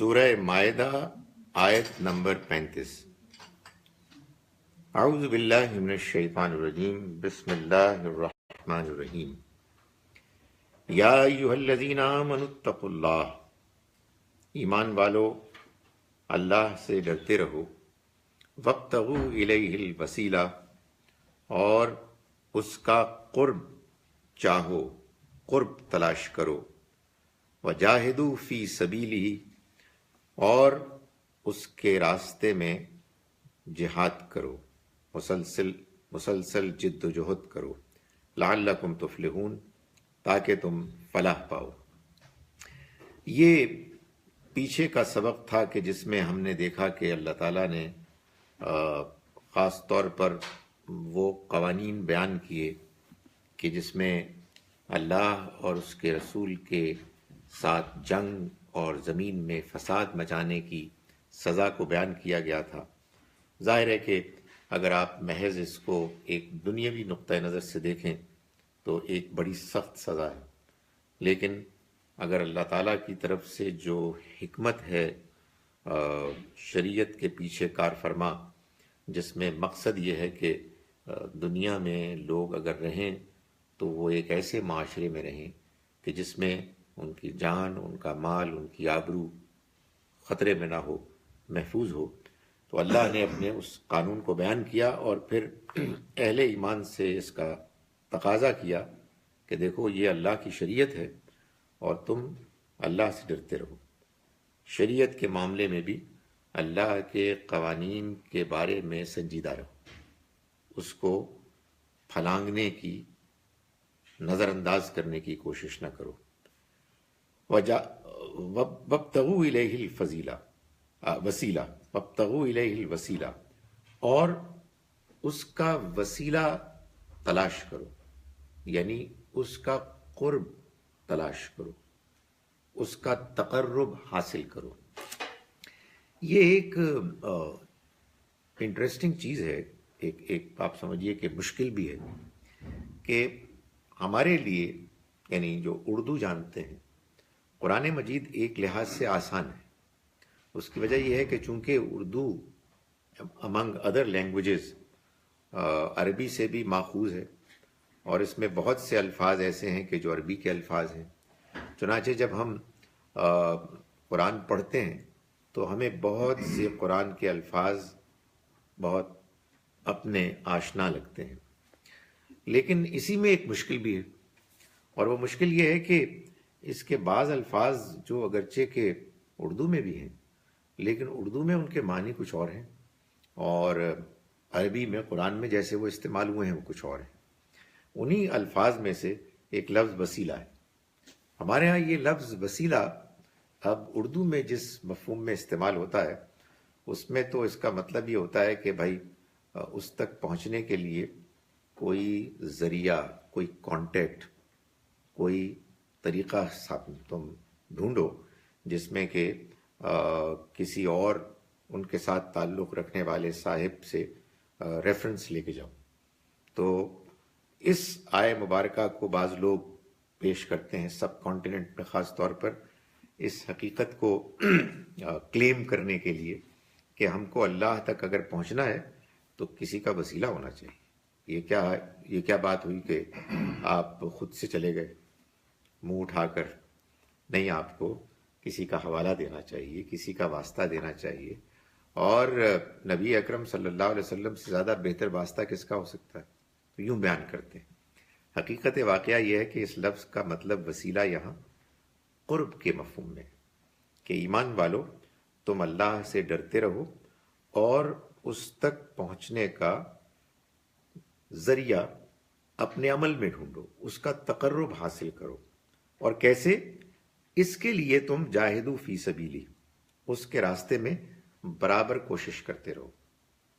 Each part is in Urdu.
سورہ مائدہ آیت نمبر 35۔ اعوذ باللہ من الشیطان الرجیم، بسم اللہ الرحمن الرحیم۔ یا ایھا الذین آمنوا اتقوا اللہ، ایمان والو اللہ سے ڈرتے رہو، وابتغوا الیہ الوسیلہ، اور اس کا قرب چاہو، قرب تلاش کرو، وجاہدوا فی سبیلہ، اور اس کے راستے میں جہاد کرو، مسلسل جد و جہد کرو، لعلکم تفلحون، تاکہ تم فلاح پاؤ۔ یہ پیچھے کا سبق تھا کہ جس میں ہم نے دیکھا کہ اللہ تعالیٰ نے خاص طور پر وہ قوانین بیان کیے کہ جس میں اللہ اور اس کے رسول کے ساتھ جنگ اور زمین میں فساد مچانے کی سزا کو بیان کیا گیا تھا۔ ظاہر ہے کہ اگر آپ محض اس کو ایک دنیاوی نقطہ نظر سے دیکھیں تو ایک بڑی سخت سزا ہے، لیکن اگر اللہ تعالیٰ کی طرف سے جو حکمت ہے شریعت کے پیچھے کار فرما، جس میں مقصد یہ ہے کہ دنیا میں لوگ اگر رہیں تو وہ ایک ایسے معاشرے میں رہیں کہ جس میں ان کی جان، ان کا مال، ان کی آبرو خطرے میں نہ ہو، محفوظ ہو، تو اللہ نے اپنے اس قانون کو بیان کیا اور پھر اہل ایمان سے اس کا تقاضا کیا کہ دیکھو یہ اللہ کی شریعت ہے اور تم اللہ سے ڈرتے رہو۔ شریعت کے معاملے میں بھی اللہ کے قوانین کے بارے میں سنجیدہ رہو، اس کو پھلانگنے کی، نظر انداز کرنے کی کوشش نہ کرو۔ وابتغوا الیہ الوسیلہ، وابتغوا الیہ الوسیلہ، اور اس کا وسیلہ تلاش کرو، یعنی اس کا قرب تلاش کرو، اس کا تقرب حاصل کرو۔ یہ ایک انٹرسٹنگ چیز ہے، ایک آپ سمجھیے کہ مشکل بھی ہے کہ ہمارے لیے، یعنی جو اردو جانتے ہیں، قرآن مجید ایک لحاظ سے آسان ہے۔ اس کی وجہ یہ ہے کہ چونکہ اردو امنگ ادر لینگویجز عربی سے بھی ماخوذ ہے، اور اس میں بہت سے الفاظ ایسے ہیں کہ جو عربی کے الفاظ ہیں، چنانچہ جب ہم قرآن پڑھتے ہیں تو ہمیں بہت سے قرآن کے الفاظ بہت اپنے آشنا لگتے ہیں، لیکن اسی میں ایک مشکل بھی ہے، اور وہ مشکل یہ ہے کہ اس کے بعض الفاظ جو اگرچہ کہ اردو میں بھی ہیں، لیکن اردو میں ان کے معنی کچھ اور ہیں، اور عربی میں، قرآن میں جیسے وہ استعمال ہوئے ہیں وہ کچھ اور ہیں۔ انہی الفاظ میں سے ایک لفظ وسیلہ ہے۔ ہمارے ہاں یہ لفظ وسیلہ اب اردو میں جس مفہوم میں استعمال ہوتا ہے، اس میں تو اس کا مطلب یہ ہوتا ہے کہ بھائی اس تک پہنچنے کے لیے کوئی ذریعہ، کوئی کانٹیکٹ، کوئی طریقہ تم ڈھونڈو جس میں کہ کسی اور ان کے ساتھ تعلق رکھنے والے صاحب سے ریفرنس لے کے جاؤ۔ تو اس آیہ مبارکہ کو بعض لوگ پیش کرتے ہیں سب کانٹیننٹ میں، خاص طور پر اس حقیقت کو کلیم کرنے کے لیے کہ ہم کو اللہ تک اگر پہنچنا ہے تو کسی کا وسیلہ ہونا چاہیے۔ یہ کیا بات ہوئی کہ آپ خود سے چلے گئے منہ اٹھا کر؟ نہیں، آپ کو کسی کا حوالہ دینا چاہیے، کسی کا واسطہ دینا چاہیے، اور نبی اکرم صلی اللہ علیہ وسلم سے زیادہ بہتر واسطہ کس کا ہو سکتا ہے؟ تو یوں بیان کرتے ہیں۔ حقیقت واقعہ یہ ہے کہ اس لفظ کا مطلب وسیلہ یہاں قرب کے مفہوم میں، کہ ایمان والو تم اللہ سے ڈرتے رہو اور اس تک پہنچنے کا ذریعہ اپنے عمل میں ڈھونڈو، اس کا تقرب حاصل کرو۔ اور کیسے؟ اس کے لیے تم جاہدو فی سبیلی، اس کے راستے میں برابر کوشش کرتے رہو۔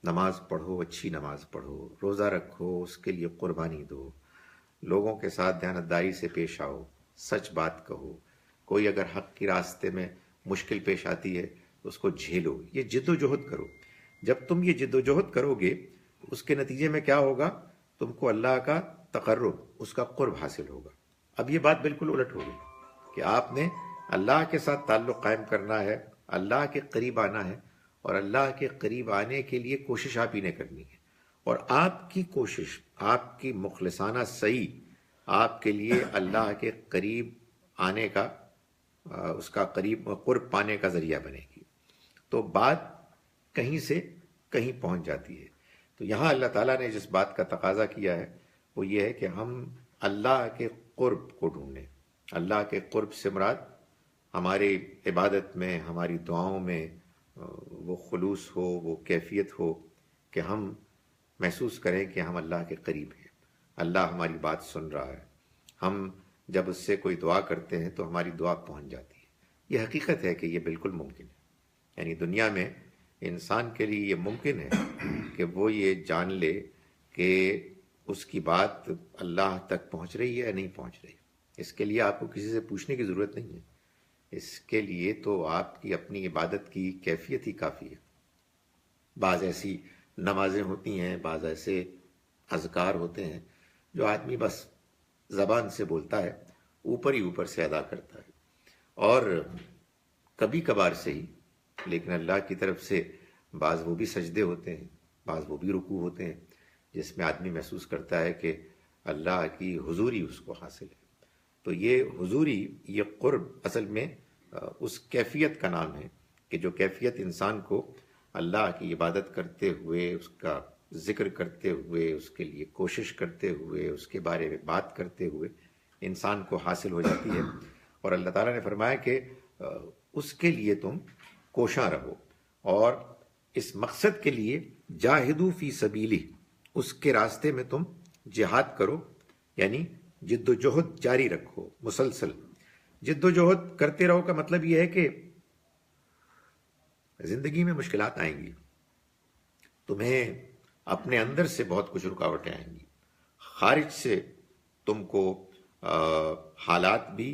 نماز پڑھو، اچھی نماز پڑھو، روزہ رکھو، اس کے لیے قربانی دو، لوگوں کے ساتھ دیانتداری سے پیش آؤ، سچ بات کہو، کوئی اگر حق کی راستے میں مشکل پیش آتی ہے تو اس کو جھیلو، یہ جد و جہد کرو۔ جب تم یہ جد و جہد کرو گے، اس کے نتیجے میں کیا ہوگا؟ تم کو اللہ کا تقرب، اس کا قرب حاصل ہوگا۔ اب یہ بات بالکل الٹ ہوگی کہ آپ نے اللہ کے ساتھ تعلق قائم کرنا ہے، اللہ کے قریب آنا ہے، اور اللہ کے قریب آنے کے لیے کوشش آپ ہی نے کرنی ہے، اور آپ کی کوشش، آپ کی مخلصانہ سعی آپ کے لیے اللہ کے قریب آنے کا، اس کا قریب قرب پانے کا ذریعہ بنے گی، تو بات کہیں سے کہیں پہنچ جاتی ہے۔ تو یہاں اللہ تعالیٰ نے جس بات کا تقاضا کیا ہے وہ یہ ہے کہ ہم اللہ کے قرب کو ڈھونڈیں۔ اللہ کے قرب سے مراد ہماری عبادت میں، ہماری دعاؤں میں وہ خلوص ہو، وہ کیفیت ہو کہ ہم محسوس کریں کہ ہم اللہ کے قریب ہیں، اللہ ہماری بات سن رہا ہے، ہم جب اس سے کوئی دعا کرتے ہیں تو ہماری دعا پہنچ جاتی ہے۔ یہ حقیقت ہے کہ یہ بالکل ممکن ہے، یعنی دنیا میں انسان کے لیے یہ ممکن ہے کہ وہ یہ جان لے کہ اس کی بات اللہ تک پہنچ رہی ہے یا نہیں پہنچ رہی۔ اس کے لیے آپ کو کسی سے پوچھنے کی ضرورت نہیں ہے، اس کے لیے تو آپ کی اپنی عبادت کی کیفیت ہی کافی ہے۔ بعض ایسی نمازیں ہوتی ہیں، بعض ایسے اذکار ہوتے ہیں جو آدمی بس زبان سے بولتا ہے، اوپر ہی اوپر سے ادا کرتا ہے، اور کبھی کبھار سے ہی، لیکن اللہ کی طرف سے بعض وہ بھی سجدے ہوتے ہیں، بعض وہ بھی رکوع ہوتے ہیں جس میں آدمی محسوس کرتا ہے کہ اللہ کی حضوری اس کو حاصل ہے۔ تو یہ حضوری، یہ قرب اصل میں اس کیفیت کا نام ہے کہ جو کیفیت انسان کو اللہ کی عبادت کرتے ہوئے، اس کا ذکر کرتے ہوئے، اس کے لیے کوشش کرتے ہوئے، اس کے بارے میں بات کرتے ہوئے انسان کو حاصل ہو جاتی ہے۔ اور اللہ تعالیٰ نے فرمایا کہ اس کے لیے تم کوشاں رہو، اور اس مقصد کے لیے جاہدو فی سبیلی، اس کے راستے میں تم جہاد کرو، یعنی جد و جہد جاری رکھو، مسلسل جد و جہد کرتے رہو کا مطلب یہ ہے کہ زندگی میں مشکلات آئیں گی، تمہیں اپنے اندر سے بہت کچھ رکاوٹیں آئیں گی، خارج سے تم کو حالات بھی،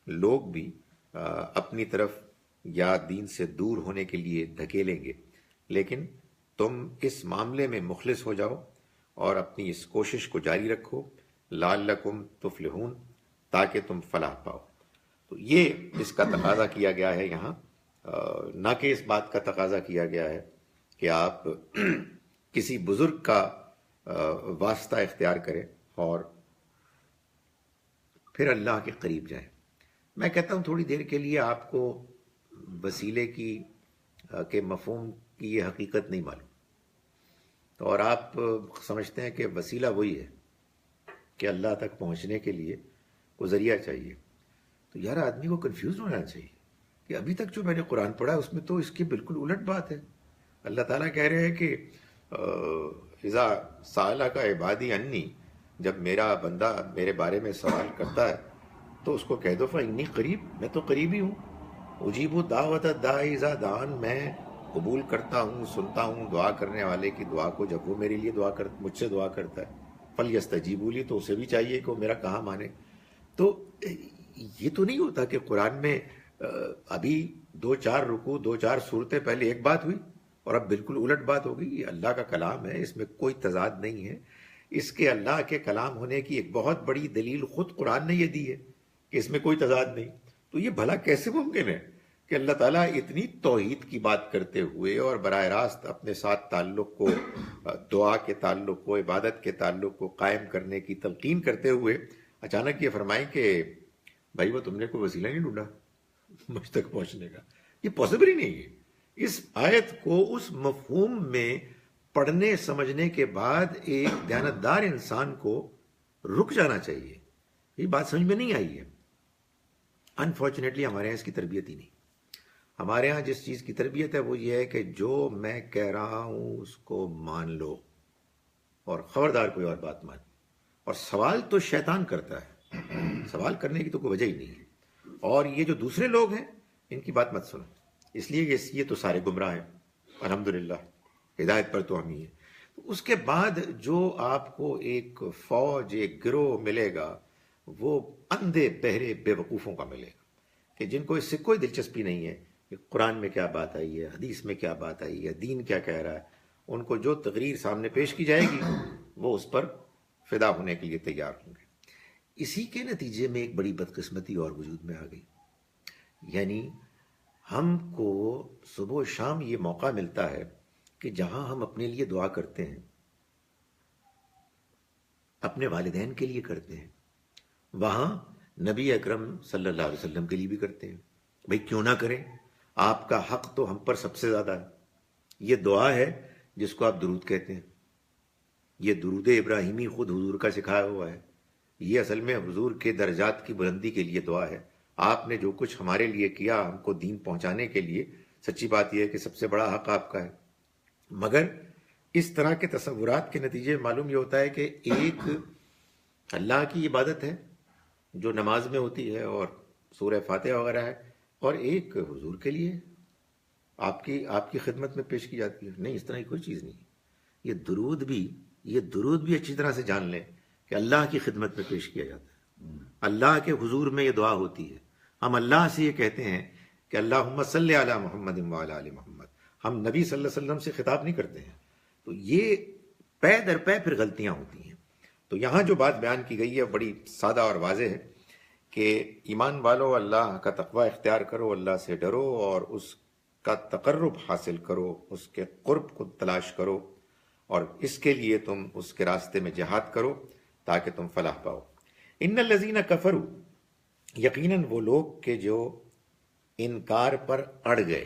لوگ بھی اپنی طرف یا دین سے دور ہونے کے لیے دھکیلیں گے، لیکن تم اس معاملے میں مخلص ہو جاؤ اور اپنی اس کوشش کو جاری رکھو، لعلکم تفلحون، تاکہ تم فلاح پاؤ۔ تو یہ اس کا تقاضا کیا گیا ہے یہاں، نہ کہ اس بات کا تقاضا کیا گیا ہے کہ آپ کسی بزرگ کا واسطہ اختیار کریں اور پھر اللہ کے قریب جائیں۔ میں کہتا ہوں تھوڑی دیر کے لیے آپ کو وسیلے کی کے مفہوم کی یہ حقیقت نہیں معلوم، تو اور آپ سمجھتے ہیں کہ وسیلہ وہی ہے کہ اللہ تک پہنچنے کے لیے وہ ذریعہ چاہیے، تو یار آدمی کو کنفیوز ہونا چاہیے کہ ابھی تک جو میں نے قرآن پڑھا اس میں تو اس کی بالکل الٹ بات ہے۔ اللہ تعالیٰ کہہ رہے ہیں کہ اذا سألک عبادی انی، جب میرا بندہ میرے بارے میں سوال کرتا ہے تو اس کو کہہ دو فإنی قریب، میں تو قریبی ہوں، اجیب دعوت الداعی اذا دعان، میں قبول کرتا ہوں، سنتا ہوں دعا کرنے والے کی دعا کو جب وہ میرے لیے مجھ سے دعا کرتا ہے، فلیستجیبوا لی، تو اسے بھی چاہیے کہ وہ میرا کہا مانے۔ تو یہ تو نہیں ہوتا کہ قرآن میں ابھی 2-4 رکوع 2-4 صورتیں پہلے ایک بات ہوئی اور اب بالکل الٹ بات ہو گئی۔ یہ اللہ کا کلام ہے، اس میں کوئی تضاد نہیں ہے، اس کے اللہ کے کلام ہونے کی ایک بہت بڑی دلیل خود قرآن نے یہ دی ہے کہ اس میں کوئی تضاد نہیں۔ تو یہ بھلا کیسے ممکن ہے کہ اللہ تعالیٰ اتنی توحید کی بات کرتے ہوئے اور براہ راست اپنے ساتھ تعلق کو، دعا کے تعلق کو، عبادت کے تعلق کو قائم کرنے کی تلقین کرتے ہوئے اچانک یہ فرمائیں کہ بھائی وہ تم نے کوئی وسیلہ نہیں ڈھونڈا مجھ تک پہنچنے کا؟ یہ پاسبل ہی نہیں ہے۔ اس آیت کو اس مفہوم میں پڑھنے سمجھنے کے بعد ایک دیانتدار انسان کو رک جانا چاہیے۔ یہ بات سمجھ میں نہیں آئی ہے، انفارچونیٹلی ہمارے یہاں اس کی تربیت ہی نہیں۔ ہمارے ہاں جس چیز کی تربیت ہے وہ یہ ہے کہ جو میں کہہ رہا ہوں اس کو مان لو اور خبردار کوئی اور بات مان۔ اور سوال تو شیطان کرتا ہے، سوال کرنے کی تو کوئی وجہ ہی نہیں ہے۔ اور یہ جو دوسرے لوگ ہیں ان کی بات مت سنو، اس لیے کہ یہ تو سارے گمراہ ہیں، الحمدللہ ہدایت پر تو ہم ہی ہیں۔ اس کے بعد جو آپ کو ایک فوج، ایک گروہ ملے گا وہ اندھے بہرے بے وقوفوں کا ملے گا کہ جن کو اس سے کوئی دلچسپی نہیں ہے کہ قرآن میں کیا بات آئی ہے، حدیث میں کیا بات آئی ہے، دین کیا کہہ رہا ہے۔ ان کو جو تقریر سامنے پیش کی جائے گی وہ اس پر فدا ہونے کے لیے تیار ہوں گے۔ اسی کے نتیجے میں ایک بڑی بدقسمتی اور وجود میں آ گئی، یعنی ہم کو صبح و شام یہ موقع ملتا ہے کہ جہاں ہم اپنے لیے دعا کرتے ہیں، اپنے والدین کے لیے کرتے ہیں، وہاں نبی اکرم صلی اللہ علیہ وسلم کے لیے بھی کرتے ہیں. بھئی کیوں نہ کریں؟ آپ کا حق تو ہم پر سب سے زیادہ ہے. یہ دعا ہے جس کو آپ درود کہتے ہیں. یہ درود ابراہیمی خود حضور کا سکھایا ہوا ہے. یہ اصل میں حضور کے درجات کی بلندی کے لیے دعا ہے. آپ نے جو کچھ ہمارے لیے کیا، ہم کو دین پہنچانے کے لیے، سچی بات یہ ہے کہ سب سے بڑا حق آپ کا ہے. مگر اس طرح کے تصورات کے نتیجے میں معلوم یہ ہوتا ہے کہ ایک اللہ کی عبادت ہے جو نماز میں ہوتی ہے اور سورہ فاتحہ وغیرہ ہے، اور ایک حضور کے لیے آپ کی خدمت میں پیش کی جاتی ہے. نہیں، اس طرح کی کوئی چیز نہیں. یہ درود بھی اچھی طرح سے جان لیں کہ اللہ کی خدمت میں پیش کیا جاتا ہے. اللہ کے حضور میں یہ دعا ہوتی ہے. ہم اللہ سے یہ کہتے ہیں کہ اللہم صلی علی محمد وعلی آل محمد. ہم نبی صلی اللہ علیہ وسلم سے خطاب نہیں کرتے ہیں. تو یہ پے در پے پھر غلطیاں ہوتی ہیں. تو یہاں جو بات بیان کی گئی ہے بڑی سادہ اور واضح ہے کہ ایمان والو، اللہ کا تقوی اختیار کرو، اللہ سے ڈرو اور اس کا تقرب حاصل کرو، اس کے قرب کو تلاش کرو، اور اس کے لیے تم اس کے راستے میں جہاد کرو تاکہ تم فلاح پاؤ. ان الذین کفروا، یقیناً وہ لوگ کہ جو انکار پر اڑ گئے.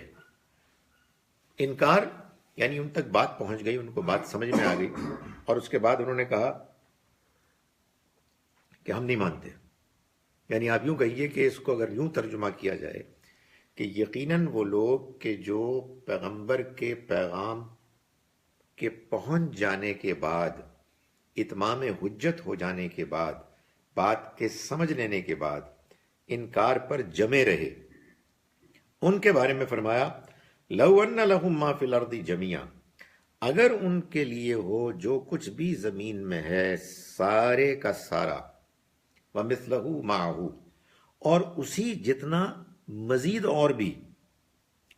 انکار یعنی ان تک بات پہنچ گئی، ان کو بات سمجھ میں آ گئی، اور اس کے بعد انہوں نے کہا کہ ہم نہیں مانتے. یعنی آپ یوں کہیے کہ اس کو اگر یوں ترجمہ کیا جائے کہ یقیناً وہ لوگ کہ جو پیغمبر کے پیغام کے پہنچ جانے کے بعد، اتمام حجت ہو جانے کے بعد، بات کے سمجھ لینے کے بعد انکار پر جمے رہے، ان کے بارے میں فرمایا لو ان لہم ما فی الارض جمیعا، اگر ان کے لیے ہو جو کچھ بھی زمین میں ہے سارے کا سارا، ومثلہ معہ، اور اسی جتنا مزید اور بھی،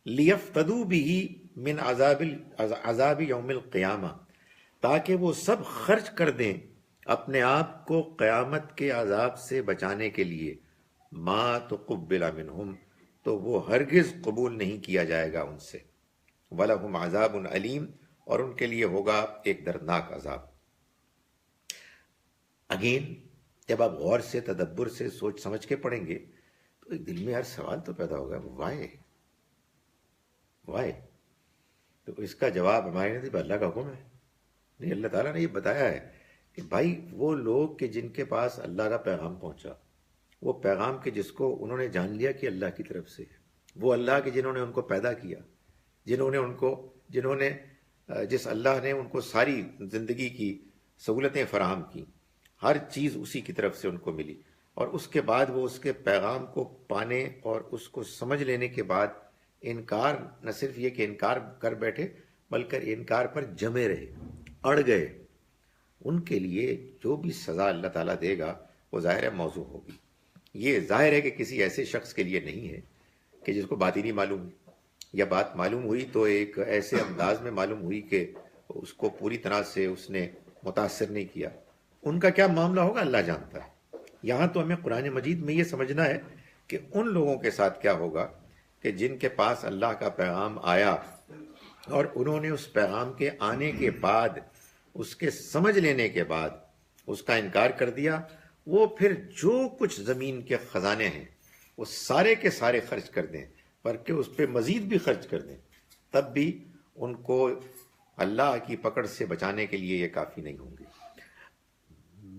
لیفتدوا بہ من عذاب یوم القیامہ، تاکہ وہ سب خرچ کر دیں اپنے آپ کو قیامت کے عذاب سے بچانے کے لیے، ما تقبل منہم، تو وہ ہرگز قبول نہیں کیا جائے گا ان سے، وَلَهُمْ عَذَابٌ علیم، اور ان کے لیے ہوگا ایک دردناک عذاب. اگین جب آپ غور سے، تدبر سے، سوچ سمجھ کے پڑھیں گے تو ایک دل میں ہر سوال تو پیدا ہوگا، وائے. تو اس کا جواب ہمارے نہیں، اللہ کا حکم ہے. نہیں، اللہ تعالیٰ نے یہ بتایا ہے کہ بھائی وہ لوگ کہ جن کے پاس اللہ کا پیغام پہنچا، وہ پیغام کے جس کو انہوں نے جان لیا کہ اللہ کی طرف سے ہے، وہ اللہ کے جنہوں نے ان کو پیدا کیا، جنہوں نے جس اللہ نے ان کو ساری زندگی کی سہولتیں فراہم کی، ہر چیز اسی کی طرف سے ان کو ملی، اور اس کے بعد وہ اس کے پیغام کو پانے اور اس کو سمجھ لینے کے بعد انکار، نہ صرف یہ کہ انکار کر بیٹھے بلکہ انکار پر جمے رہے، اڑ گئے. ان کے لیے جو بھی سزا اللہ تعالیٰ دے گا وہ ظاہر ہے موضوع ہوگی. یہ ظاہر ہے کہ کسی ایسے شخص کے لیے نہیں ہے کہ جس کو بات ہی نہیں معلوم ہوئی، یا بات معلوم ہوئی تو ایک ایسے انداز میں معلوم ہوئی کہ اس کو پوری طرح سے اس نے متاثر نہیں کیا. ان کا کیا معاملہ ہوگا اللہ جانتا ہے. یہاں تو ہمیں قرآن مجید میں یہ سمجھنا ہے کہ ان لوگوں کے ساتھ کیا ہوگا کہ جن کے پاس اللہ کا پیغام آیا اور انہوں نے اس پیغام کے آنے کے بعد، اس کے سمجھ لینے کے بعد اس کا انکار کر دیا. وہ پھر جو کچھ زمین کے خزانے ہیں وہ سارے کے سارے خرچ کر دیں، بلکہ اس پہ مزید بھی خرچ کر دیں، تب بھی ان کو اللہ کی پکڑ سے بچانے کے لیے یہ کافی نہیں ہوں گے.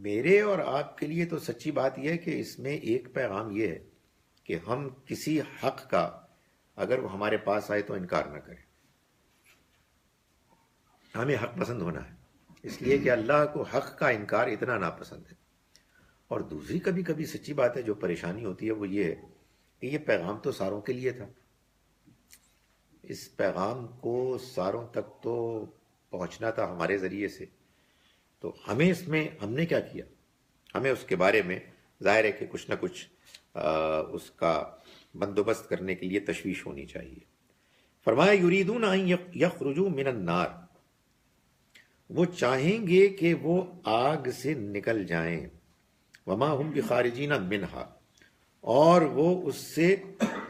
میرے اور آپ کے لیے تو سچی بات یہ ہے کہ اس میں ایک پیغام یہ ہے کہ ہم کسی حق کا اگر وہ ہمارے پاس آئے تو انکار نہ کریں. ہمیں حق پسند ہونا ہے، اس لیے کہ اللہ کو حق کا انکار اتنا ناپسند ہے. اور دوسری کبھی کبھی سچی بات ہے جو پریشانی ہوتی ہے وہ یہ ہے کہ یہ پیغام تو ساروں کے لیے تھا، اس پیغام کو ساروں تک تو پہنچنا تھا ہمارے ذریعے سے، تو ہمیں اس میں ہم نے کیا کیا؟ ہمیں اس کے بارے میں ظاہر ہے کہ کچھ نہ کچھ اس کا بندوبست کرنے کے لیے تشویش ہونی چاہیے. فرمایا یریدون ان یخرجوا من النار، وہ چاہیں گے کہ وہ آگ سے نکل جائیں، وما ہم بخارجین منہا، اور وہ اس سے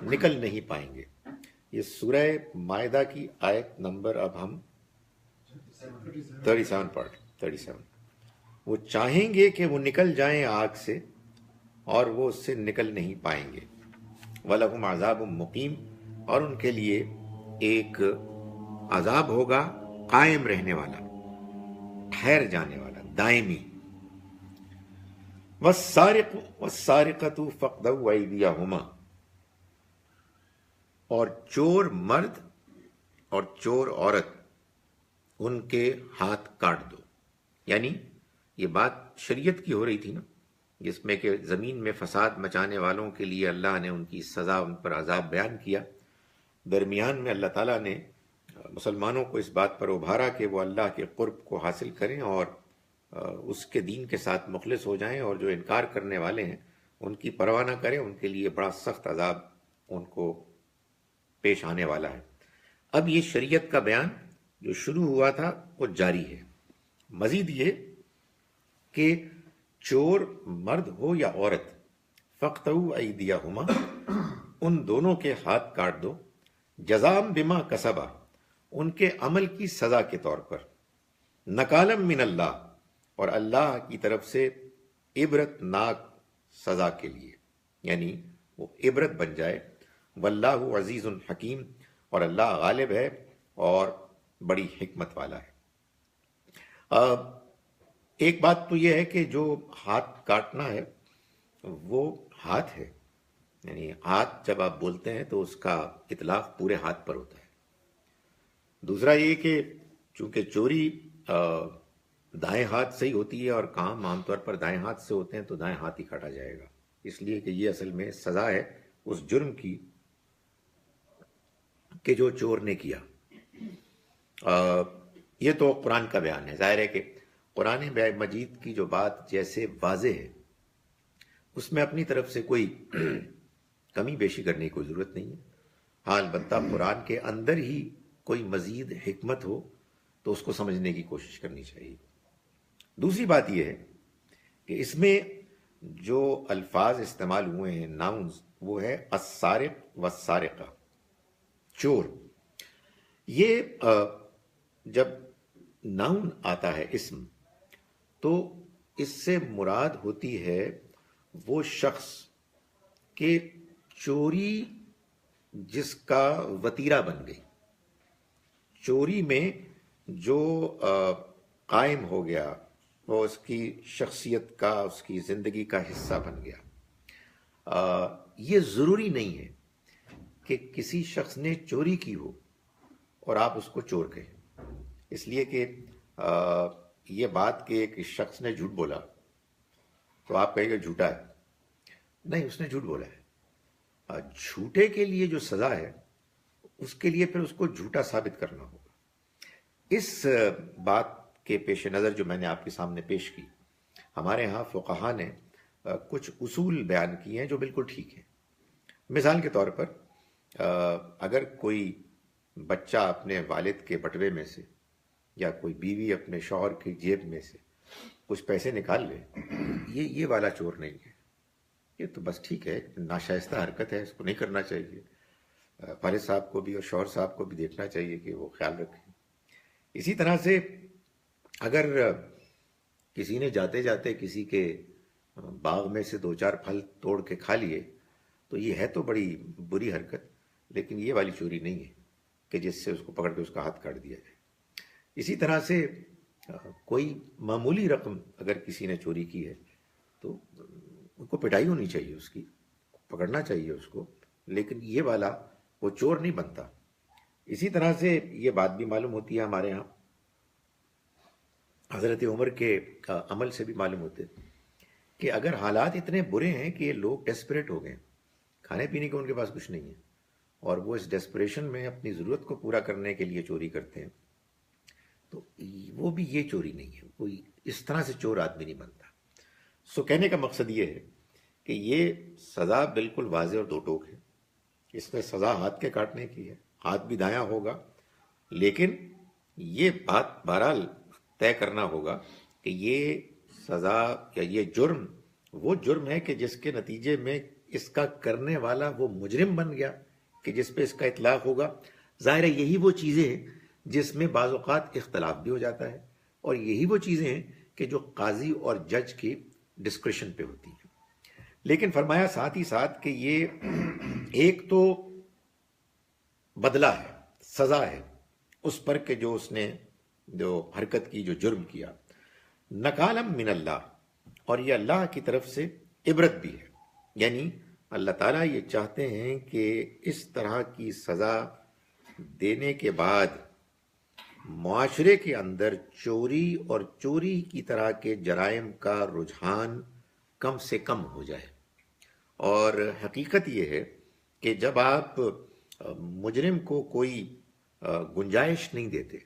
نکل نہیں پائیں گے. یہ سورہ مائدہ کی آیت نمبر اب ہم 37 37. وہ چاہیں گے کہ وہ نکل جائیں آگ سے اور وہ اس سے نکل نہیں پائیں گے. وَلَهُمْ عَذَابٌ مُقِيمٌ، اور ان کے لیے ایک عذاب ہوگا قائم رہنے والا، ٹھہر جانے والا، دائمی. وَالسَّارِقُ وَالسَّارِقَةُ فَاقْطَعُوا أَيْدِيَهُمَا، اور چور مرد اور چور عورت ان کے ہاتھ کاٹ دو. یعنی یہ بات شریعت کی ہو رہی تھی نا، جس میں کہ زمین میں فساد مچانے والوں کے لیے اللہ نے ان کی سزا، ان پر عذاب بیان کیا. درمیان میں اللہ تعالیٰ نے مسلمانوں کو اس بات پر ابھارا کہ وہ اللہ کے قرب کو حاصل کریں اور اس کے دین کے ساتھ مخلص ہو جائیں، اور جو انکار کرنے والے ہیں ان کی پرواہ نہ کریں، ان کے لیے بڑا سخت عذاب ان کو پیش آنے والا ہے. اب یہ شریعت کا بیان جو شروع ہوا تھا وہ جاری ہے. مزید یہ کہ چور مرد ہو یا عورت، فَاقْطَعُوا أَيْدِيَهُمَا، ان دونوں کے ہاتھ کاٹ دو، جزاء بما کسبا، ان کے عمل کی سزا کے طور پر، نکالم من اللہ، اور اللہ کی طرف سے عبرت ناک سزا کے لیے، یعنی وہ عبرت بن جائے. واللہ عزیز حکیم، اور اللہ غالب ہے اور بڑی حکمت والا ہے. ایک بات تو یہ ہے کہ جو ہاتھ کاٹنا ہے وہ ہاتھ ہے، یعنی ہاتھ جب آپ بولتے ہیں تو اس کا اطلاق پورے ہاتھ پر ہوتا ہے. دوسرا یہ کہ چونکہ چوری دائیں ہاتھ سے ہی ہوتی ہے اور کام عام طور پر دائیں ہاتھ سے ہوتے ہیں، تو دائیں ہاتھ ہی کاٹا جائے گا، اس لیے کہ یہ اصل میں سزا ہے اس جرم کی کہ جو چور نے کیا. یہ تو قرآن کا بیان ہے. ظاہر ہے کہ قرآن مجید کی جو بات جیسے واضح ہے، اس میں اپنی طرف سے کوئی کمی بیشی کرنے کی کوئی ضرورت نہیں ہے. ہاں البتہ قرآن کے اندر ہی کوئی مزید حکمت ہو تو اس کو سمجھنے کی کوشش کرنی چاہیے. دوسری بات یہ ہے کہ اس میں جو الفاظ استعمال ہوئے ہیں، ناؤنز، وہ ہے السارق والسارقہ، چور. یہ جب ناؤن آتا ہے، اسم، تو اس سے مراد ہوتی ہے وہ شخص کہ چوری جس کا وتیرہ بن گئی، چوری میں جو قائم ہو گیا، وہ اس کی شخصیت کا، اس کی زندگی کا حصہ بن گیا. یہ ضروری نہیں ہے کہ کسی شخص نے چوری کی ہو اور آپ اس کو چور کہیں. اس لیے کہ یہ بات کہ ایک شخص نے جھوٹ بولا تو آپ کہیں گے جھوٹا ہے. نہیں، اس نے جھوٹ بولا ہے. جھوٹے کے لیے جو سزا ہے اس کے لیے پھر اس کو جھوٹا ثابت کرنا ہوگا. اس بات کے پیش نظر جو میں نے آپ کے سامنے پیش کی، ہمارے ہاں فقہا نے کچھ اصول بیان کیے ہیں جو بالکل ٹھیک ہیں. مثال کے طور پر اگر کوئی بچہ اپنے والد کے بٹوے میں سے یا کوئی بیوی اپنے شوہر کی جیب میں سے کچھ پیسے نکال لے، یہ والا چور نہیں ہے. یہ تو بس ٹھیک ہے، ناشائستہ حرکت ہے، اس کو نہیں کرنا چاہیے. والد صاحب کو بھی اور شوہر صاحب کو بھی دیکھنا چاہیے کہ وہ خیال رکھیں. اسی طرح سے اگر کسی نے جاتے جاتے کسی کے باغ میں سے 2-4 پھل توڑ کے کھا لیے تو یہ ہے تو بڑی بری حرکت، لیکن یہ والی چوری نہیں ہے کہ جس سے اس کو پکڑ کے اس کا ہاتھ کاٹ دیا جائے. اسی طرح سے کوئی معمولی رقم اگر کسی نے چوری کی ہے تو ان کو پٹائی ہونی چاہیے، اس کی پکڑنا چاہیے اس کو، لیکن یہ والا وہ چور نہیں بنتا. اسی طرح سے یہ بات بھی معلوم ہوتی ہے ہمارے ہاں، حضرت عمر کے عمل سے بھی معلوم ہوتے کہ اگر حالات اتنے برے ہیں کہ یہ لوگ ڈیسپریٹ ہو گئے، کھانے پینے کو ان کے پاس کچھ نہیں ہے، اور وہ اس ڈیسپریشن میں اپنی ضرورت کو پورا کرنے کے لیے چوری کرتے ہیں، تو وہ بھی یہ چوری نہیں ہے. کوئی اس طرح سے چور آدمی نہیں بنتا. سو کہنے کا مقصد یہ ہے کہ یہ سزا بالکل واضح اور دو ٹوک ہے. اس میں سزا ہاتھ کے کاٹنے کی ہے، ہاتھ بھی دایاں ہوگا، لیکن یہ بات بہرحال طے کرنا ہوگا کہ یہ سزا یا یہ جرم وہ جرم ہے کہ جس کے نتیجے میں اس کا کرنے والا وہ مجرم بن گیا، کہ جس پہ اس کا اطلاق ہوگا. ظاہر ہے یہی وہ چیزیں ہیں جس میں بعض اوقات اختلاف بھی ہو جاتا ہے، اور یہی وہ چیزیں ہیں کہ جو قاضی اور جج کی ڈسکریشن پہ ہوتی ہیں. لیکن فرمایا ساتھ ہی ساتھ کہ یہ ایک تو بدلہ ہے، سزا ہے اس پر کہ جو اس نے جو حرکت کی، جو جرم کیا. نکالم من اللہ، اور یہ اللہ کی طرف سے عبرت بھی ہے. یعنی اللہ تعالیٰ یہ چاہتے ہیں کہ اس طرح کی سزا دینے کے بعد معاشرے کے اندر چوری اور چوری کی طرح کے جرائم کا رجحان کم سے کم ہو جائے. اور حقیقت یہ ہے کہ جب آپ مجرم کو کوئی گنجائش نہیں دیتے،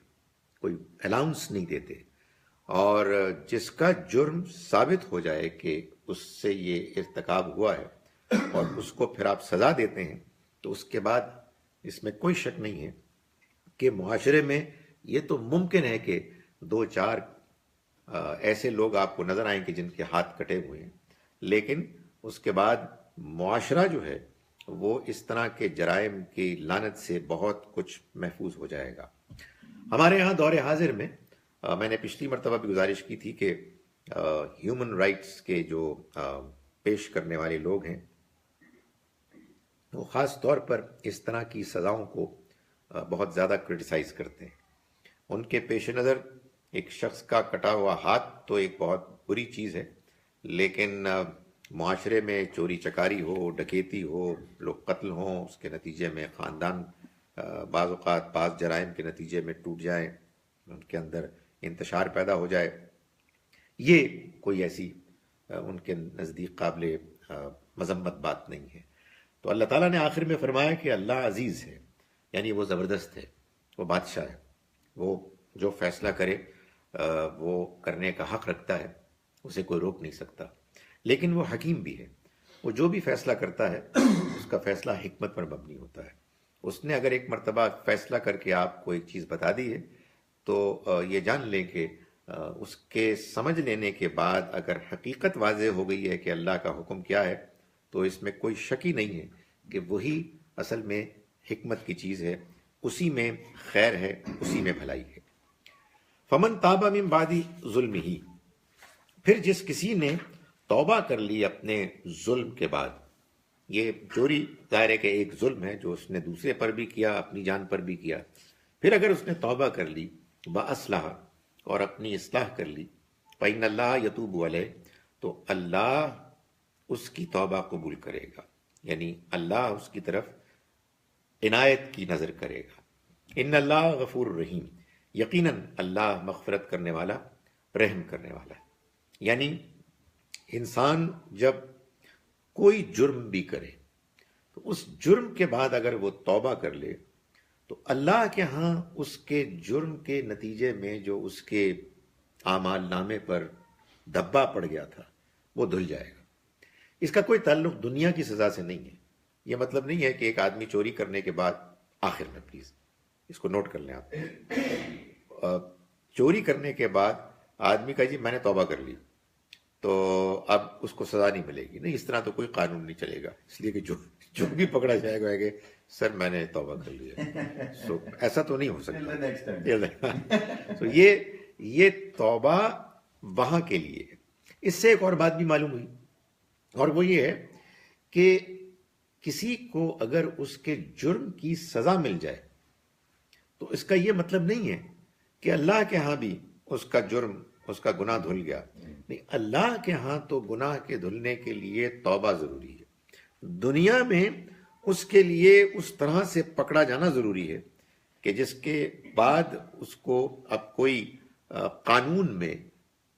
کوئی الاؤنس نہیں دیتے، اور جس کا جرم ثابت ہو جائے کہ اس سے یہ ارتکاب ہوا ہے اور اس کو پھر آپ سزا دیتے ہیں، تو اس کے بعد اس میں کوئی شک نہیں ہے کہ معاشرے میں یہ تو ممکن ہے کہ 2-4 ایسے لوگ آپ کو نظر آئیں کہ جن کے ہاتھ کٹے ہوئے ہیں، لیکن اس کے بعد معاشرہ جو ہے وہ اس طرح کے جرائم کی لعنت سے بہت کچھ محفوظ ہو جائے گا. ہمارے ہاں دور حاضر میں میں نے پچھلی مرتبہ بھی گزارش کی تھی کہ ہیومن رائٹس کے جو پیش کرنے والے لوگ ہیں وہ خاص طور پر اس طرح کی سزاؤں کو بہت زیادہ کرٹیسائز کرتے ہیں. ان کے پیش نظر ایک شخص کا کٹا ہوا ہاتھ تو ایک بہت بری چیز ہے، لیکن معاشرے میں چوری چکاری ہو، ڈکیتی ہو، لوگ قتل ہوں، اس کے نتیجے میں خاندان بعض اوقات بعض جرائم کے نتیجے میں ٹوٹ جائیں، ان کے اندر انتشار پیدا ہو جائے، یہ کوئی ایسی ان کے نزدیک قابل مذمت بات نہیں ہے. تو اللہ تعالیٰ نے آخر میں فرمایا کہ اللہ عزیز ہے، یعنی وہ زبردست ہے، وہ بادشاہ ہے، وہ جو فیصلہ کرے وہ کرنے کا حق رکھتا ہے، اسے کوئی روک نہیں سکتا. لیکن وہ حکیم بھی ہے، وہ جو بھی فیصلہ کرتا ہے اس کا فیصلہ حکمت پر مبنی ہوتا ہے. اس نے اگر ایک مرتبہ فیصلہ کر کے آپ کو ایک چیز بتا دی ہے تو یہ جان لیں کہ اس کے سمجھ لینے کے بعد اگر حقیقت واضح ہو گئی ہے کہ اللہ کا حکم کیا ہے تو اس میں کوئی شک ہی نہیں ہے کہ وہی اصل میں حکمت کی چیز ہے، اسی میں خیر ہے، اسی میں بھلائی ہے. فمن تاب من بعد ظلمہ، پھر جس کسی نے توبہ کر لی اپنے ظلم کے بعد. یہ چوری ظاہر ہے کہ ایک ظلم ہے جو اس نے دوسرے پر بھی کیا، اپنی جان پر بھی کیا. پھر اگر اس نے توبہ کر لی وَأَصْلَحَ، اور اپنی اصلاح کر لی، فَإِنَّ اللَّهَ يَتُوبُ عَلَيْهِ، تو اللہ اس کی توبہ قبول کرے گا، یعنی اللہ اس کی طرف عنایت کی نظر کرے گا. ان اللہ غفور رحیم، یقیناً اللہ مغفرت کرنے والا، رحم کرنے والا ہے. یعنی انسان جب کوئی جرم بھی کرے تو اس جرم کے بعد اگر وہ توبہ کر لے تو اللہ کے ہاں اس کے جرم کے نتیجے میں جو اس کے اعمال نامے پر دھبا پڑ گیا تھا وہ دھل جائے گا. اس کا کوئی تعلق دنیا کی سزا سے نہیں ہے. یہ مطلب نہیں ہے کہ ایک آدمی چوری کرنے کے بعد، آخر میں پلیز اس کو نوٹ کر لیں آپ، چوری کرنے کے بعد آدمی کہا جی میں نے توبہ کر لی تو اب اس کو سزا نہیں ملے گی. نہیں، اس طرح تو کوئی قانون نہیں چلے گا، اس لیے کہ جو بھی پکڑا جائے گا کہ سر میں نے توبہ کر لی ہے. سو ایسا تو نہیں ہو سکتا. تو یہ توبہ وہاں کے لیے ہے. اس سے ایک اور بات بھی معلوم ہوئی، اور وہ یہ ہے کہ کسی کو اگر اس کے جرم کی سزا مل جائے تو اس کا یہ مطلب نہیں ہے کہ اللہ کے ہاں بھی اس کا جرم، اس کا گناہ دھل گیا. نہیں، اللہ کے ہاں تو گناہ کے دھلنے کے لیے توبہ ضروری ہے. دنیا میں اس کے لیے اس طرح سے پکڑا جانا ضروری ہے کہ جس کے بعد اس کو اب کوئی قانون میں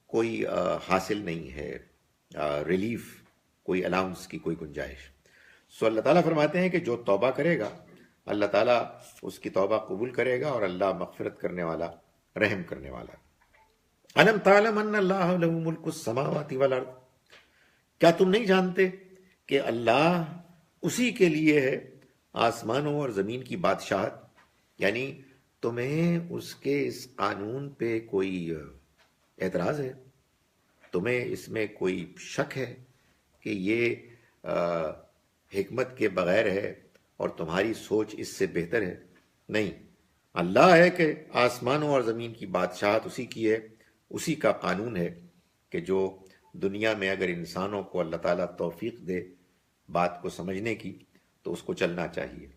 کوئی حاصل نہیں ہے ریلیف، کوئی الاؤنس کی کوئی گنجائش. سو اللہ تعالیٰ فرماتے ہیں کہ جو توبہ کرے گا اللہ تعالیٰ اس کی توبہ قبول کرے گا، اور اللہ مغفرت کرنے والا، رحم کرنے والا. الم تعلم ان اللہ لہ ملک السماوات والارض، کیا تم نہیں جانتے کہ اللہ اسی کے لیے ہے آسمانوں اور زمین کی بادشاہت. یعنی تمہیں اس کے اس قانون پہ کوئی اعتراض ہے؟ تمہیں اس میں کوئی شک ہے کہ یہ حکمت کے بغیر ہے اور تمہاری سوچ اس سے بہتر ہے؟ نہیں، اللہ ہے کہ آسمانوں اور زمین کی بادشاہت اسی کی ہے، اسی کا قانون ہے کہ جو دنیا میں اگر انسانوں کو اللہ تعالیٰ توفیق دے بات کو سمجھنے کی تو اس کو چلنا چاہیے۔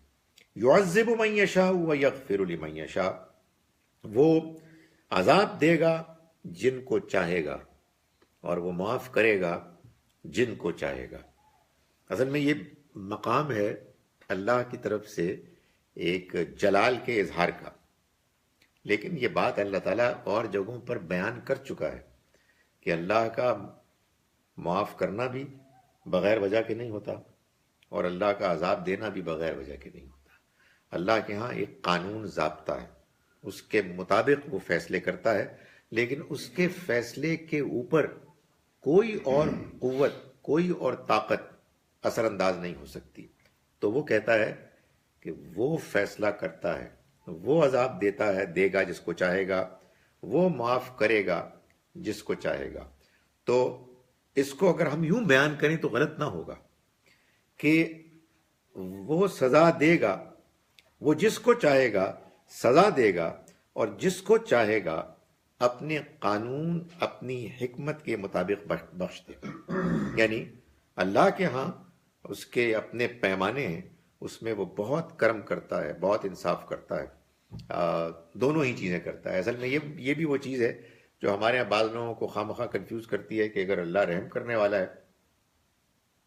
یعذب من یشاء ویغفر لمن یشاء، وہ عذاب دے گا جن کو چاہے گا اور وہ معاف کرے گا جن کو چاہے گا۔ اصل میں یہ مقام ہے اللہ کی طرف سے ایک جلال کے اظہار کا، لیکن یہ بات اللہ تعالیٰ اور جگہوں پر بیان کر چکا ہے کہ اللہ کا معاف کرنا بھی بغیر وجہ کے نہیں ہوتا اور اللہ کا عذاب دینا بھی بغیر وجہ کے نہیں ہوتا۔ اللہ کے ہاں ایک قانون ضابطہ ہے، اس کے مطابق وہ فیصلے کرتا ہے، لیکن اس کے فیصلے کے اوپر کوئی اور قوت، کوئی اور طاقت اثر انداز نہیں ہو سکتی۔ تو وہ کہتا ہے کہ وہ فیصلہ کرتا ہے، وہ عذاب دیتا ہے، دے گا جس کو چاہے گا، وہ معاف کرے گا جس کو چاہے گا۔ تو اس کو اگر ہم یوں بیان کریں تو غلط نہ ہوگا کہ وہ سزا دے گا، وہ جس کو چاہے گا سزا دے گا، اور جس کو چاہے گا اپنے قانون، اپنی حکمت کے مطابق بخش دے گا۔ یعنی اللہ کے ہاں اس کے اپنے پیمانے ہیں، اس میں وہ بہت کرم کرتا ہے، بہت انصاف کرتا ہے، دونوں ہی چیزیں کرتا ہے۔ اصل میں یہ بھی وہ چیز ہے جو ہمارے یہاں بعض لوگوں کو خواہ مخواہ کنفیوز کرتی ہے کہ اگر اللہ رحم کرنے والا ہے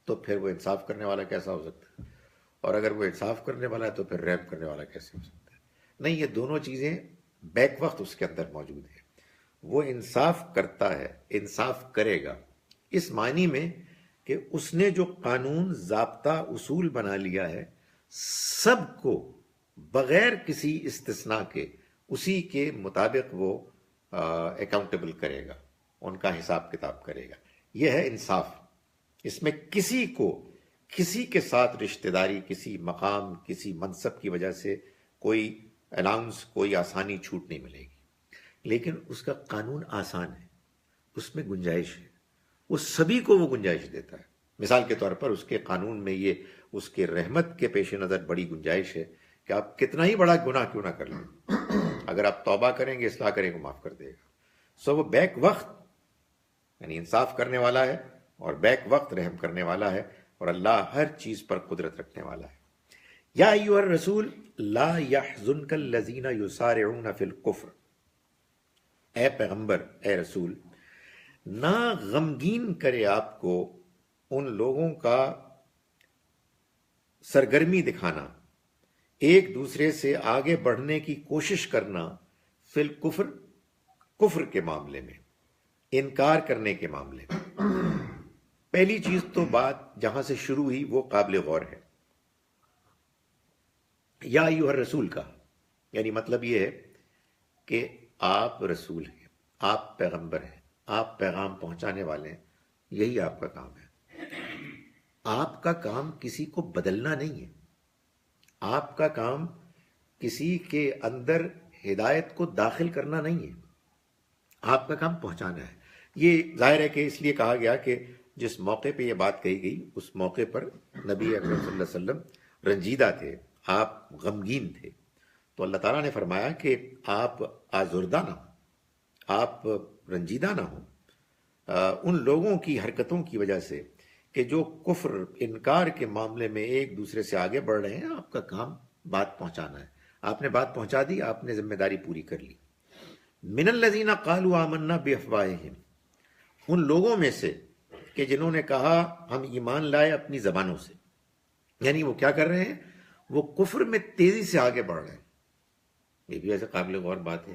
تو پھر وہ انصاف کرنے والا کیسا ہو سکتا ہے، اور اگر وہ انصاف کرنے والا ہے تو پھر رحم کرنے والا کیسے ہو سکتا ہے؟ نہیں، یہ دونوں چیزیں بیک وقت اس کے اندر موجود ہیں۔ وہ انصاف کرتا ہے، انصاف کرے گا اس معنی میں کہ اس نے جو قانون، ضابطہ، اصول بنا لیا ہے، سب کو بغیر کسی استثناء کے اسی کے مطابق وہ اکاؤنٹیبل کرے گا، ان کا حساب کتاب کرے گا۔ یہ ہے انصاف۔ اس میں کسی کو کسی کے ساتھ رشتہ داری، کسی مقام، کسی منصب کی وجہ سے کوئی الاؤنس، کوئی آسانی، چھوٹ نہیں ملے گی، لیکن اس کا قانون آسان ہے، اس میں گنجائش ہے، وہ سبھی کو وہ گنجائش دیتا ہے۔ مثال کے طور پر اس کے قانون میں یہ اس کے رحمت کے پیش نظر بڑی گنجائش ہے کہ آپ کتنا ہی بڑا گناہ کیوں نہ کر لیں، اگر آپ توبہ کریں گے، اصلاح کریں گے، معاف کر دے گا۔ سو وہ بیک وقت یعنی انصاف کرنے والا ہے اور بیک وقت رحم کرنے والا ہے، اور اللہ ہر چیز پر قدرت رکھنے والا ہے۔ یا ایھا الرسول لا یحزنک الذین یسارعون فی الکفر، اے پیغمبر، اے رسول، نہ غمگین کرے آپ کو ان لوگوں کا سرگرمی دکھانا، ایک دوسرے سے آگے بڑھنے کی کوشش کرنا، فی الکفر، کفر کے معاملے میں، انکار کرنے کے معاملے میں۔ پہلی چیز تو بات جہاں سے شروع ہوئی وہ قابل غور ہے۔ یا ایھا الرسول کا یعنی مطلب یہ ہے کہ آپ رسول ہیں، آپ پیغمبر ہیں، آپ پیغام پہنچانے والے ہیں، یہی آپ کا کام ہے۔ آپ کا کام کسی کو بدلنا نہیں ہے، آپ کا کام کسی کے اندر ہدایت کو داخل کرنا نہیں ہے، آپ کا کام پہنچانا ہے۔ یہ ظاہر ہے کہ اس لیے کہا گیا کہ جس موقع پہ یہ بات کہی گئی اس موقع پر نبی اکرم صلی اللہ علیہ وسلم رنجیدہ تھے، آپ غمگین تھے، تو اللہ تعالیٰ نے فرمایا کہ آپ آزردہ نہ ہوں، آپ رنجیدہ نہ ہوں ان لوگوں کی حرکتوں کی وجہ سے کہ جو کفر، انکار کے معاملے میں ایک دوسرے سے آگے بڑھ رہے ہیں۔ آپ کا کام بات پہنچانا ہے، آپ نے بات پہنچا دی، آپ نے ذمہ داری پوری کر لی۔ من الذین قالوا آمنا بافواہہم، ان لوگوں میں سے کہ جنہوں نے کہا ہم ایمان لائے اپنی زبانوں سے، یعنی وہ کیا کر رہے ہیں؟ وہ کفر میں تیزی سے آگے بڑھ رہے ہیں۔ یہ بھی ایسے قابل غور بات ہے،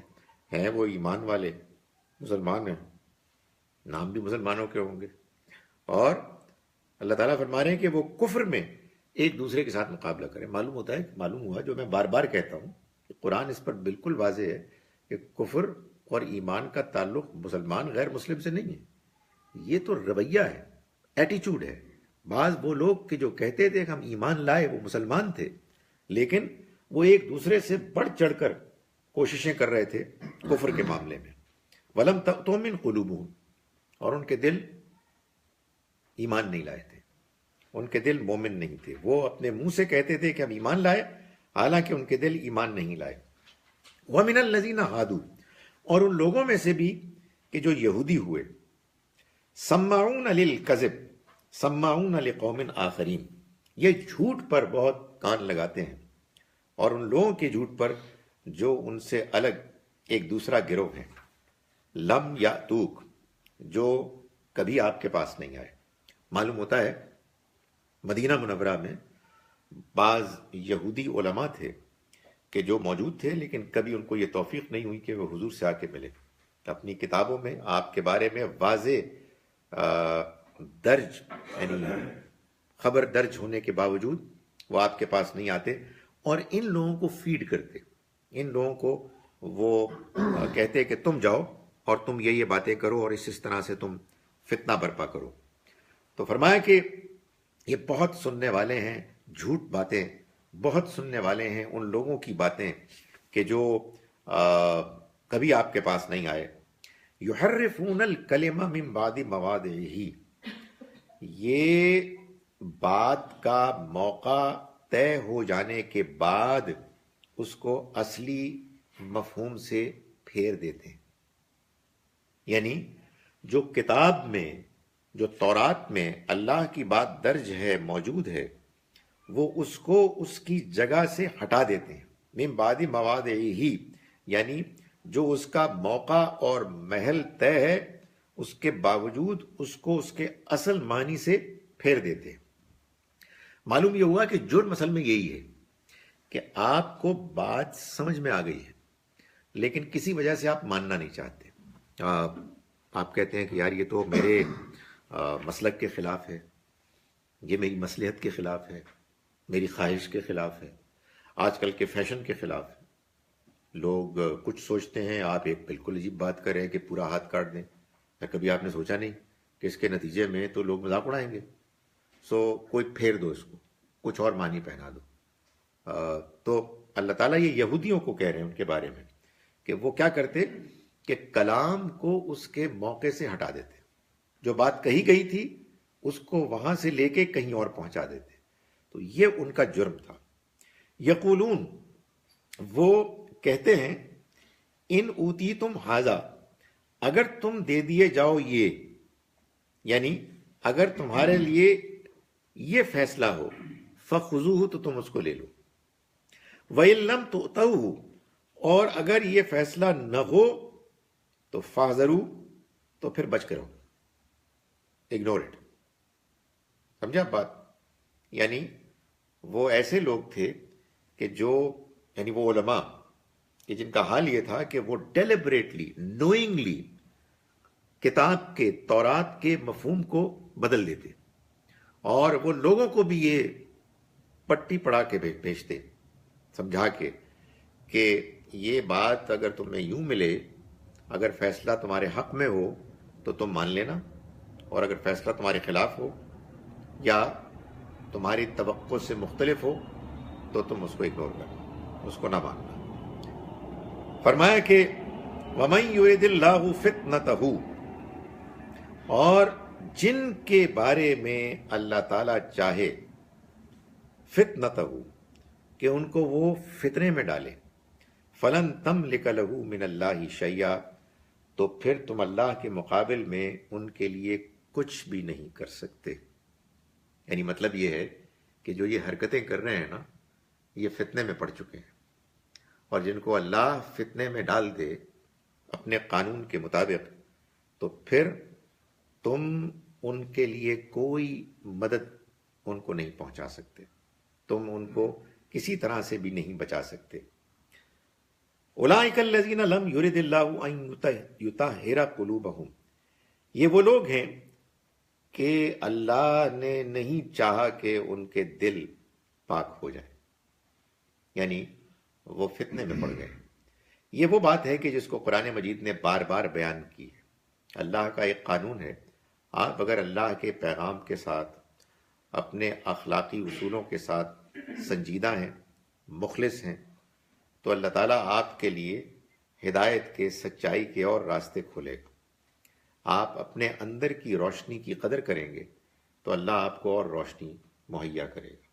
ہیں وہ ایمان والے، مسلمان ہیں، نام بھی مسلمانوں کے ہوں گے، اور اللہ تعالیٰ فرما رہے ہیں کہ وہ کفر میں ایک دوسرے کے ساتھ مقابلہ کریں۔ معلوم ہوا جو میں بار بار کہتا ہوں کہ قرآن اس پر بالکل واضح ہے کہ کفر اور ایمان کا تعلق مسلمان غیر مسلم سے نہیں ہے، یہ تو رویہ ہے، ایٹیچیوڈ ہے۔ بعض وہ لوگ کہ جو کہتے تھے کہ ہم ایمان لائے، وہ مسلمان تھے، لیکن وہ ایک دوسرے سے بڑھ چڑھ کر کوششیں کر رہے تھے کفر کے معاملے میں۔ وَلَمْ تَؤْمِنْ قُلُوبُهُمْ، اور ان کے دل ایمان نہیں لائے تھے۔ ان کے دل مومن نہیں تھے. وہ اپنے منہ سے کہتے تھے کہ ہم ایمان لائے، حالانکہ ان کے دل ایمان نہیں لائے. وَمِنَ الَّذِينَ هَادُوا، اور ان لوگوں میں سے بھی کہ جو یہودی ہوئے، سَمَّعُونَ لِلْكَذِبِ سَمَّعُونَ لِقَوْمٍ آخَرِينَ، یہ جھوٹ پر بہت کان لگاتے ہیں، اور ان لوگوں کے جھوٹ پر جو ان سے الگ ایک دوسرا گروہ ہے. لم یاتوک، جو کبھی آپ کے پاس نہیں آئے. معلوم ہوتا ہے مدینہ منورہ میں بعض یہودی علماء تھے کہ جو موجود تھے، لیکن کبھی ان کو یہ توفیق نہیں ہوئی کہ وہ حضور سے آ کے ملے. اپنی کتابوں میں آپ کے بارے میں واضح درج، یعنی خبر درج ہونے کے باوجود وہ آپ کے پاس نہیں آتے، اور ان لوگوں کو فیڈ کرتے. ان لوگوں کو وہ کہتے کہ تم جاؤ اور تم یہ باتیں کرو اور اس طرح سے تم فتنہ برپا کرو. تو فرمایا کہ یہ بہت سننے والے ہیں جھوٹ باتیں، بہت سننے والے ہیں ان لوگوں کی باتیں کہ جو کبھی آپ کے پاس نہیں آئے. یحرفون الکلمہ من بعد مواضعہ، یہ بات کا موقع طے ہو جانے کے بعد اس کو اصلی مفہوم سے پھیر دیتے ہیں. یعنی جو کتاب میں، جو تورات میں اللہ کی بات درج ہے، موجود ہے، وہ اس کو اس کی جگہ سے ہٹا دیتے ہیں. من بعد مواضعہ، یعنی جو اس کا موقع اور محل طے ہے اس کے باوجود اس کو اس کے اصل معنی سے پھیر دیتے ہیں. معلوم یہ ہوا کہ جرم اصل میں یہی ہے کہ آپ کو بات سمجھ میں آ گئی ہے، لیکن کسی وجہ سے آپ ماننا نہیں چاہتے. آپ کہتے ہیں کہ یار یہ تو میرے مسلک کے خلاف ہے، یہ میری مصلحت کے خلاف ہے، میری خواہش کے خلاف ہے، آج کل کے فیشن کے خلاف ہے. لوگ کچھ سوچتے ہیں، آپ ایک بالکل عجیب بات کر رہے ہیں کہ پورا ہاتھ کاٹ دیں. کبھی آپ نے سوچا نہیں کہ اس کے نتیجے میں تو لوگ مذاق اڑائیں گے، سو کوئی پھیر دو، اس کو کچھ اور معنی پہنا دو. تو اللہ تعالیٰ یہ یہودیوں کو کہہ رہے ہیں ان کے بارے میں کہ وہ کیا کرتے کہ کلام کو اس کے موقع سے ہٹا دیتے. جو بات کہی گئی تھی اس کو وہاں سے لے کے کہیں اور پہنچا دیتے. تو یہ ان کا جرم تھا. یقولون، وہ کہتے ہیں، ان اوتی تم حاضا، اگر تم دے دیے جاؤ یہ، یعنی اگر تمہارے لیے یہ فیصلہ ہو، فخذوہ، تو تم اس کو لے لو. وَإِن لَّمْ تُؤْتَوْهُ، اور اگر یہ فیصلہ نہ ہو تو فاحذروا، تو پھر بچ کرو، اگنور اٹ. سمجھا بات؟ یعنی وہ ایسے لوگ تھے کہ جو، یعنی وہ علماء کہ جن کا حال یہ تھا کہ وہ ڈیلیبریٹلی، نوئنگلی کتاب کے، تورات کے مفہوم کو بدل دیتے، اور وہ لوگوں کو بھی یہ پٹی پڑھا کے بھیجتے، سمجھا کے کہ یہ بات اگر تمہیں یوں ملے، اگر فیصلہ تمہارے حق میں ہو تو تم مان لینا، اور اگر فیصلہ تمہارے خلاف ہو یا تمہاری توقع سے مختلف ہو تو تم اس کو اگنور کرنا، اس کو نہ ماننا. فرمایا کہ وَمَن يُرِدِ اللَّهُ فِتْنَتَهُ، اور جن کے بارے میں اللہ تعالیٰ چاہے، فتنتہو، کہ ان کو وہ فتنے میں ڈالے، فلن تملک لہ من اللہ شیئا، تو پھر تم اللہ کے مقابل میں ان کے لیے کچھ بھی نہیں کر سکتے. یعنی مطلب یہ ہے کہ جو یہ حرکتیں کر رہے ہیں نا، یہ فتنے میں پڑ چکے ہیں، اور جن کو اللہ فتنے میں ڈال دے اپنے قانون کے مطابق، تو پھر تم ان کے لیے کوئی مدد ان کو نہیں پہنچا سکتے، تم ان کو کسی طرح سے بھی نہیں بچا سکتے. اولئک الذین لم یرد اللہ ان یطہر قلوبہم، یہ وہ لوگ ہیں کہ اللہ نے نہیں چاہا کہ ان کے دل پاک ہو جائے، یعنی وہ فتنے میں پڑ گئے. یہ وہ بات ہے کہ جس کو قرآن مجید نے بار بار بیان کی ہے. اللہ کا ایک قانون ہے، آپ اگر اللہ کے پیغام کے ساتھ، اپنے اخلاقی اصولوں کے ساتھ سنجیدہ ہیں، مخلص ہیں، تو اللہ تعالیٰ آپ کے لیے ہدایت کے، سچائی کے اور راستے کھولے گا. آپ اپنے اندر کی روشنی کی قدر کریں گے تو اللہ آپ کو اور روشنی مہیا کرے گا۔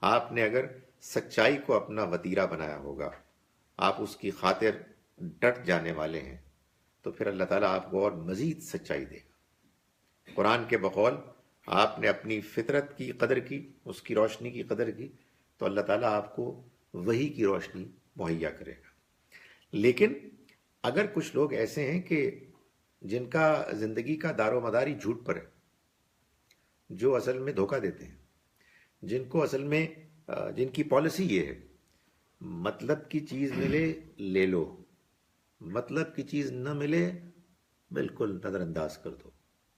آپ نے اگر سچائی کو اپنا وتیرہ بنایا ہوگا، آپ اس کی خاطر ڈٹ جانے والے ہیں، تو پھر اللہ تعالیٰ آپ کو اور مزید سچائی دے گا۔ قرآن کے بقول آپ نے اپنی فطرت کی قدر کی، اس کی روشنی کی قدر کی، تو اللہ تعالیٰ آپ کو وہی کی روشنی مہیا کرے گا۔ لیکن اگر کچھ لوگ ایسے ہیں کہ جن کا زندگی کا دار و مدار ہی جھوٹ پر ہے، جو اصل میں دھوکہ دیتے ہیں، جن کو اصل میں جن کی پالیسی یہ ہے مطلب کی چیز ملے لے لو، مطلب کی چیز نہ ملے بالکل نظر انداز کر دو،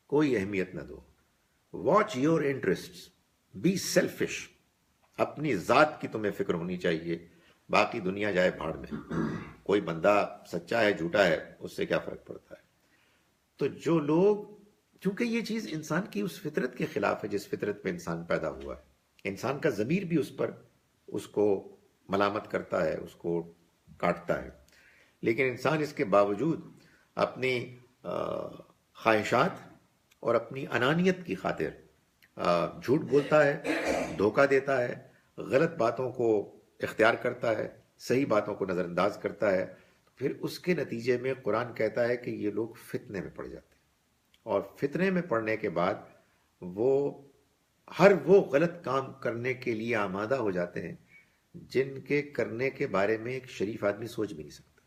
کوئی اہمیت نہ دو۔ Watch your interest, be selfish, اپنی ذات کی تمہیں فکر ہونی چاہیے، باقی دنیا جائے بھاڑ میں، کوئی بندہ سچا ہے جھوٹا ہے اس سے کیا فرق پڑتا ہے۔ تو جو لوگ، چونکہ یہ چیز انسان کی اس فطرت کے خلاف ہے جس فطرت پہ انسان پیدا ہوا ہے، انسان کا ضمیر بھی اس کو ملامت کرتا ہے، اس کو کاٹتا ہے، لیکن انسان اس کے باوجود اپنی خواہشات اور اپنی انانیت کی خاطر جھوٹ بولتا ہے، دھوکہ دیتا ہے، غلط باتوں کو اختیار کرتا ہے، صحیح باتوں کو نظر انداز کرتا ہے۔ پھر اس کے نتیجے میں قرآن کہتا ہے کہ یہ لوگ فتنے میں پڑ جاتے ہیں، اور فتنے میں پڑنے کے بعد ہر وہ غلط کام کرنے کے لیے آمادہ ہو جاتے ہیں جن کے کرنے کے بارے میں ایک شریف آدمی سوچ بھی نہیں سکتا۔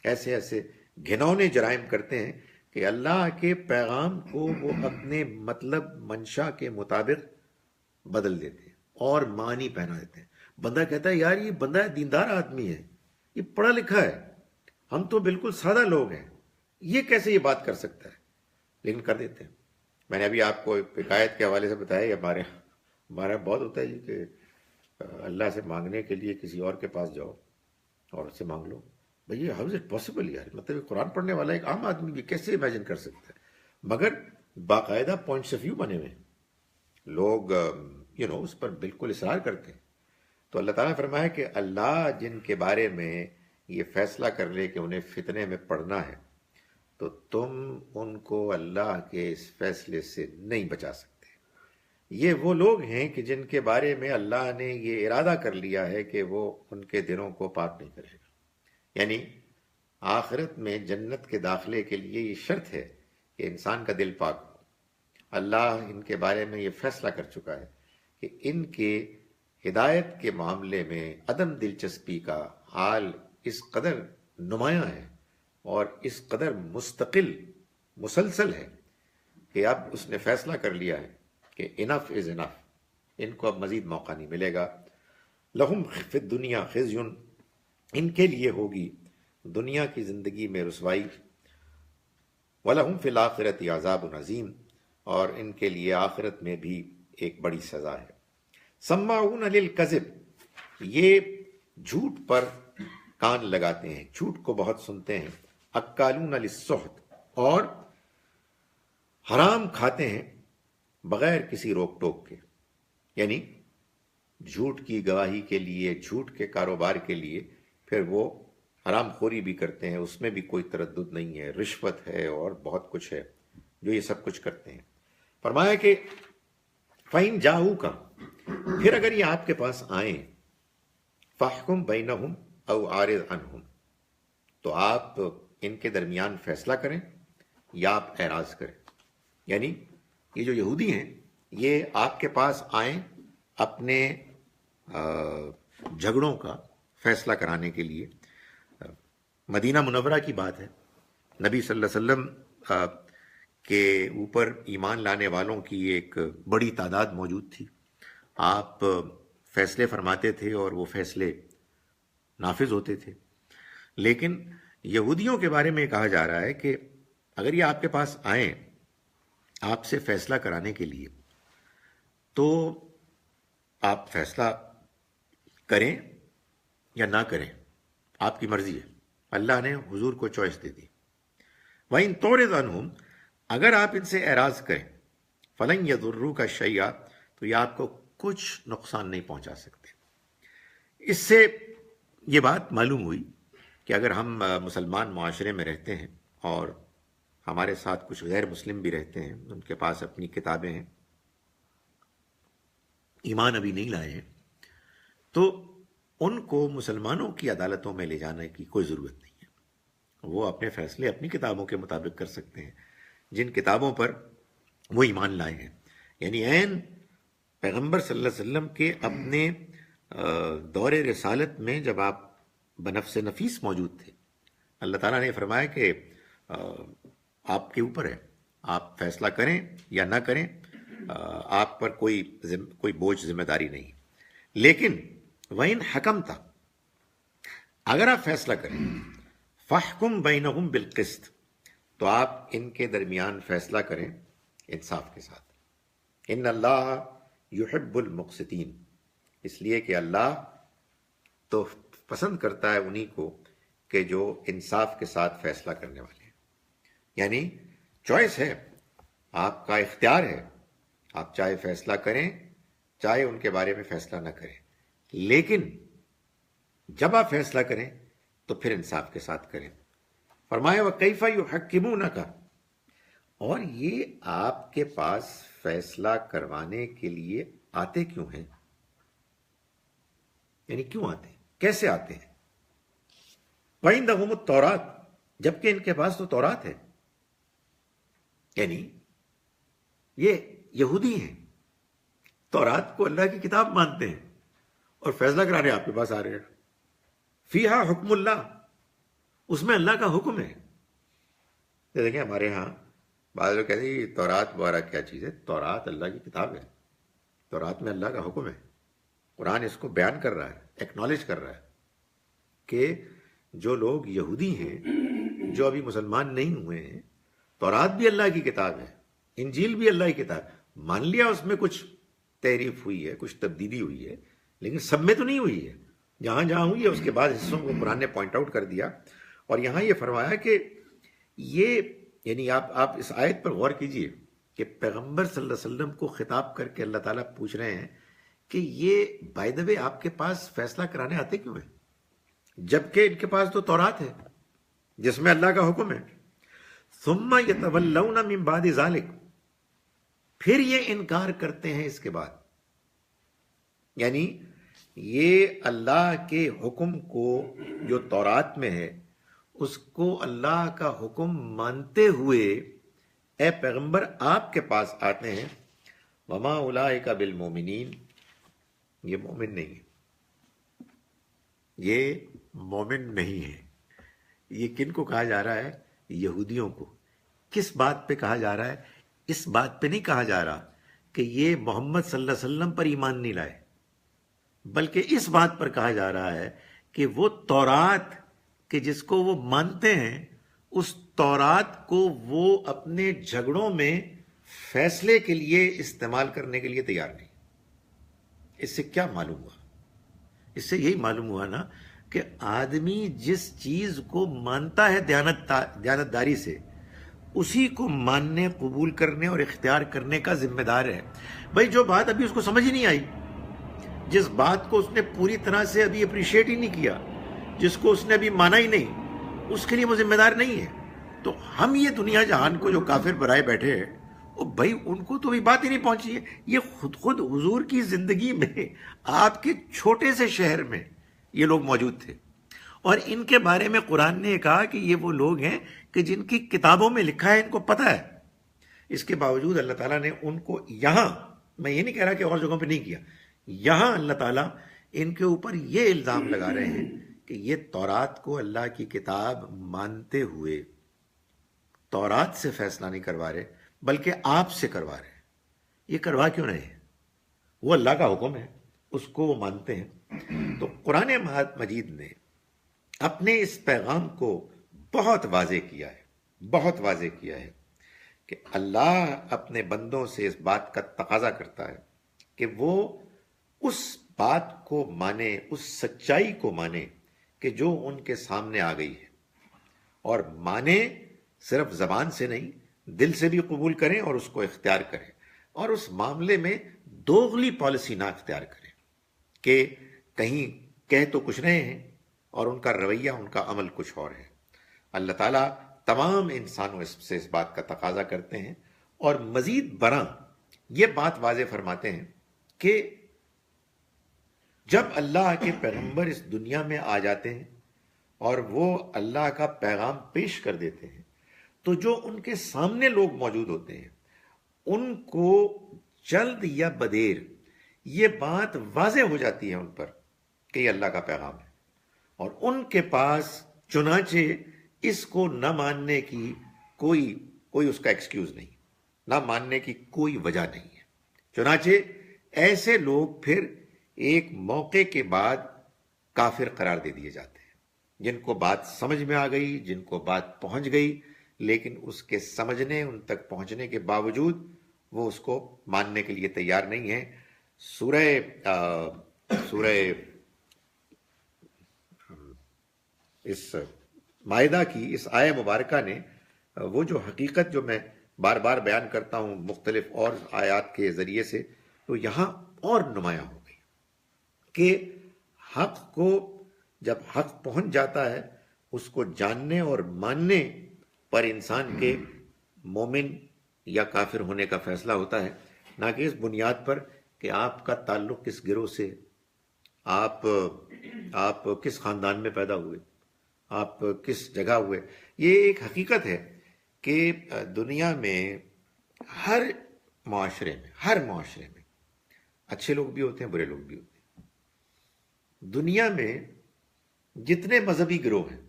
ایسے ایسے گھنونے جرائم کرتے ہیں کہ اللہ کے پیغام کو وہ اپنے مطلب منشا کے مطابق بدل دیتے ہیں اور معنی پہنا دیتے ہیں۔ بندہ کہتا ہے یار یہ بندہ دیندار آدمی ہے، یہ پڑھا لکھا ہے، ہم تو بالکل سادہ لوگ ہیں، یہ کیسے یہ بات کر سکتا ہے؟ لیکن کر دیتے ہیں۔ میں نے ابھی آپ کو ایک حکایت کے حوالے سے بتایا، ہمارا بہت ہوتا ہے جی کہ اللہ سے مانگنے کے لیے کسی اور کے پاس جاؤ اور اس سے مانگ لو۔ بھئی ہاؤ از اٹ پاسبل یار، مطلب قرآن پڑھنے والا ایک عام آدمی بھی کیسے امیجن کر سکتا ہے؟ مگر باقاعدہ پوائنٹس آف ویو بنے ہوئے لوگ اس پر بالکل اصرار کرتے ہیں۔ تو اللہ تعالیٰ نے فرمایا کہ اللہ جن کے بارے میں یہ فیصلہ کر لے کہ انہیں فتنے میں پڑنا ہے، تو تم ان کو اللہ کے اس فیصلے سے نہیں بچا سکتے۔ یہ وہ لوگ ہیں کہ جن کے بارے میں اللہ نے یہ ارادہ کر لیا ہے کہ وہ ان کے دلوں کو پاک نہیں کرے گا، یعنی آخرت میں جنت کے داخلے کے لیے یہ شرط ہے کہ انسان کا دل پاک ہو۔ اللہ ان کے بارے میں یہ فیصلہ کر چکا ہے کہ ان کے ہدایت کے معاملے میں عدم دلچسپی کا حال اس قدر نمایاں ہے اور اس قدر مسلسل ہے کہ اب اس نے فیصلہ کر لیا ہے کہ انف از انف، ان کو اب مزید موقع نہیں ملے گا۔ لہم فی الدنیا خزی، ان کے لیے ہوگی دنیا کی زندگی میں رسوائی، وَلَهُمْ فِي الْآخِرَةِ عَذَابٌ عَظِيمٌ، اور ان کے لیے آخرت میں بھی ایک بڑی سزا ہے۔ سماعون للکذب، یہ جھوٹ پر کان لگاتے ہیں، جھوٹ کو بہت سنتے ہیں۔ اکالون للسحت، اور حرام کھاتے ہیں بغیر کسی روک ٹوک کے، یعنی جھوٹ کی گواہی کے لیے، جھوٹ کے کاروبار کے لیے پھر وہ حرام خوری بھی کرتے ہیں، اس میں بھی کوئی تردد نہیں ہے، رشوت ہے اور بہت کچھ ہے جو یہ سب کچھ کرتے ہیں۔ فرمایا کہ فَإِن جَاءُوكَ، پھر اگر یہ آپ کے پاس آئیں، فَاحْكُم بَيْنَهُمْ أَوْ أَعْرِضْ عَنْهُمْ، تو آپ ان کے درمیان فیصلہ کریں یا آپ اعراض کریں۔ یعنی یہ جو یہودی ہیں یہ آپ کے پاس آئیں اپنے جھگڑوں کا فیصلہ کرانے کے لیے۔ مدینہ منورہ کی بات ہے، نبی صلی اللہ علیہ وسلم کے اوپر ایمان لانے والوں کی ایک بڑی تعداد موجود تھی۔ آپ فیصلے فرماتے تھے اور وہ فیصلے نافذ ہوتے تھے، لیکن یہودیوں کے بارے میں کہا جا رہا ہے کہ اگر یہ آپ کے پاس آئیں آپ سے فیصلہ کرانے کے لیے تو آپ فیصلہ کریں یا نہ کریں، آپ کی مرضی ہے، اللہ نے حضور کو چوائس دے دی۔ وَإِن تُعْرِضْ عَنْهُمْ، اگر آپ ان سے اعراض کریں، فَلَن يَضُرُّوكَ شَيْئًا، تو یہ آپ کو کچھ نقصان نہیں پہنچا سکتے۔ اس سے یہ بات معلوم ہوئی کہ اگر ہم مسلمان معاشرے میں رہتے ہیں اور ہمارے ساتھ کچھ غیر مسلم بھی رہتے ہیں، ان کے پاس اپنی کتابیں ہیں، ایمان ابھی نہیں لائے ہیں، تو ان کو مسلمانوں کی عدالتوں میں لے جانے کی کوئی ضرورت نہیں ہے. وہ اپنے فیصلے اپنی کتابوں کے مطابق کر سکتے ہیں، جن کتابوں پر وہ ایمان لائے ہیں. یعنی عین پیغمبر صلی اللہ علیہ وسلم کے اپنے دور رسالت میں جب آپ بنفس نفیس موجود تھے، اللہ تعالیٰ نے فرمایا کہ آپ کے اوپر ہے، آپ فیصلہ کریں یا نہ کریں، آپ پر کوئی بوجھ ذمہ داری نہیں. لیکن وَإِنْ حَكَمْتَ، اگر آپ فیصلہ کریں، فَاحْكُمْ بَيْنَهُمْ بِالْقِسْطِ، تو آپ ان کے درمیان فیصلہ کریں انصاف کے ساتھ. ان اللہ یحب المقسطین، اس لیے کہ اللہ تو پسند کرتا ہے انہی کو کہ جو انصاف کے ساتھ فیصلہ کرنے والے ہیں. یعنی چوائس ہے، آپ کا اختیار ہے، آپ چاہے فیصلہ کریں چاہے ان کے بارے میں فیصلہ نہ کریں، لیکن جب آپ فیصلہ کریں تو پھر انصاف کے ساتھ کریں. فرمایا وَكَيْفَ يُحَكِّمُونَكَ، اور یہ آپ کے پاس فیصلہ کروانے کے لیے آتے کیوں ہیں؟ یعنی کیوں آتے ہیں، کیسے آتے ہیں؟ وَعِنْدَهُمُ التَّوْرَاتُ، جبکہ ان کے پاس تو تورات ہے. یعنی یہ یہودی ہیں، تورات کو اللہ کی کتاب مانتے ہیں، اور فیصلہ کرانے آپ کے پاس آ رہے ہیں. فیہا حکم اللہ، اس میں اللہ کا حکم ہے. دیکھیں ہمارے ہاں بعض لوگ کہتے ہیں یہ تورات وغیرہ کیا چیز ہے. تورات اللہ کی کتاب ہے، تورات میں اللہ کا حکم ہے. قرآن اس کو بیان کر رہا ہے، ایکنالج کر رہا ہے کہ جو لوگ یہودی ہیں، جو ابھی مسلمان نہیں ہوئے ہیں، تورات بھی اللہ کی کتاب ہے، انجیل بھی اللہ کی کتاب. مان لیا اس میں کچھ تحریف ہوئی ہے، کچھ تبدیلی ہوئی ہے، لیکن سب میں تو نہیں ہوئی ہے. جہاں جہاں ہوئی ہے اس کے بعد حصوں کو قرآن نے پوائنٹ آؤٹ کر دیا. اور یہاں یہ فرمایا کہ یہ یعنی آپ اس آیت پر غور کیجئے کہ پیغمبر صلی اللہ علیہ وسلم کو خطاب کر کے اللہ تعالیٰ پوچھ رہے ہیں کہ یہ بائی دا وے آپ کے پاس فیصلہ کرانے آتے کیوں ہیں، جبکہ ان کے پاس تو تورات ہے جس میں اللہ کا حکم ہے. ثم يتولون من بعد ذلك، پھر یہ انکار کرتے ہیں اس کے بعد. یعنی یہ اللہ کے حکم کو جو تورات میں ہے اس کو اللہ کا حکم مانتے ہوئے اے پیغمبر آپ کے پاس آتے ہیں. وما اولئک بالمؤمنین، یہ مومن نہیں ہے، یہ مومن نہیں ہے. یہ کن کو کہا جا رہا ہے؟ یہودیوں کو. کس بات پہ کہا جا رہا ہے؟ اس بات پہ نہیں کہا جا رہا کہ یہ محمد صلی اللہ علیہ وسلم پر ایمان نہیں لائے، بلکہ اس بات پر کہا جا رہا ہے کہ وہ تورات کہ جس کو وہ مانتے ہیں، اس تورات کو وہ اپنے جھگڑوں میں فیصلے کے لیے استعمال کرنے کے لیے تیار نہیں. اس سے کیا معلوم ہوا؟ اس سے یہی معلوم ہوا نا کہ آدمی جس چیز کو مانتا ہے دیانت داری سے، اسی کو ماننے، قبول کرنے اور اختیار کرنے کا ذمہ دار ہے. بھائی جو بات ابھی اس کو سمجھ ہی نہیں آئی، جس بات کو اس نے پوری طرح سے ابھی اپریشیٹ ہی نہیں کیا، جس کو اس نے ابھی مانا ہی نہیں، اس کے لیے وہ ذمہ دار نہیں ہے. تو ہم یہ دنیا جہان کو جو کافر برائے بیٹھے ہیں، بھائی ان کو تو بھی بات ہی نہیں پہنچی ہے. یہ خود حضور کی زندگی میں آپ کے چھوٹے سے شہر میں یہ لوگ موجود تھے، اور ان کے بارے میں قرآن نے کہا کہ یہ وہ لوگ ہیں کہ جن کی کتابوں میں لکھا ہے، ان کو پتہ ہے. اس کے باوجود اللہ تعالیٰ نے ان کو یہاں، میں یہ نہیں کہہ رہا کہ اور جگہوں پہ نہیں کیا، یہاں اللہ تعالیٰ ان کے اوپر یہ الزام لگا رہے ہیں کہ یہ تورات کو اللہ کی کتاب مانتے ہوئے تورات سے فیصلہ نہیں کروا رہے بلکہ آپ سے کروا رہے ہیں. یہ کروا کیوں نہیں؟ وہ اللہ کا حکم ہے، اس کو وہ مانتے ہیں. تو قرآن مجید نے اپنے اس پیغام کو بہت واضح کیا ہے، بہت واضح کیا ہے کہ اللہ اپنے بندوں سے اس بات کا تقاضا کرتا ہے کہ وہ اس بات کو مانے، اس سچائی کو مانے کہ جو ان کے سامنے آ گئی ہے، اور مانے صرف زبان سے نہیں، دل سے بھی قبول کریں اور اس کو اختیار کریں، اور اس معاملے میں دوغلی پالیسی نہ اختیار کریں کہ کہیں کہہ تو کچھ رہے ہیں اور ان کا رویہ، ان کا عمل کچھ اور ہے. اللہ تعالیٰ تمام انسانوں سے اس بات کا تقاضا کرتے ہیں، اور مزید برآں یہ بات واضح فرماتے ہیں کہ جب اللہ کے پیغمبر اس دنیا میں آ جاتے ہیں اور وہ اللہ کا پیغام پیش کر دیتے ہیں تو جو ان کے سامنے لوگ موجود ہوتے ہیں ان کو جلد یا بدیر یہ بات واضح ہو جاتی ہے ان پر کہ یہ اللہ کا پیغام ہے، اور ان کے پاس چنانچہ اس کو نہ ماننے کی کوئی اس کا ایکسکیوز نہیں، نہ ماننے کی کوئی وجہ نہیں ہے۔ چنانچہ ایسے لوگ پھر ایک موقع کے بعد کافر قرار دے دیے جاتے ہیں، جن کو بات سمجھ میں آ گئی، جن کو بات پہنچ گئی، لیکن اس کے سمجھنے، ان تک پہنچنے کے باوجود وہ اس کو ماننے کے لیے تیار نہیں ہے۔ سورہ اس مائدہ کی اس آیہ مبارکہ نے وہ جو حقیقت جو میں بار بار بیان کرتا ہوں مختلف اور آیات کے ذریعے سے، تو یہاں اور نمایاں ہو گئی کہ حق کو جب حق پہنچ جاتا ہے اس کو جاننے اور ماننے پر انسان کے مومن یا کافر ہونے کا فیصلہ ہوتا ہے، نہ کہ اس بنیاد پر کہ آپ کا تعلق کس گروہ سے، آپ کس خاندان میں پیدا ہوئے، آپ کس جگہ ہوئے۔ یہ ایک حقیقت ہے کہ دنیا میں ہر معاشرے میں اچھے لوگ بھی ہوتے ہیں، برے لوگ بھی ہوتے ہیں۔ دنیا میں جتنے مذہبی گروہ ہیں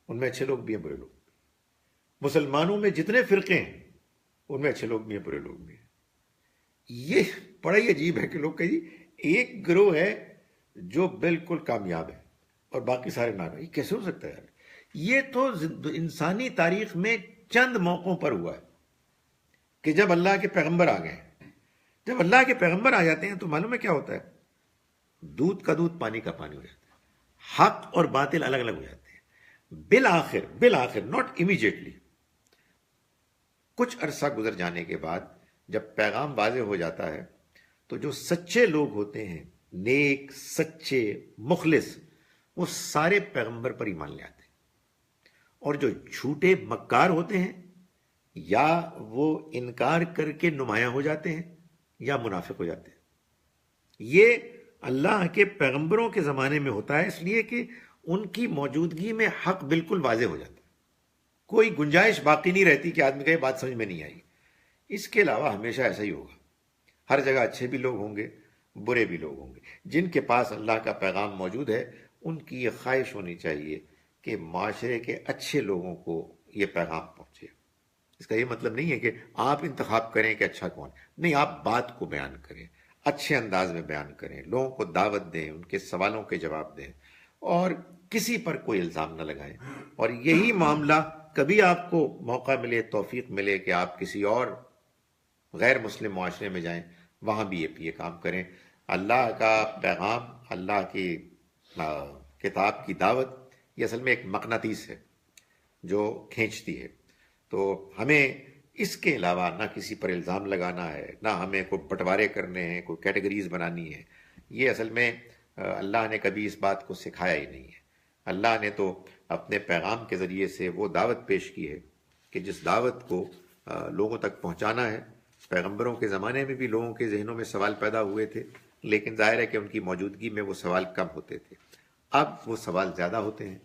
ان میں اچھے لوگ بھی ہیں، برے لوگ بھی ہیں۔ مسلمانوں میں جتنے فرقے ہیں ان میں اچھے لوگ بھی ہیں، برے لوگ بھی ہیں۔ یہ بڑا ہی عجیب ہے کہ لوگ کہیں ایک گروہ ہے جو بالکل کامیاب ہے اور باقی سارے ناکام۔ یہ کیسے ہو سکتا ہے یار؟ یہ تو انسانی تاریخ میں چند موقعوں پر ہوا ہے کہ جب اللہ کے پیغمبر آ گئے۔ جب اللہ کے پیغمبر آ جاتے ہیں تو معلوم ہے کیا ہوتا ہے؟ دودھ کا دودھ، پانی کا پانی ہو جاتا ہے، حق اور باطل الگ الگ ہو جاتے ہیں۔ بالآخر ناٹ امیجیٹلی، کچھ عرصہ گزر جانے کے بعد جب پیغام واضح ہو جاتا ہے تو جو سچے لوگ ہوتے ہیں، نیک، سچے، مخلص، وہ سارے پیغمبر پر ایمان لے آتے ہیں، اور جو جھوٹے مکار ہوتے ہیں یا وہ انکار کر کے نمایاں ہو جاتے ہیں یا منافق ہو جاتے ہیں۔ یہ اللہ کے پیغمبروں کے زمانے میں ہوتا ہے، اس لیے کہ ان کی موجودگی میں حق بالکل واضح ہو جاتا ہے، کوئی گنجائش باقی نہیں رہتی کہ آدمی کا یہ بات سمجھ میں نہیں آئی۔ اس کے علاوہ ہمیشہ ایسا ہی ہوگا، ہر جگہ اچھے بھی لوگ ہوں گے، برے بھی لوگ ہوں گے۔ جن کے پاس اللہ کا پیغام موجود ہے ان کی یہ خواہش ہونی چاہیے کہ معاشرے کے اچھے لوگوں کو یہ پیغام پہنچے۔ اس کا یہ مطلب نہیں ہے کہ آپ انتخاب کریں کہ اچھا کون، نہیں، آپ بات کو بیان کریں، اچھے انداز میں بیان کریں، لوگوں کو دعوت دیں، ان کے سوالوں کے جواب دیں، اور کسی پر کوئی الزام نہ لگائیں۔ اور یہی معاملہ کبھی آپ کو موقع ملے، توفیق ملے کہ آپ کسی اور غیر مسلم معاشرے میں جائیں، وہاں بھی یہ کام کریں۔ اللہ کا پیغام، اللہ کی کتاب کی دعوت، یہ اصل میں ایک مقناطیس ہے جو کھینچتی ہے۔ تو ہمیں اس کے علاوہ نہ کسی پر الزام لگانا ہے، نہ ہمیں کوئی بٹوارے کرنے ہیں، کوئی کیٹیگریز بنانی ہے۔ یہ اصل میں اللہ نے کبھی اس بات کو سکھایا ہی نہیں ہے۔ اللہ نے تو اپنے پیغام کے ذریعے سے وہ دعوت پیش کی ہے کہ جس دعوت کو لوگوں تک پہنچانا ہے۔ پیغمبروں کے زمانے میں بھی لوگوں کے ذہنوں میں سوال پیدا ہوئے تھے، لیکن ظاہر ہے کہ ان کی موجودگی میں وہ سوال کم ہوتے تھے۔ اب وہ سوال زیادہ ہوتے ہیں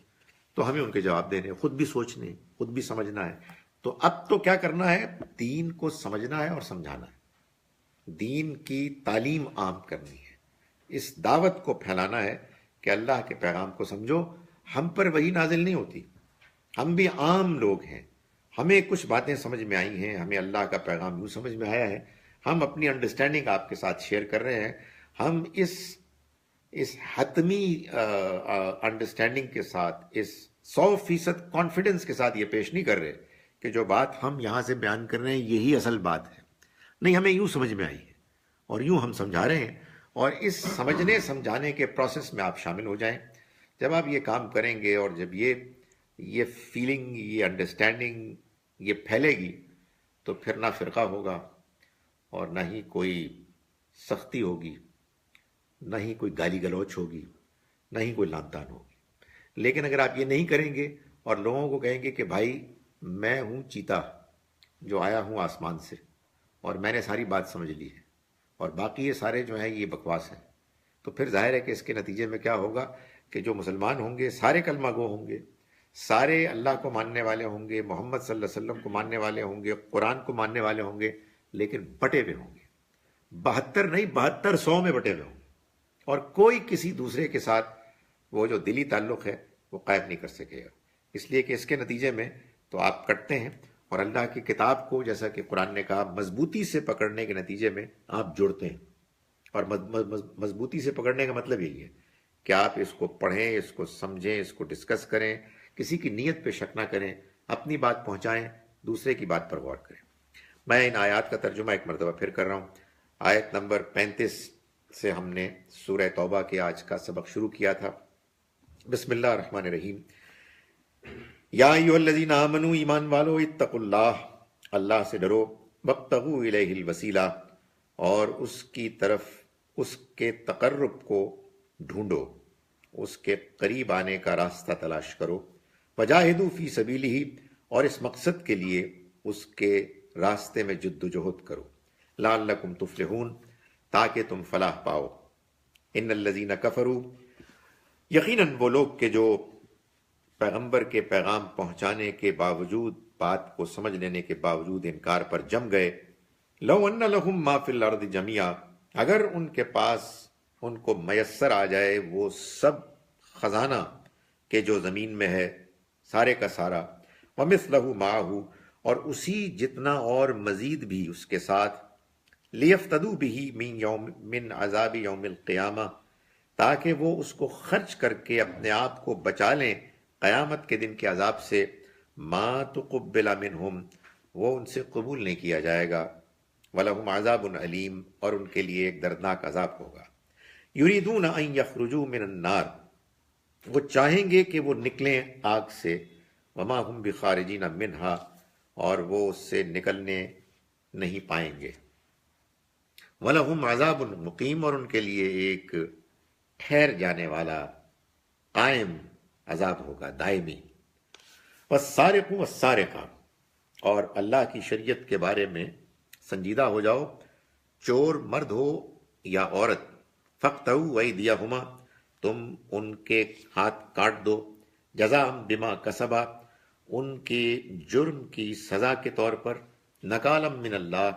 تو ہمیں ان کے جواب دینے، خود بھی سوچنے، خود بھی سمجھنا ہے۔ تو اب تو کیا کرنا ہے؟ دین کو سمجھنا ہے اور سمجھانا ہے، دین کی تعلیم عام کرنی ہے، اس دعوت کو پھیلانا ہے کہ اللہ کے پیغام کو سمجھو۔ ہم پر وہی نازل نہیں ہوتی، ہم بھی عام لوگ ہیں، ہمیں کچھ باتیں سمجھ میں آئی ہیں، ہمیں اللہ کا پیغام یوں سمجھ میں آیا ہے، ہم اپنی انڈرسٹینڈنگ آپ کے ساتھ شیئر کر رہے ہیں۔ ہم اس حتمی انڈرسٹینڈنگ کے ساتھ، اس 100% کانفیڈنس کے ساتھ یہ پیش نہیں کر رہے کہ جو بات ہم یہاں سے بیان کر رہے ہیں یہی اصل بات ہے، نہیں، ہمیں یوں سمجھ میں آئی ہے اور یوں ہم سمجھا رہے ہیں۔ اور اس سمجھنے سمجھانے کے پروسیس میں آپ شامل ہو جائیں۔ جب آپ یہ کام کریں گے اور جب یہ فیلنگ، یہ انڈرسٹینڈنگ یہ پھیلے گی تو پھر نہ فرقہ ہوگا اور نہ ہی کوئی سختی ہوگی، نہ ہی کوئی گالی گلوچ ہوگی، نہ ہی کوئی لان تان ہوگی۔ لیکن اگر آپ یہ نہیں کریں گے اور لوگوں کو کہیں گے کہ بھائی میں ہوں چیتا جو آیا ہوں آسمان سے اور میں نے ساری بات سمجھ لی ہے اور باقی یہ سارے جو ہیں یہ بکواس ہے، تو پھر ظاہر ہے کہ اس کے نتیجے میں کیا ہوگا کہ جو مسلمان ہوں گے سارے کلمہ گو ہوں گے، سارے اللہ کو ماننے والے ہوں گے، محمد صلی اللہ علیہ وسلم کو ماننے والے ہوں گے، قرآن کو ماننے والے ہوں گے، لیکن بٹے ہوئے ہوں گے، 72 نہیں 7200 میں بٹے ہوئے ہوں گے، اور کوئی کسی دوسرے کے ساتھ وہ جو دلی تعلق ہے وہ قائم نہیں کر سکے گا، اس لیے کہ اس کے نتیجے میں تو آپ کٹتے ہیں، اور اللہ کی کتاب کو جیسا کہ قرآن نے کہا مضبوطی سے پکڑنے کے نتیجے میں آپ جڑتے ہیں، اور مضبوطی سے پکڑنے کا مطلب یہی ہے کہ آپ اس کو پڑھیں، اس کو سمجھیں، اس کو ڈسکس کریں، کسی کی نیت پہ شک نہ کریں، اپنی بات پہنچائیں، دوسرے کی بات پر غور کریں۔ میں ان آیات کا ترجمہ ایک مرتبہ پھر کر رہا ہوں۔ آیت نمبر 35 سے ہم نے سورہ توبہ کے آج کا سبق شروع کیا تھا۔ بسم اللہ الرحمن الرحیم۔ یا ایھا الذین آمنوا، ایمان والو، اتقوا اللہ، اللہ سے ڈرو، وابتغوا الیہ الوسیلہ، اور اس کی طرف اس کے تقرب کو ڈھونڈو، اس کے قریب آنے کا راستہ تلاش کرو، وجاہدوا فی سبیلہ، اور اس مقصد کے لیے اس کے راستے میں جد و جہد کرو، لعلکم تفلحون، تاکہ تم فلاح پاؤ۔ ان الذین کفروا، یقیناً وہ لوگ کہ جو پیغمبر کے پیغام پہنچانے کے باوجود، بات کو سمجھ لینے کے باوجود انکار پر جم گئے، لو ان لہم ما فی الارض جمیعا، اگر ان کے پاس ان کو میسر آ جائے وہ سب خزانہ کہ جو زمین میں ہے سارے کا سارا، ومثلہ معہ، اور اسی جتنا اور مزید بھی اس کے ساتھ، لیفتدوا بہ من عذاب یوم القیامہ، تاکہ وہ اس کو خرچ کر کے اپنے آپ کو بچا لیں قیامت کے دن کے عذاب سے، ما تقبل منہم، وہ ان سے قبول نہیں کیا جائے گا، وَلَهُمْ عَذَابٌ علیم، اور ان کے لیے ایک دردناک عذاب ہوگا۔ یریدون ان یخرجوا من النار، وہ چاہیں گے کہ وہ نکلیں آگ سے، وما ہم بخارجین منہا، اور وہ اس سے نکلنے نہیں پائیں گے، وَلَهُمْ عَذَابٌ مقیم، اور ان کے لیے ایک ٹھہر جانے والا قائم عذاب ہوگا، دائمی۔ وَالسَّارِقُ وَالسَّارِقَةُ، اور اللہ کی شریعت کے بارے میں سنجیدہ ہو جاؤ، چور مرد ہو یا عورت، فَاقْطَعُوا أَيْدِيَهُمَا، تم ان کے ہاتھ کاٹ دو، جزاء بما کسبا، ان کے جرم کی سزا کے طور پر، نکالا من اللہ،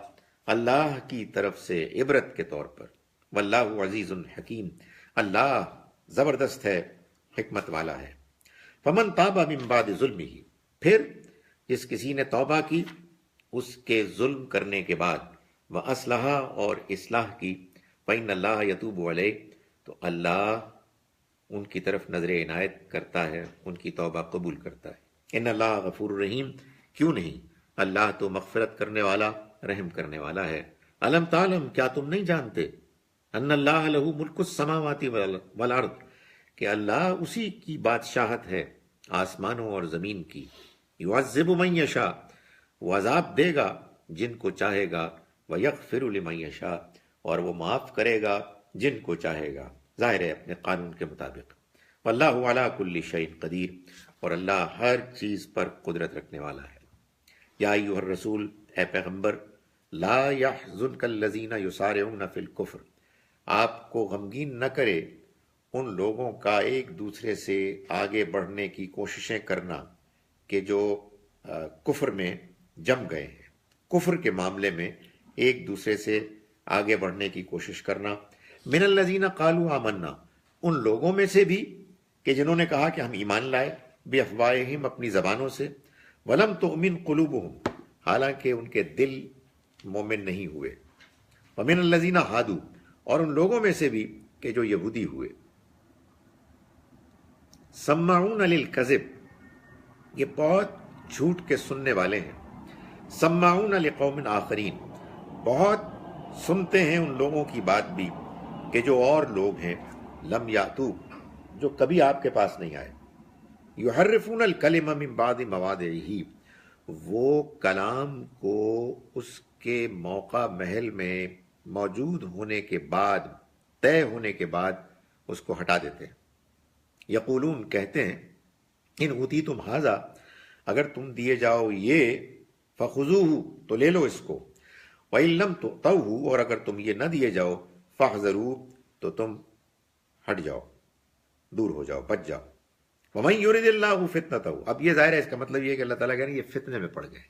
اللہ کی طرف سے عبرت کے طور پر، واللہ عزیز حکیم، اللہ زبردست ہے، حکمت والا ہے۔ فمن تاب من بعد ظلمہ، پھر جس کسی نے توبہ کی اس کے ظلم کرنے کے بعد، وَأَصْلَحَ، اور اصلاح کی، فَإِنَّ اللَّهَ يَتُوبُ عَلَيْهِ، تو اللہ ان کی طرف نظر عنایت کرتا ہے، ان کی توبہ قبول کرتا ہے۔ ان اللہ غفور الرحیم، کیوں نہیں، اللہ تو مغفرت کرنے والا، رحم کرنے والا ہے۔ الم تعلم، کیا تم نہیں جانتے، ان اللہ لہ ملک السماوات والارض، کہ اللہ اسی کی بادشاہت ہے آسمانوں اور زمین کی، یعذب من یشاء، وہ عذاب دے گا جن کو چاہے گا، ویغفر لمن یشاء، اور وہ معاف کرے گا جن کو چاہے گا، ظاہر ہے اپنے قانون کے مطابق۔ واللہ علی کل شیء قدیر، اور اللہ ہر چیز پر قدرت رکھنے والا ہے۔ یا ایھا الرسول، اے پیغمبر، لا یحزنک الذین یسارعون فی الکفر، آپ کو غمگین نہ کرے ان لوگوں کا ایک دوسرے سے آگے بڑھنے کی کوششیں کرنا کہ جو کفر میں جم گئے ہیں، کفر کے معاملے میں ایک دوسرے سے آگے بڑھنے کی کوشش کرنا، من الذین قالوا آمنا، ان لوگوں میں سے بھی کہ جنہوں نے کہا کہ ہم ایمان لائے، بافواہہم، اپنی زبانوں سے، ولم تؤمن قلوبہم، حالانکہ ان کے دل مومن نہیں ہوئے، ومن الذین ہادوا، اور ان لوگوں میں سے بھی کہ جو یہودی ہوئے، سماعون للکذب، یہ بہت جھوٹ کے سننے والے ہیں، سماعون لقوم آخرین، بہت سنتے ہیں ان لوگوں کی بات بھی کہ جو اور لوگ ہیں، لم یاتو، جو کبھی آپ کے پاس نہیں آئے، یحرفون الکلم من بعد مواضعہ، وہ کلام کو اس کے موقع محل میں موجود ہونے کے بعد، طے ہونے کے بعد اس کو ہٹا دیتے ہیں۔ یقولون، کہتے ہیں، ان اوتیتم ھذا، اگر تم دیے جاؤ یہ، فخذوہ، تو لے لو اس کو، وَإِن لَّمْ تُؤْتَوْهُ، اور اگر تم یہ نہ دیے جاؤ، فاحذروا، تو تم ہٹ جاؤ، دور ہو جاؤ، بچ جاؤ. وَمَن يُرِدِ اللَّهُ فِتْنَتَهُ، اب یہ ظاہر ہے اس کا مطلب یہ ہے کہ اللہ تعالیٰ کہہ رہے ہیں یہ فتنے میں پڑ گئے.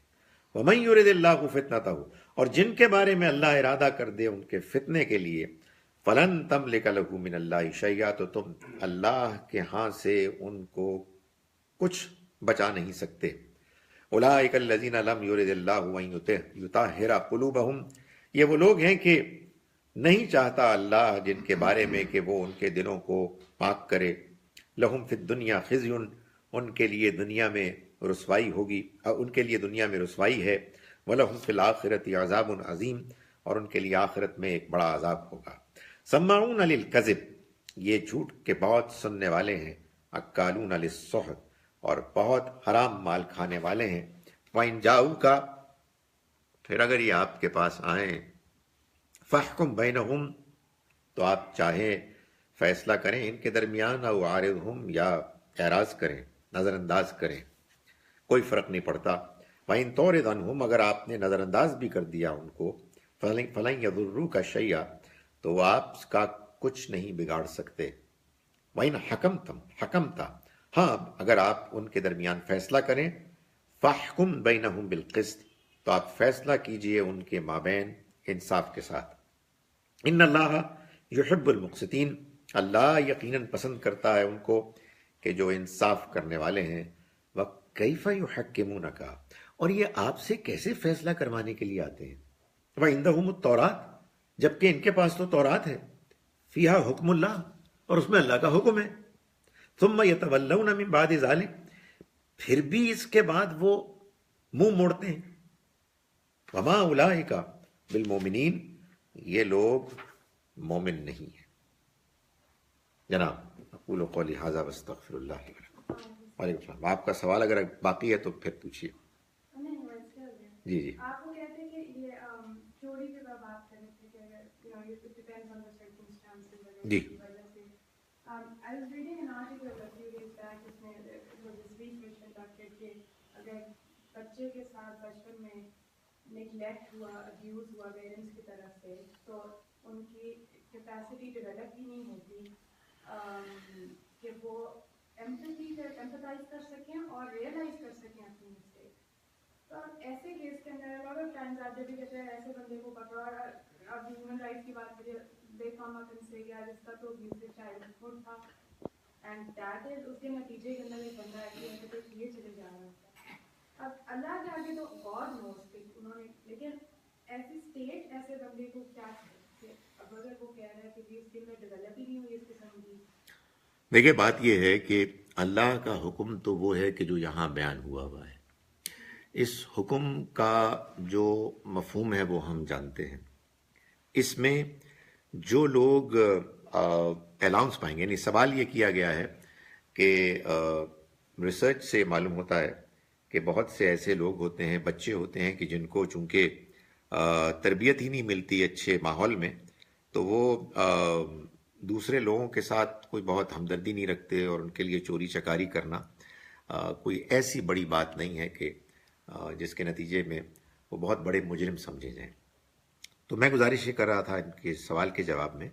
وَمَن يُرِدِ اللَّهُ فِتْنَتَهُ، اور جن کے بارے میں اللہ ارادہ کر دے ان کے فتنے کے لیے، فَلَن تَمْلِكَ لَهُ مِنَ اللَّهِ شَيْئًا، تو تم اللہ کے ہاں سے ان کو کچھ بچا نہیں سکتے. اولئک الذین لم یرد اللہ ان یطہر قلوبہم، یہ وہ لوگ ہیں کہ نہیں چاہتا اللہ جن کے بارے میں کہ وہ ان کے دلوں کو پاک کرے. لہم فی الدنیا خزی، ان کے لیے دنیا میں رسوائی ہوگی، ان کے لیے دنیا میں رسوائی ہے. ولہم فی الآخرۃ عذاب عظیم، اور ان کے لیے آخرت میں ایک بڑا عذاب ہوگا. سماعون للکذب، یہ جھوٹ کے بہت سننے والے ہیں. اکالون للسحت، اور بہت حرام مال کھانے والے ہیں. وَإِن جَاءُوكَ، پھر اگر یہ آپ کے پاس آئیں، فَاحْكُم بَيْنَهُمْ، تو آپ چاہیں فیصلہ کریں ان کے درمیان، او عارضہم، یا اعراض کریں، نظر انداز کریں، کوئی فرق نہیں پڑتا. وَإِن تُعْرِضْ عَنْهُمْ، اگر آپ نے نظر انداز بھی کر دیا ان کو، فَلَن يَضُرُّوكَ شَيْئًا، تو وہ آپ کا کچھ نہیں بگاڑ سکتے. وَإِنْ حَكَمْتَ، ہاں اگر آپ ان کے درمیان فیصلہ کریں، فَاحْكُم بَيْنَهُمْ بِالْقِسْطِ، تو آپ فیصلہ کیجئے ان کے مابین انصاف کے ساتھ. ان اللہ یحب المقسطین، اللہ یقیناً پسند کرتا ہے ان کو کہ جو انصاف کرنے والے ہیں. وَكَيْفَ يُحَكِّمُونَكَ، اور یہ آپ سے کیسے فیصلہ کروانے کے لیے آتے ہیں. وَعِندَهُمُ التَّوْرَاةُ، جبکہ ان کے پاس تو تورات ہے. فِيهَا حُکْمُ اللَّهِ، اور اس میں اللہ کا حکم ہے. ثُمَّ يَتَوَلَّوْنَ مِن بَعْدِ ذَلِكَ، پھر بھی اس کے بعد وہ منہ موڑتے ہیں. وَمَا أُولَٰئِكَ بِالْمُؤْمِنِينَ، یہ لوگ مومن نہیں ہیں. جناب اقول قولی ھذا واستغفر اللہ لي ولکم. وعلیکم السلام. آپ کا سوال اگر باقی ہے تو پھر پوچھیے. جی جی. آپ وہ کہتے ہیں کہ یہ چوری کے بعد بات کر رہے تھے کہ اگر it depends on the circumstances جی. کی وجہ سے. I was reading an article a few days back, اس میں it was this research conducted کہ اگر بچے کے ساتھ بچپن میں نیگلیکٹ ہوا، ابیوز ہوا پیرنٹس کی طرف سے، تو ان کی کیپیسٹی ڈیولپ ہی نہیں ہوتی کہ وہ ایمپتھائز کر سکیں اور ریئلائز کر سکیں اپنی مسٹیک. تو ایسے کیس کے اندر لاٹ آف ٹائمز آپ جب بھی کہتے ہیں ایسے بندے کو پکڑا، اب ہیومن رائٹس کی بات کریے، بے کام اپن سے گیا جس کا تو ابیوزو چائلڈہڈ تھا، اینڈ دیٹ از اس کے نتیجے کے اندر ایک بندہ ایسے تو کیے چلے جا رہا ہوتا ہے. اب اللہ کے آگے تو گاڈ نوز کہ انہوں نے، لیکن ایسی اسٹیٹ ایسے بندے کو کیا ہے کہ اب اگر وہ کہہ رہا ہے کہ جی اس کے میں ڈیولپ ہی نہیں ہوئی اس قسم کی. دیکھیے بات یہ ہے کہ اللہ کا حکم تو وہ ہے کہ جو یہاں بیان ہوا ہے. اس حکم کا جو مفہوم ہے وہ ہم جانتے ہیں. اس میں جو لوگ الاؤنس پائیں گے، یعنی سوال یہ کیا گیا ہے کہ ریسرچ سے معلوم ہوتا ہے کہ بہت سے ایسے لوگ ہوتے ہیں، بچے ہوتے ہیں کہ جن کو چونکہ تربیت ہی نہیں ملتی اچھے ماحول میں، تو وہ دوسرے لوگوں کے ساتھ کوئی بہت ہمدردی نہیں رکھتے، اور ان کے لیے چوری چکاری کرنا کوئی ایسی بڑی بات نہیں ہے کہ جس کے نتیجے میں وہ بہت بڑے مجرم سمجھے جائیں. تو میں گزارش یہ کر رہا تھا ان کے سوال کے جواب میں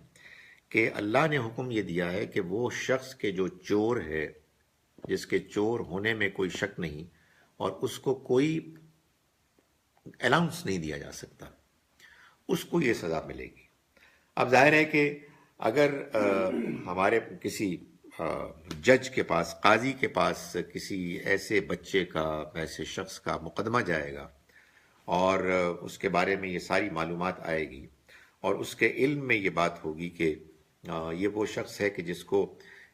کہ اللہ نے حکم یہ دیا ہے کہ وہ شخص کے جو چور ہے، جس کے چور ہونے میں کوئی شک نہیں، اور اس کو کوئی الاؤنس نہیں دیا جا سکتا، اس کو یہ سزا ملے گی. اب ظاہر ہے کہ اگر ہمارے کسی جج کے پاس، قاضی کے پاس کسی ایسے بچے کا، ایسے شخص کا مقدمہ جائے گا اور اس کے بارے میں یہ ساری معلومات آئے گی، اور اس کے علم میں یہ بات ہوگی کہ یہ وہ شخص ہے کہ جس کو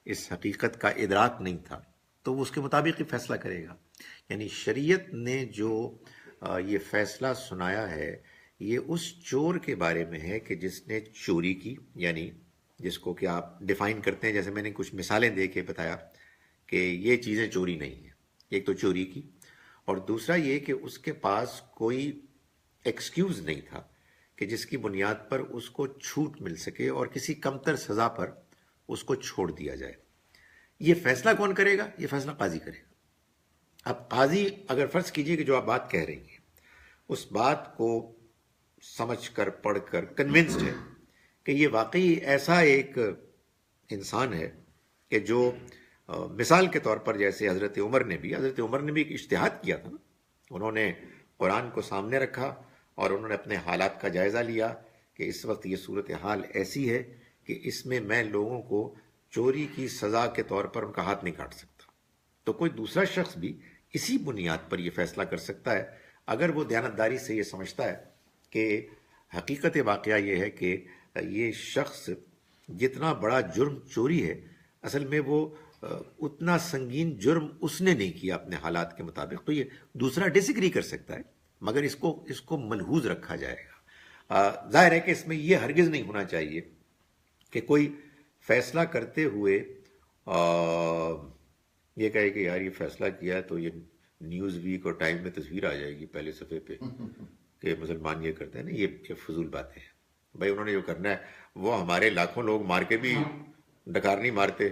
اس حقیقت کا ادراک نہیں تھا، تو وہ اس کے مطابق ہی فیصلہ کرے گا. یعنی شریعت نے جو یہ فیصلہ سنایا ہے یہ اس چور کے بارے میں ہے کہ جس نے چوری کی، یعنی جس کو کہ آپ ڈیفائن کرتے ہیں، جیسے میں نے کچھ مثالیں دے کے بتایا کہ یہ چیزیں چوری نہیں ہیں. ایک تو چوری کی، اور دوسرا یہ کہ اس کے پاس کوئی ایکسکیوز نہیں تھا کہ جس کی بنیاد پر اس کو چھوٹ مل سکے اور کسی کمتر سزا پر اس کو چھوڑ دیا جائے. یہ فیصلہ کون کرے گا؟ یہ فیصلہ قاضی کرے گا. اب قاضی اگر فرض کیجئے کہ جو آپ بات کہہ رہی ہیں اس بات کو سمجھ کر، پڑھ کر کنونسڈ ہے کہ یہ واقعی ایسا ایک انسان ہے کہ جو مثال کے طور پر جیسے حضرت عمر نے بھی ایک اجتہاد کیا تھا نا. انہوں نے قرآن کو سامنے رکھا اور انہوں نے اپنے حالات کا جائزہ لیا کہ اس وقت یہ صورتحال ایسی ہے کہ اس میں لوگوں کو چوری کی سزا کے طور پر ان کا ہاتھ نہیں کاٹ سکتا. تو کوئی دوسرا شخص بھی اسی بنیاد پر یہ فیصلہ کر سکتا ہے اگر وہ دیانتداری سے یہ سمجھتا ہے کہ حقیقت واقعہ یہ ہے کہ یہ شخص جتنا بڑا جرم چوری ہے اصل میں وہ اتنا سنگین جرم اس نے نہیں کیا اپنے حالات کے مطابق. تو یہ دوسرا ڈس ایگری کر سکتا ہے مگر اس کو ملحوظ رکھا جائے گا. ظاہر ہے کہ اس میں یہ ہرگز نہیں ہونا چاہیے کہ کوئی فیصلہ کرتے ہوئے یہ کہے کہ یار یہ فیصلہ کیا ہے تو یہ نیوز ویک اور ٹائم میں تصویر آ جائے گی پہلے صفحے پہ کہ مسلمان یہ کرتے ہیں نا. یہ فضول باتیں ہیں بھائی. انہوں نے جو کرنا ہے وہ ہمارے لاکھوں لوگ مار کے بھی ڈکار نہیں مارتے,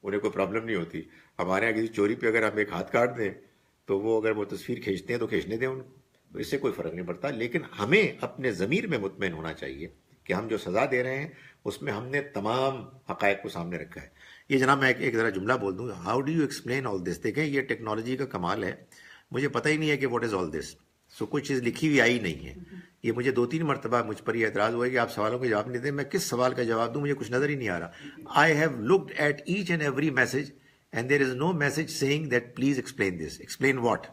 انہیں کوئی پرابلم نہیں ہوتی. ہمارے یہاں کسی چوری پہ اگر ہم ایک ہاتھ کاٹ دیں تو وہ اگر وہ تصویر کھینچتے ہیں تو کھینچنے دیں ان کو, اس سے کوئی فرق نہیں پڑتا. لیکن ہمیں اپنے ضمیر میں مطمئن ہونا چاہیے کہ ہم جو سزا دے رہے ہیں اس میں ہم نے تمام حقائق کو سامنے رکھا ہے. یہ جناب میں ایک ذرا جملہ بول دوں, how do you explain all this. دیکھیں یہ ٹیکنالوجی کا کمال ہے, مجھے پتہ ہی نہیں ہے کہ واٹ از آل دس. سو کوئی چیز لکھی ہوئی آئی نہیں ہے. یہ مجھے 2-3 مرتبہ مجھ پر یہ اعتراض ہوا ہے کہ آپ سوالوں کے جواب نہیں دیں. میں کس سوال کا جواب دوں, مجھے کچھ نظر ہی نہیں آ رہا. I have looked at each and every message and there is no message seeing that please explain this. Explain what.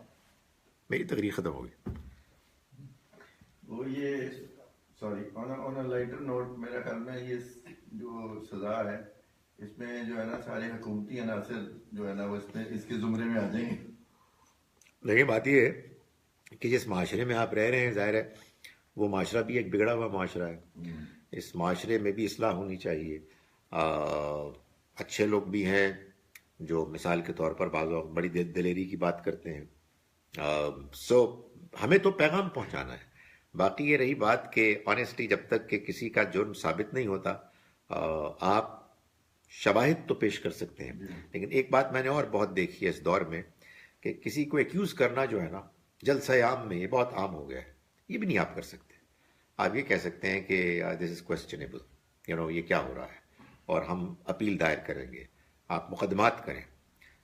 میری تقریر ختم ہو گئی. وہ یہ sorry on a lighter note, میرا خیال میں یہ جو سزا ہے اس میں جو ہے نا سارے حکومتی عناصر جو ہے نا وہ اس کے زمرے میں آ جائیں گے. لیکن بات یہ ہے کہ جس معاشرے میں آپ رہ رہے ہیں ظاہر ہے وہ معاشرہ بھی ایک بگڑا ہوا معاشرہ ہے. اس معاشرے میں بھی اصلاح ہونی چاہیے. اچھے لوگ بھی ہیں جو مثال کے طور پر بعض وقت بڑی دلیری کی بات کرتے ہیں. سو ہمیں تو پیغام پہنچانا ہے. باقی یہ رہی بات کہ آنیسٹلی جب تک کہ کسی کا جرم ثابت نہیں ہوتا آپ شواہد تو پیش کر سکتے ہیں. لیکن ایک بات میں نے اور بہت دیکھی ہے اس دور میں کہ کسی کو ایکیوز کرنا جو ہے نا جلسہ عام میں یہ بہت عام ہو گیا ہے. یہ بھی نہیں آپ کر سکتے. آپ یہ کہہ سکتے ہیں کہ دس از کوسچنیبل, یہ کیا ہو رہا ہے, اور ہم اپیل دائر کریں گے, آپ مقدمات کریں.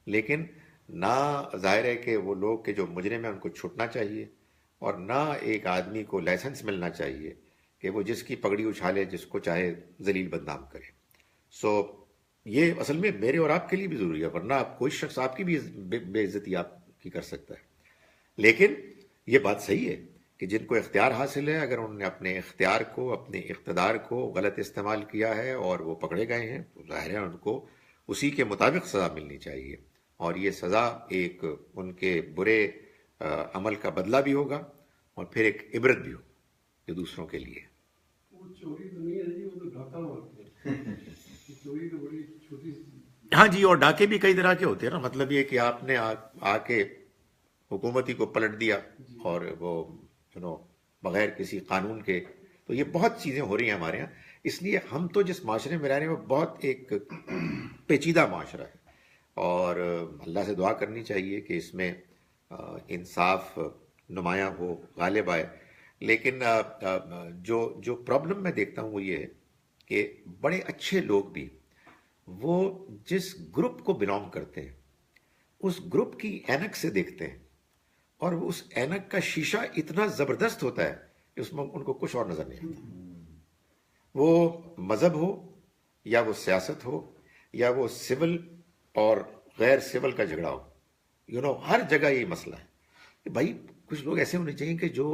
لیکن نہ ظاہر ہے کہ وہ لوگ کہ جو مجرم ہیں ان کو چھوٹنا چاہیے, اور نہ ایک آدمی کو لائسنس ملنا چاہیے کہ وہ جس کی پگڑی اچھالے جس کو چاہے ذلیل بدنام کرے. سو یہ اصل میں میرے اور آپ کے لیے بھی ضروری ہے, ورنہ کوئی شخص آپ کی بھی بے عزتی آپ کی کر سکتا ہے. لیکن یہ بات صحیح ہے کہ جن کو اختیار حاصل ہے اگر انہوں نے اپنے اختیار کو اپنے اقتدار کو غلط استعمال کیا ہے اور وہ پکڑے گئے ہیں تو ظاہر ہے ان کو اسی کے مطابق سزا ملنی چاہیے. اور یہ سزا ایک ان کے برے عمل کا بدلہ بھی ہوگا اور پھر ایک عبرت بھی ہوگا جو دوسروں کے لیے. ہاں جی, اور ڈاکے بھی کئی طرح کے ہوتے ہیں نا. مطلب یہ کہ آپ نے آ کے حکومتی کو پلٹ دیا اور وہ بغیر کسی قانون کے, تو یہ بہت چیزیں ہو رہی ہیں ہمارے یہاں. اس لیے ہم تو جس معاشرے میں رہ رہے ہیں وہ بہت ایک پیچیدہ معاشرہ ہے, اور اللہ سے دعا کرنی چاہیے کہ اس میں انصاف نمایاں ہو, غالب آئے. لیکن جو پرابلم میں دیکھتا ہوں وہ یہ ہے کہ بڑے اچھے لوگ بھی وہ جس گروپ کو بلانگ کرتے ہیں اس گروپ کی اینک سے دیکھتے ہیں, اور اس اینک کا شیشہ اتنا زبردست ہوتا ہے کہ اس میں ان کو کچھ اور نظر نہیں آتا. وہ مذہب ہو یا وہ سیاست ہو یا وہ سول اور غیر سول کا جھگڑا ہو, ہر جگہ یہ مسئلہ ہے کہ بھائی کچھ لوگ ایسے ہونے چاہیے کہ جو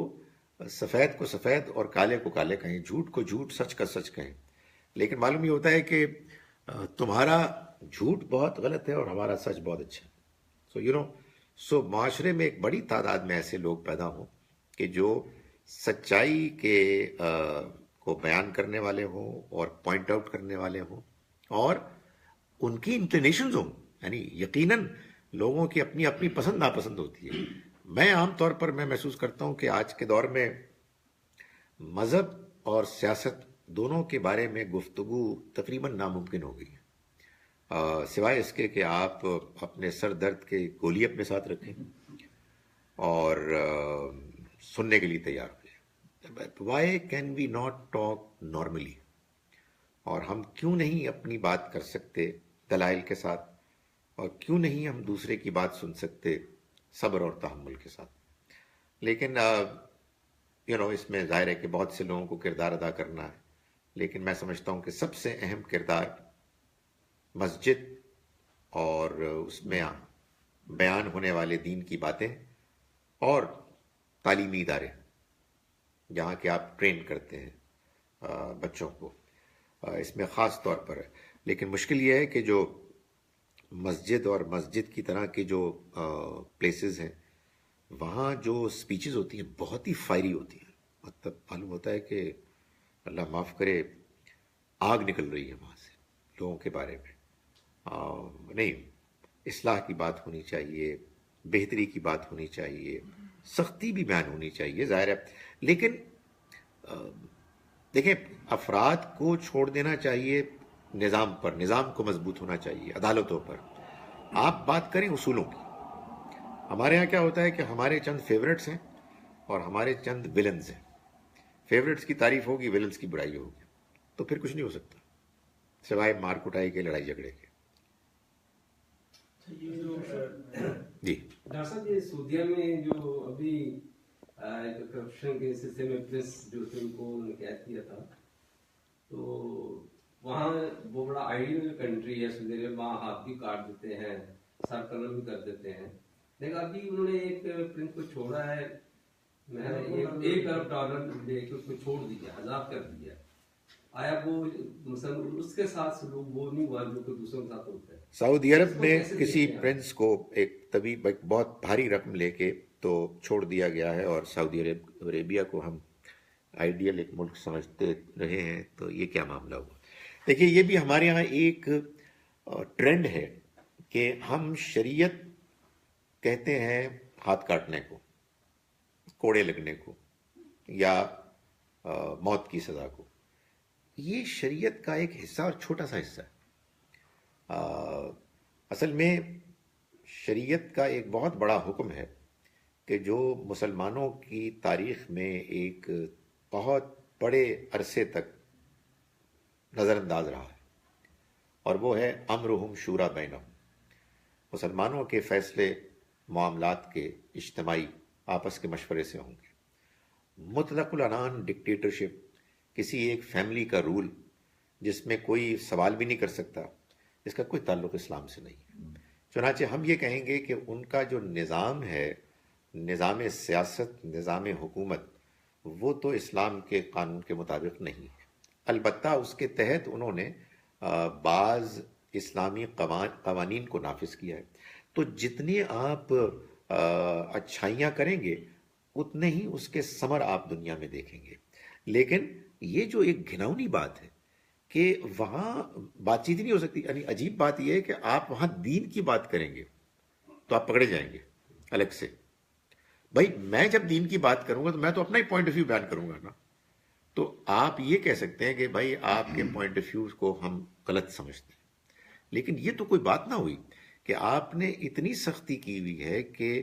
سفید کو سفید اور کالے کو کالے کہیں, جھوٹ کو جھوٹ, سچ کا سچ کہیں. لیکن معلوم یہ ہوتا ہے کہ تمہارا جھوٹ بہت غلط ہے اور ہمارا سچ بہت اچھا ہے. سو معاشرے میں ایک بڑی تعداد میں ایسے لوگ پیدا ہوں کہ جو سچائی کے کو بیان کرنے والے ہوں اور پوائنٹ آؤٹ کرنے والے ہوں, اور ان کی انکلینیشنز ہوں. یعنی یقیناً لوگوں کی اپنی اپنی پسند ناپسند ہوتی ہے. میں عام طور پر میں محسوس کرتا ہوں کہ آج کے دور میں مذہب اور سیاست دونوں کے بارے میں گفتگو تقریباً ناممکن ہو گئی ہے, سوائے اس کے کہ آپ اپنے سر درد کے گولی اپنے ساتھ رکھیں اور سننے کے لیے تیار ہو جائیں. Why can we not talk normally? اور ہم کیوں نہیں اپنی بات کر سکتے دلائل کے ساتھ، اور کیوں نہیں ہم دوسرے کی بات سن سکتے صبر اور تحمل کے ساتھ. لیکن اس میں ظاہر ہے کہ بہت سے لوگوں کو کردار ادا کرنا ہے، لیکن میں سمجھتا ہوں کہ سب سے اہم کردار مسجد اور اس میں بیان ہونے والے دین کی باتیں اور تعلیمی ادارے جہاں کہ آپ ٹرین کرتے ہیں بچوں کو، اس میں خاص طور پر ہے. لیکن مشکل یہ ہے کہ جو مسجد اور مسجد کی طرح کے جو پلیسز ہیں وہاں جو سپیچز ہوتی ہیں بہت ہی فائری ہوتی ہیں. مطلب معلوم ہوتا ہے کہ اللہ معاف کرے آگ نکل رہی ہے وہاں سے لوگوں کے بارے میں. نہیں، اصلاح کی بات ہونی چاہیے، بہتری کی بات ہونی چاہیے، سختی بھی بیان ہونی چاہیے ظاہر ہے. لیکن دیکھیں، افراد کو چھوڑ دینا چاہیے نظام پر، نظام کو مضبوط ہونا چاہیے عدالتوں پر. آپ بات کریں اصولوں کی. ہمارے ہاں کیا ہوتا ہے کہ ہمارے چند فیورٹس ہیں اور ہمارے چند ولنز ہیں. فیورٹس کی تعریف ہوگی، ولنز کی برائی ہوگی، تو پھر کچھ نہیں ہو سکتا سوائے مار کٹائی کے، لڑائی جھگڑے کے. جی ڈاکٹر صاحب، یہ سعودیہ میں جو ابھی کرپشن کے سلسلے میں پرنس جو تھے ان کو قید کیا تھا، تو وہاں وہ بڑا آئیڈیل کنٹری ہے سعودی عرب، وہاں ہاتھ بھی کاٹ دیتے ہیں، سر قلم بھی کر دیتے ہیں. لیکن ابھی انہوں نے ایک پرنس کو چھوڑا ہے، $1 ارب لے کے اس کو چھوڑ دیا، آزاد کر دیا. آیا وہ مثلا اس کے ساتھ سلوک وہ نہیں ہوا جو کہ دوسروں کے ساتھ ہوتا ہے؟ سعودی عرب میں کسی پرنس کو ایک طبیب ایک بہت بھاری رقم لے کے تو چھوڑ دیا گیا ہے، اور سعودی عربیہ کو ہم آئیڈیل ایک ملک سمجھتے رہے ہیں. تو یہ کیا معاملہ ہوا؟ دیکھیے، یہ بھی ہمارے ہاں ایک ٹرینڈ ہے کہ ہم شریعت کہتے ہیں ہاتھ کاٹنے کو، کوڑے لگنے کو، یا موت کی سزا کو. یہ شریعت کا ایک حصہ اور چھوٹا سا حصہ ہے. اصل میں شریعت کا ایک بہت بڑا حکم ہے کہ جو مسلمانوں کی تاریخ میں ایک بہت بڑے عرصے تک نظر انداز رہا ہے، اور وہ ہے امرہم شورا بینہم. مسلمانوں کے فیصلے معاملات کے اجتماعی آپس کے مشورے سے ہوں گے. مطلق العنان ڈکٹیٹرشپ، کسی ایک فیملی کا رول جس میں کوئی سوال بھی نہیں کر سکتا، اس کا کوئی تعلق اسلام سے نہیں ہے. چنانچہ ہم یہ کہیں گے کہ ان کا جو نظام ہے، نظام سیاست، نظام حکومت، وہ تو اسلام کے قانون کے مطابق نہیں ہے. البتہ اس کے تحت انہوں نے بعض اسلامی قوانین کو نافذ کیا ہے. تو جتنی آپ اچھائیاں کریں گے اتنے ہی اس کے ثمر آپ دنیا میں دیکھیں گے. لیکن یہ جو ایک گھناؤنی بات ہے کہ وہاں بات چیت نہیں ہو سکتی. یعنی عجیب بات یہ ہے کہ آپ وہاں دین کی بات کریں گے تو آپ پکڑے جائیں گے الگ سے. بھائی میں جب دین کی بات کروں گا تو میں تو اپنا ہی پوائنٹ آف ویو بیان کروں گا نا. تو آپ یہ کہہ سکتے ہیں کہ بھائی آپ کے پوائنٹ آف ویو کو ہم غلط سمجھتے ہیں، لیکن یہ تو کوئی بات نہ ہوئی کہ آپ نے اتنی سختی کی ہوئی ہے کہ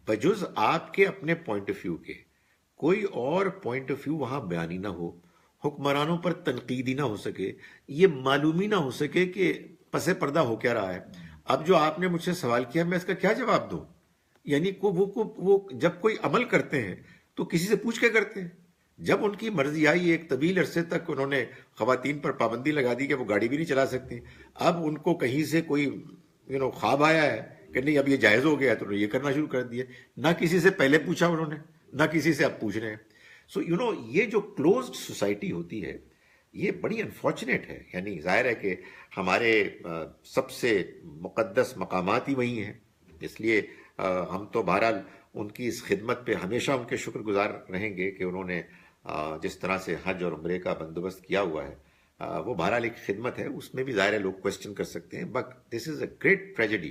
بجز آپ کے اپنے پوائنٹ آف ویو کے کوئی اور پوائنٹ آف ویو وہاں بیانی نہ ہو، حکمرانوں پر تنقیدی نہ ہو سکے، یہ معلوم ہی نہ ہو سکے کہ پس پردہ ہو کیا رہا ہے. اب جو آپ نے مجھ سے سوال کیا میں اس کا کیا جواب دوں؟ یعنی وہ جب کوئی عمل کرتے ہیں تو کسی سے پوچھ کے کرتے ہیں. جب ان کی مرضی آئی ایک طویل عرصے تک انہوں نے خواتین پر پابندی لگا دی کہ وہ گاڑی بھی نہیں چلا سکتی. اب ان کو کہیں سے کوئی خواب آیا ہے کہ نہیں اب یہ جائز ہو گیا تو یہ کرنا شروع کر دیا. نہ کسی سے پہلے پوچھا انہوں نے، نہ کسی سے اب پوچھ رہے ہیں. سو یہ جو کلوزڈ سوسائٹی ہوتی ہے یہ بڑی انفارچونیٹ ہے. یعنی ظاہر ہے کہ ہمارے سب سے مقدس مقامات ہی وہی ہیں، اس لیے ہم تو بہرحال ان کی اس خدمت پہ ہمیشہ ان کے شکر گزار رہیں گے کہ انہوں نے جس طرح سے حج اور عمرے کا بندوبست کیا ہوا ہے وہ بہرحال ایک خدمت ہے. اس میں بھی ظاہر ہے لوگ کوشچن کر سکتے ہیں، but this is a great tragedy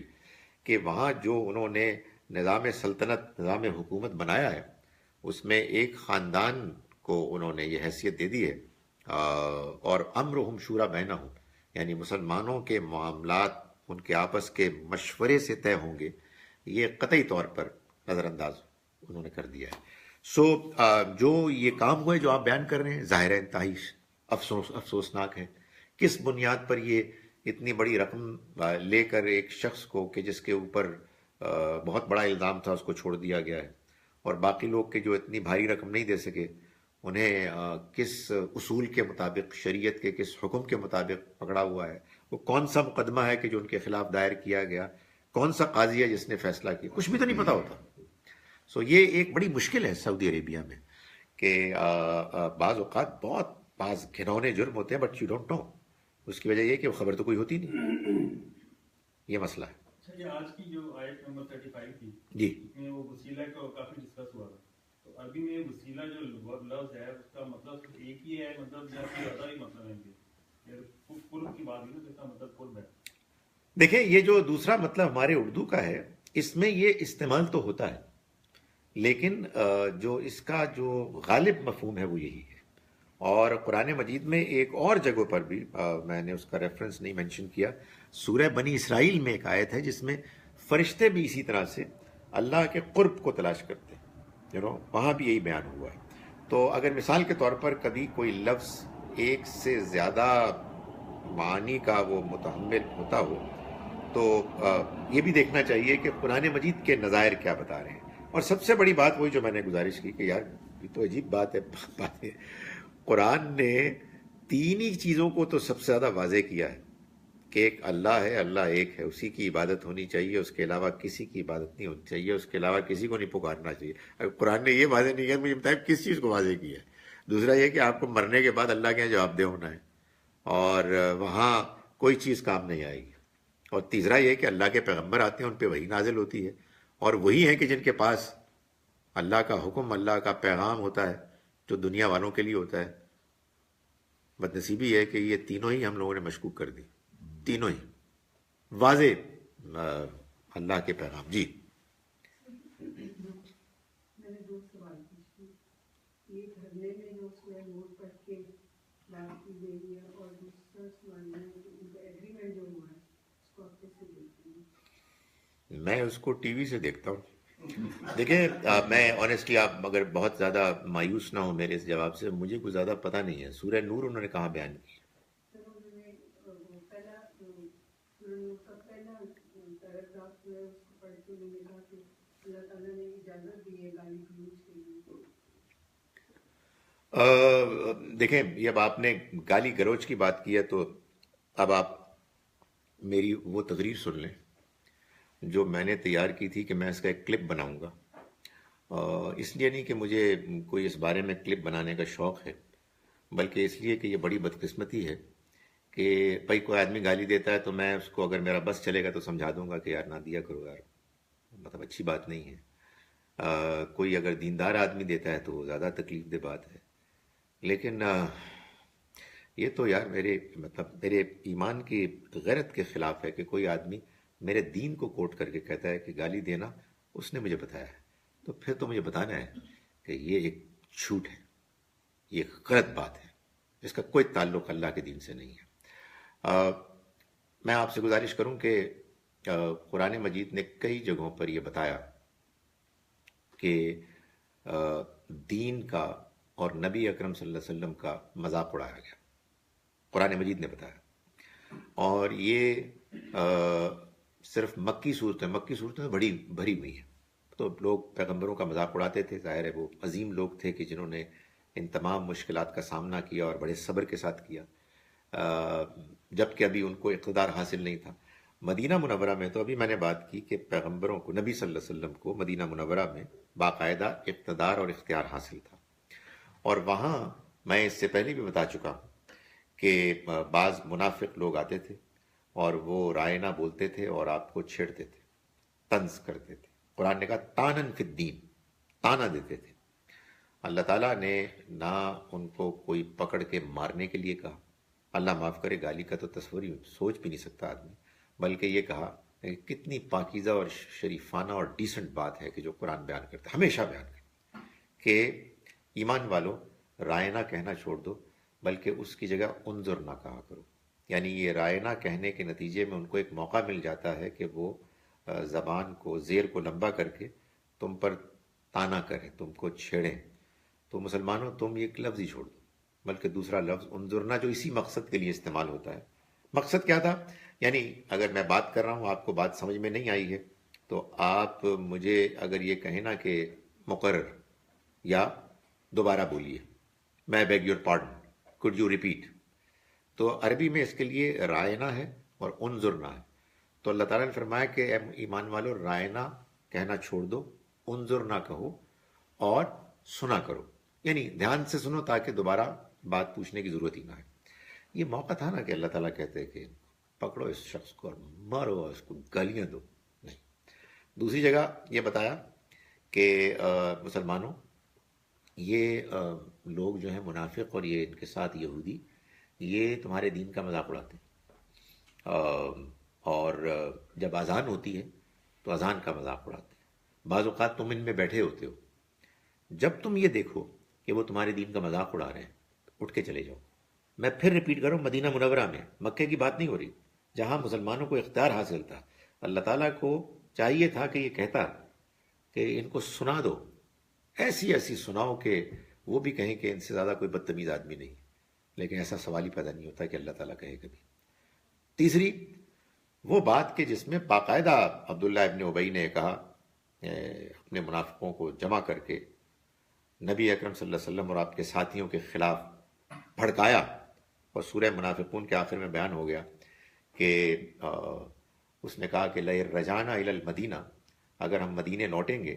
کہ وہاں جو انہوں نے نظام سلطنت، نظام حکومت بنایا ہے اس میں ایک خاندان کو انہوں نے یہ حیثیت دے دی ہے. اور امرہم شورا بینہم، یعنی مسلمانوں کے معاملات ان کے آپس کے مشورے سے طے ہوں گے، یہ قطعی طور پر نظر انداز انہوں نے کر دیا ہے. سو جو یہ کام ہوا ہے جو آپ بیان کر رہے ہیں ظاہر ہے انتہائی افسوسناک ہے کس بنیاد پر یہ اتنی بڑی رقم لے کر ایک شخص کو کہ جس کے اوپر بہت بڑا الزام تھا اس کو چھوڑ دیا گیا ہے، اور باقی لوگ کہ جو اتنی بھاری رقم نہیں دے سکے انہیں کس اصول کے مطابق، شریعت کے کس حکم کے مطابق پکڑا ہوا ہے، وہ کون سا مقدمہ ہے کہ جو ان کے خلاف دائر کیا گیا، کون سا قاضی ہے جس نے فیصلہ کیا، کچھ بھی تو نہیں پتا ہوتا. سو یہ ایک بڑی مشکل ہے سعودی عربیہ میں کہ بعض اوقات بعض گھنونے جرم ہوتے ہیں بٹ یو ڈونٹ نو. اس کی وجہ یہ کہ وہ خبر تو کوئی ہوتی نہیں. یہ مسئلہ ہے. اچھا، یہ آج کی جو آیت نمبر 35 تھی جی، اس میں وہ وسیلہ کا کافی ڈسکس ہوا تھا. تو عربی میں وسیلہ جو لفظ ہے اس کا مطلب صرف ایک ہی ہے، مطلب یا پھر زیادہ ہی مطلب ہے؟ قرب کی بات ہے نا، تو اس کا مطلب قرب ہے. دیکھیں یہ جو دوسرا مطلب ہمارے اردو کا ہے اس میں یہ استعمال تو ہوتا ہے، لیکن جو اس کا جو غالب مفہوم ہے وہ یہی ہے. اور قرآن مجید میں ایک اور جگہ پر بھی میں نے اس کا ریفرنس نہیں مینشن کیا، سورہ بنی اسرائیل میں ایک آیت ہے جس میں فرشتے بھی اسی طرح سے اللہ کے قرب کو تلاش کرتے ہیں، وہاں بھی یہی بیان ہوا ہے. تو اگر مثال کے طور پر کبھی کوئی لفظ ایک سے زیادہ معانی کا وہ متحمل ہوتا ہو تو یہ بھی دیکھنا چاہیے کہ قرآن مجید کے نظائر کیا بتا رہے ہیں. اور سب سے بڑی بات وہی جو میں نے گزارش کی کہ یار یہ تو عجیب بات ہے، قرآن نے تین ہی چیزوں کو تو سب سے زیادہ واضح کیا ہے کہ ایک اللہ ہے، اللہ ایک ہے، اسی کی عبادت ہونی چاہیے، اس کے علاوہ کسی کی عبادت نہیں ہونی چاہیے، اس کے علاوہ کسی کو نہیں پکارنا چاہیے. اگر قرآن نے یہ واضح نہیں کیا، مجھے بتائیں کس چیز کو واضح کیا ہے. دوسرا یہ کہ آپ کو مرنے کے بعد اللہ کے یہاں جواب دہ ہونا ہے اور وہاں کوئی چیز کام نہیں آئے گی. اور تیسرا یہ کہ اللہ کے پیغمبر آتے ہیں، ان پہ وحی نازل ہوتی ہے، اور وہی ہیں کہ جن کے پاس اللہ کا حکم، اللہ کا پیغام ہوتا ہے جو دنیا والوں کے لیے ہوتا ہے. بدنصیبی ہے کہ یہ تینوں ہی ہم لوگوں نے مشکوک کر دی، تینوں ہی واضح اللہ کے پیغام. جی میں نے دو سوال پوچھے، یہ دھرنے میں جو سورہ نور پڑھ کے بات کی گئی ہے، اور دوسرا سوال ہے کہ ان کا ایگریمنٹ جو ہوا ہے اس کو آپ کیسے دیکھتے ہیں؟ میں اس کو ٹی وی سے دیکھتا ہوں. دیکھیں میں آنیسٹلی، آپ اگر بہت زیادہ مایوس نہ ہو میرے اس جواب سے، مجھے کوئی زیادہ پتہ نہیں ہے سورہ نور انہوں نے کہاں بیان کی. انہوں نے پہلا سورہ نور کا پہلا پیراگراف جو ہے اس کو پڑھ کے انہوں نے کہا کہ اللہ تعالیٰ نے اجازت دی ہے گالی گلوچ کے لیے. دیکھیں یہ اب آپ نے گالی گلوچ کی بات کی ہے تو اب آپ میری وہ تقریر سن لیں جو میں نے تیار کی تھی کہ میں اس کا ایک کلپ بناؤں گا. اس لیے نہیں کہ مجھے کوئی اس بارے میں کلپ بنانے کا شوق ہے، بلکہ اس لیے کہ یہ بڑی بدقسمتی ہے کہ بھائی کوئی آدمی گالی دیتا ہے تو میں اس کو، اگر میرا بس چلے گا تو سمجھا دوں گا کہ یار نہ دیا کرو یار، مطلب اچھی بات نہیں ہے. کوئی اگر دیندار آدمی دیتا ہے تو وہ زیادہ تکلیف دہ بات ہے. لیکن یہ تو یار میرے ایمان کی غیرت کے خلاف ہے کہ کوئی آدمی میرے دین کو کوٹ کر کے کہتا ہے کہ گالی دینا اس نے مجھے بتایا ہے، تو پھر تو مجھے بتانا ہے کہ یہ ایک جھوٹ ہے، یہ غلط بات ہے، اس کا کوئی تعلق اللہ کے دین سے نہیں ہے. میں آپ سے گزارش کروں کہ قرآن مجید نے کئی جگہوں پر یہ بتایا کہ دین کا اور نبی اکرم صلی اللہ علیہ وسلم کا مذاق اڑایا گیا. قرآن مجید نے بتایا. اور یہ صرف مکی صورتیں بھری ہوئی ہیں. تو لوگ پیغمبروں کا مذاق اڑاتے تھے، ظاہر ہے وہ عظیم لوگ تھے کہ جنہوں نے ان تمام مشکلات کا سامنا کیا اور بڑے صبر کے ساتھ کیا، جب کہ ابھی ان کو اقتدار حاصل نہیں تھا. مدینہ منورہ میں تو ابھی میں نے بات کی کہ پیغمبروں کو، نبی صلی اللہ علیہ وسلم کو مدینہ منورہ میں باقاعدہ اقتدار اور اختیار حاصل تھا. اور وہاں میں اس سے پہلے بھی بتا چکا ہوں کہ بعض منافق لوگ آتے تھے اور وہ رائنا بولتے تھے اور آپ کو چھیڑتے تھے، طنز کرتے تھے. قرآن نے کہا تانن فی الدین، تانا دیتے تھے. اللہ تعالیٰ نے نہ ان کو کوئی پکڑ کے مارنے کے لیے کہا، اللہ معاف کرے گالی کا تو تصور ہی سوچ بھی نہیں سکتا آدمی، بلکہ یہ کہا کہ کتنی پاکیزہ اور شریفانہ اور ڈیسنٹ بات ہے کہ جو قرآن بیان کرتا ہے، ہمیشہ بیان کرتا ہے کہ ایمان والوں رائنا کہنا چھوڑ دو، بلکہ اس کی جگہ انظر نہ کہا کرو. یعنی یہ رائنا کہنے کے نتیجے میں ان کو ایک موقع مل جاتا ہے کہ وہ زبان کو، زیر کو لمبا کر کے تم پر تانا کریں، تم کو چھیڑیں. تو مسلمانوں تم یہ لفظ ہی چھوڑ دو، بلکہ دوسرا لفظ انظرنا جو اسی مقصد کے لیے استعمال ہوتا ہے. مقصد کیا تھا؟ یعنی اگر میں بات کر رہا ہوں آپ کو بات سمجھ میں نہیں آئی ہے تو آپ مجھے اگر یہ کہیں نا کہ مقرر یا دوبارہ بولیے، میں beg your pardon, could you repeat، تو عربی میں اس کے لیے رائنا ہے اور انظرنا ہے. تو اللہ تعالیٰ نے فرمایا کہ اے ایمان والو رائنا کہنا چھوڑ دو، انظرنا کہو اور سنا کرو، یعنی دھیان سے سنو تاکہ دوبارہ بات پوچھنے کی ضرورت ہی نہ ہے. یہ موقع تھا نا کہ اللہ تعالیٰ کہتے ہیں کہ پکڑو اس شخص کو اور مارو اور اس کو گالیاں دو، نہیں. دوسری جگہ یہ بتایا کہ مسلمانوں یہ لوگ جو ہیں منافق اور یہ ان کے ساتھ یہودی، یہ تمہارے دین کا مذاق اڑاتے ہیں، اور جب اذان ہوتی ہے تو اذان کا مذاق اڑاتے ہیں. بعض اوقات تم ان میں بیٹھے ہوتے ہو، جب تم یہ دیکھو کہ وہ تمہارے دین کا مذاق اڑا رہے ہیں اٹھ کے چلے جاؤ. میں پھر ریپیٹ کروں، مدینہ منورہ میں، مکے کی بات نہیں ہو رہی، جہاں مسلمانوں کو اختیار حاصل تھا. اللہ تعالیٰ کو چاہیے تھا کہ یہ کہتا کہ ان کو سنا دو، ایسی ایسی سناؤ کہ وہ بھی کہیں کہ ان سے زیادہ کوئی بدتمیز آدمی نہیں، لیکن ایسا سوال ہی پیدا نہیں ہوتا کہ اللہ تعالیٰ کہے کبھی. تیسری وہ بات کہ جس میں باقاعدہ عبداللہ ابن ابی نے کہا، اپنے منافقوں کو جمع کر کے نبی اکرم صلی اللہ علیہ وسلم اور آپ کے ساتھیوں کے خلاف بھڑکایا، اور سورہ منافقون کے آخر میں بیان ہو گیا کہ اس نے کہا کہ لَيَرْجَعْنَا إِلَى الْمَدِينَةِ، اگر ہم مدینے لوٹیں گے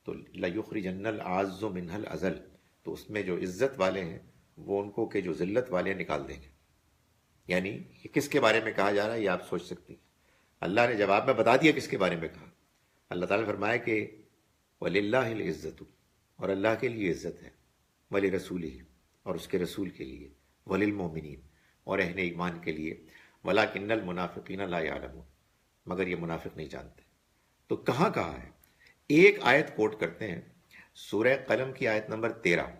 تو لَيُخْرِجَنَّ الْأَعَزُّ مِنْهَا الْأَذَلَّ، تو اس میں جو عزت والے ہیں وہ ان کو کہ جو ذلت والے ہیں نکال دیں گے. یعنی یہ کس کے بارے میں کہا جا رہا ہے یہ آپ سوچ سکتے ہیں. اللہ نے جواب میں بتا دیا کس کے بارے میں کہا. اللہ تعالیٰ نے فرمایا کہ وَلِلَّهِ الْعِزَّةُ، اور اللہ کے لیے عزت ہے، وَلِرَسُولِهِ، اور اس کے رسول کے لیے، وَلِلْمُؤْمِنِينَ، اور اہل ایمان کے لیے، وَلَكِنَّ الْمُنَافِقِينَ لَا يَعْلَمُونَ، مگر یہ منافق نہیں جانتے. تو کہاں کہا ہے؟ ایک آیت کوٹ کرتے ہیں، سورہ قلم کی آیت نمبر 13،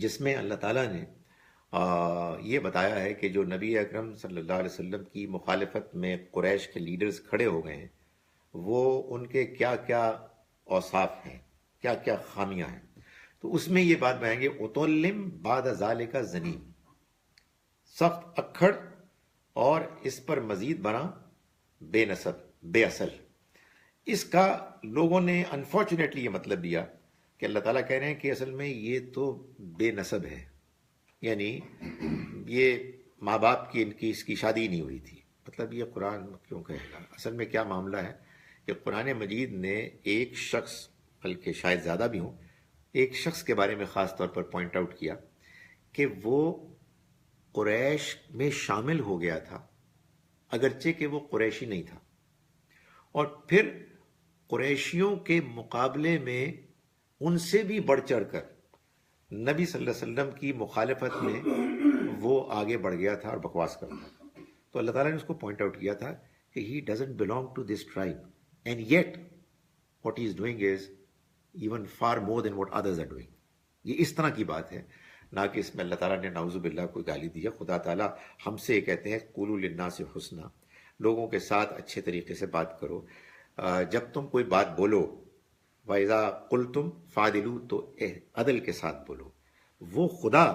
جس میں اللہ تعالیٰ نے یہ بتایا ہے کہ جو نبی اکرم صلی اللہ علیہ وسلم کی مخالفت میں قریش کے لیڈرز کھڑے ہو گئے ہیں، وہ ان کے کیا کیا اوصاف ہیں، کیا کیا خامیاں ہیں. تو اس میں یہ بات بیان گے، اتولم بعد ذالک زنیم، سخت اکھڑ اور اس پر مزید بنا بے نسب، بے اصل. اس کا لوگوں نے انفارچونیٹلی یہ مطلب دیا کہ اللہ تعالیٰ کہہ رہے ہیں کہ اصل میں یہ تو بے نسب ہے، یعنی یہ ماں باپ کی ان کی اس کی شادی نہیں ہوئی تھی. مطلب یہ قرآن کیوں کہے گا؟ اصل میں کیا معاملہ ہے کہ قرآن مجید نے ایک شخص، بلکہ شاید زیادہ بھی ہوں، ایک شخص کے بارے میں خاص طور پر پوائنٹ آؤٹ کیا کہ وہ قریش میں شامل ہو گیا تھا اگرچہ کہ وہ قریشی نہیں تھا، اور پھر قریشیوں کے مقابلے میں ان سے بھی بڑھ چڑھ کر نبی صلی اللہ علیہ وسلم کی مخالفت میں وہ آگے بڑھ گیا تھا اور بکواس کرتا تھا. تو اللہ تعالیٰ نے اس کو پوائنٹ آؤٹ کیا تھا کہ he doesn't belong to this tribe and yet what he is doing is even far more than what others are doing. یہ اس طرح کی بات ہے، نہ کہ اس میں اللہ تعالیٰ نے نعوذ باللہ کوئی گالی دی ہے. خدا تعالیٰ ہم سے یہ کہتے ہیں قولوا للناس حسنا، لوگوں کے ساتھ اچھے طریقے سے بات کرو. جب تم کوئی بات بولو، وَإِذَا قُلْتُمْ فَعْدِلُوا، تو عدل کے ساتھ بولو. وہ خدا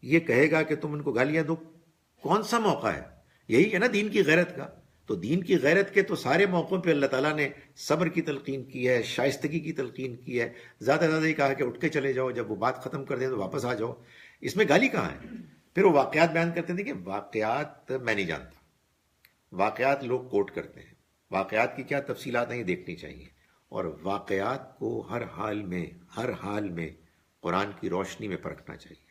یہ کہے گا کہ تم ان کو گالیاں دو، کون سا موقع ہے؟ یہی ہے نا دین کی غیرت کا. تو دین کی غیرت کے تو سارے موقعوں پہ اللہ تعالیٰ نے صبر کی تلقین کی ہے، شائستگی کی تلقین کی ہے. زیادہ سے زیادہ یہ کہا کہ اٹھ کے چلے جاؤ، جب وہ بات ختم کر دیں تو واپس آ جاؤ. اس میں گالی کہاں ہے؟ پھر وہ واقعات بیان کرتے تھے کہ واقعات میں نہیں جانتا، واقعات لوگ کوٹ کرتے ہیں، واقعات کی کیا تفصیلات ہیں یہ دیکھنی چاہیے، اور واقعات کو ہر حال میں قرآن کی روشنی میں پرکھنا چاہیے.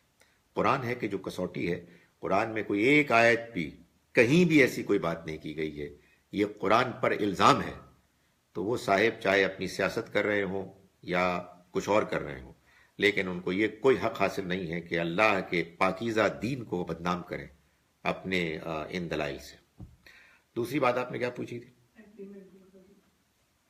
قرآن ہے کہ جو کسوٹی ہے. قرآن میں کوئی ایک آیت بھی کہیں بھی ایسی کوئی بات نہیں کی گئی ہے یہ قرآن پر الزام ہے، تو وہ صاحب چاہے اپنی سیاست کر رہے ہوں یا کچھ اور کر رہے ہوں، لیکن ان کو یہ کوئی حق حاصل نہیں ہے کہ اللہ کے پاکیزہ دین کو بدنام کریں اپنے ان دلائل سے. دوسری بات آپ نے کیا پوچھی تھی؟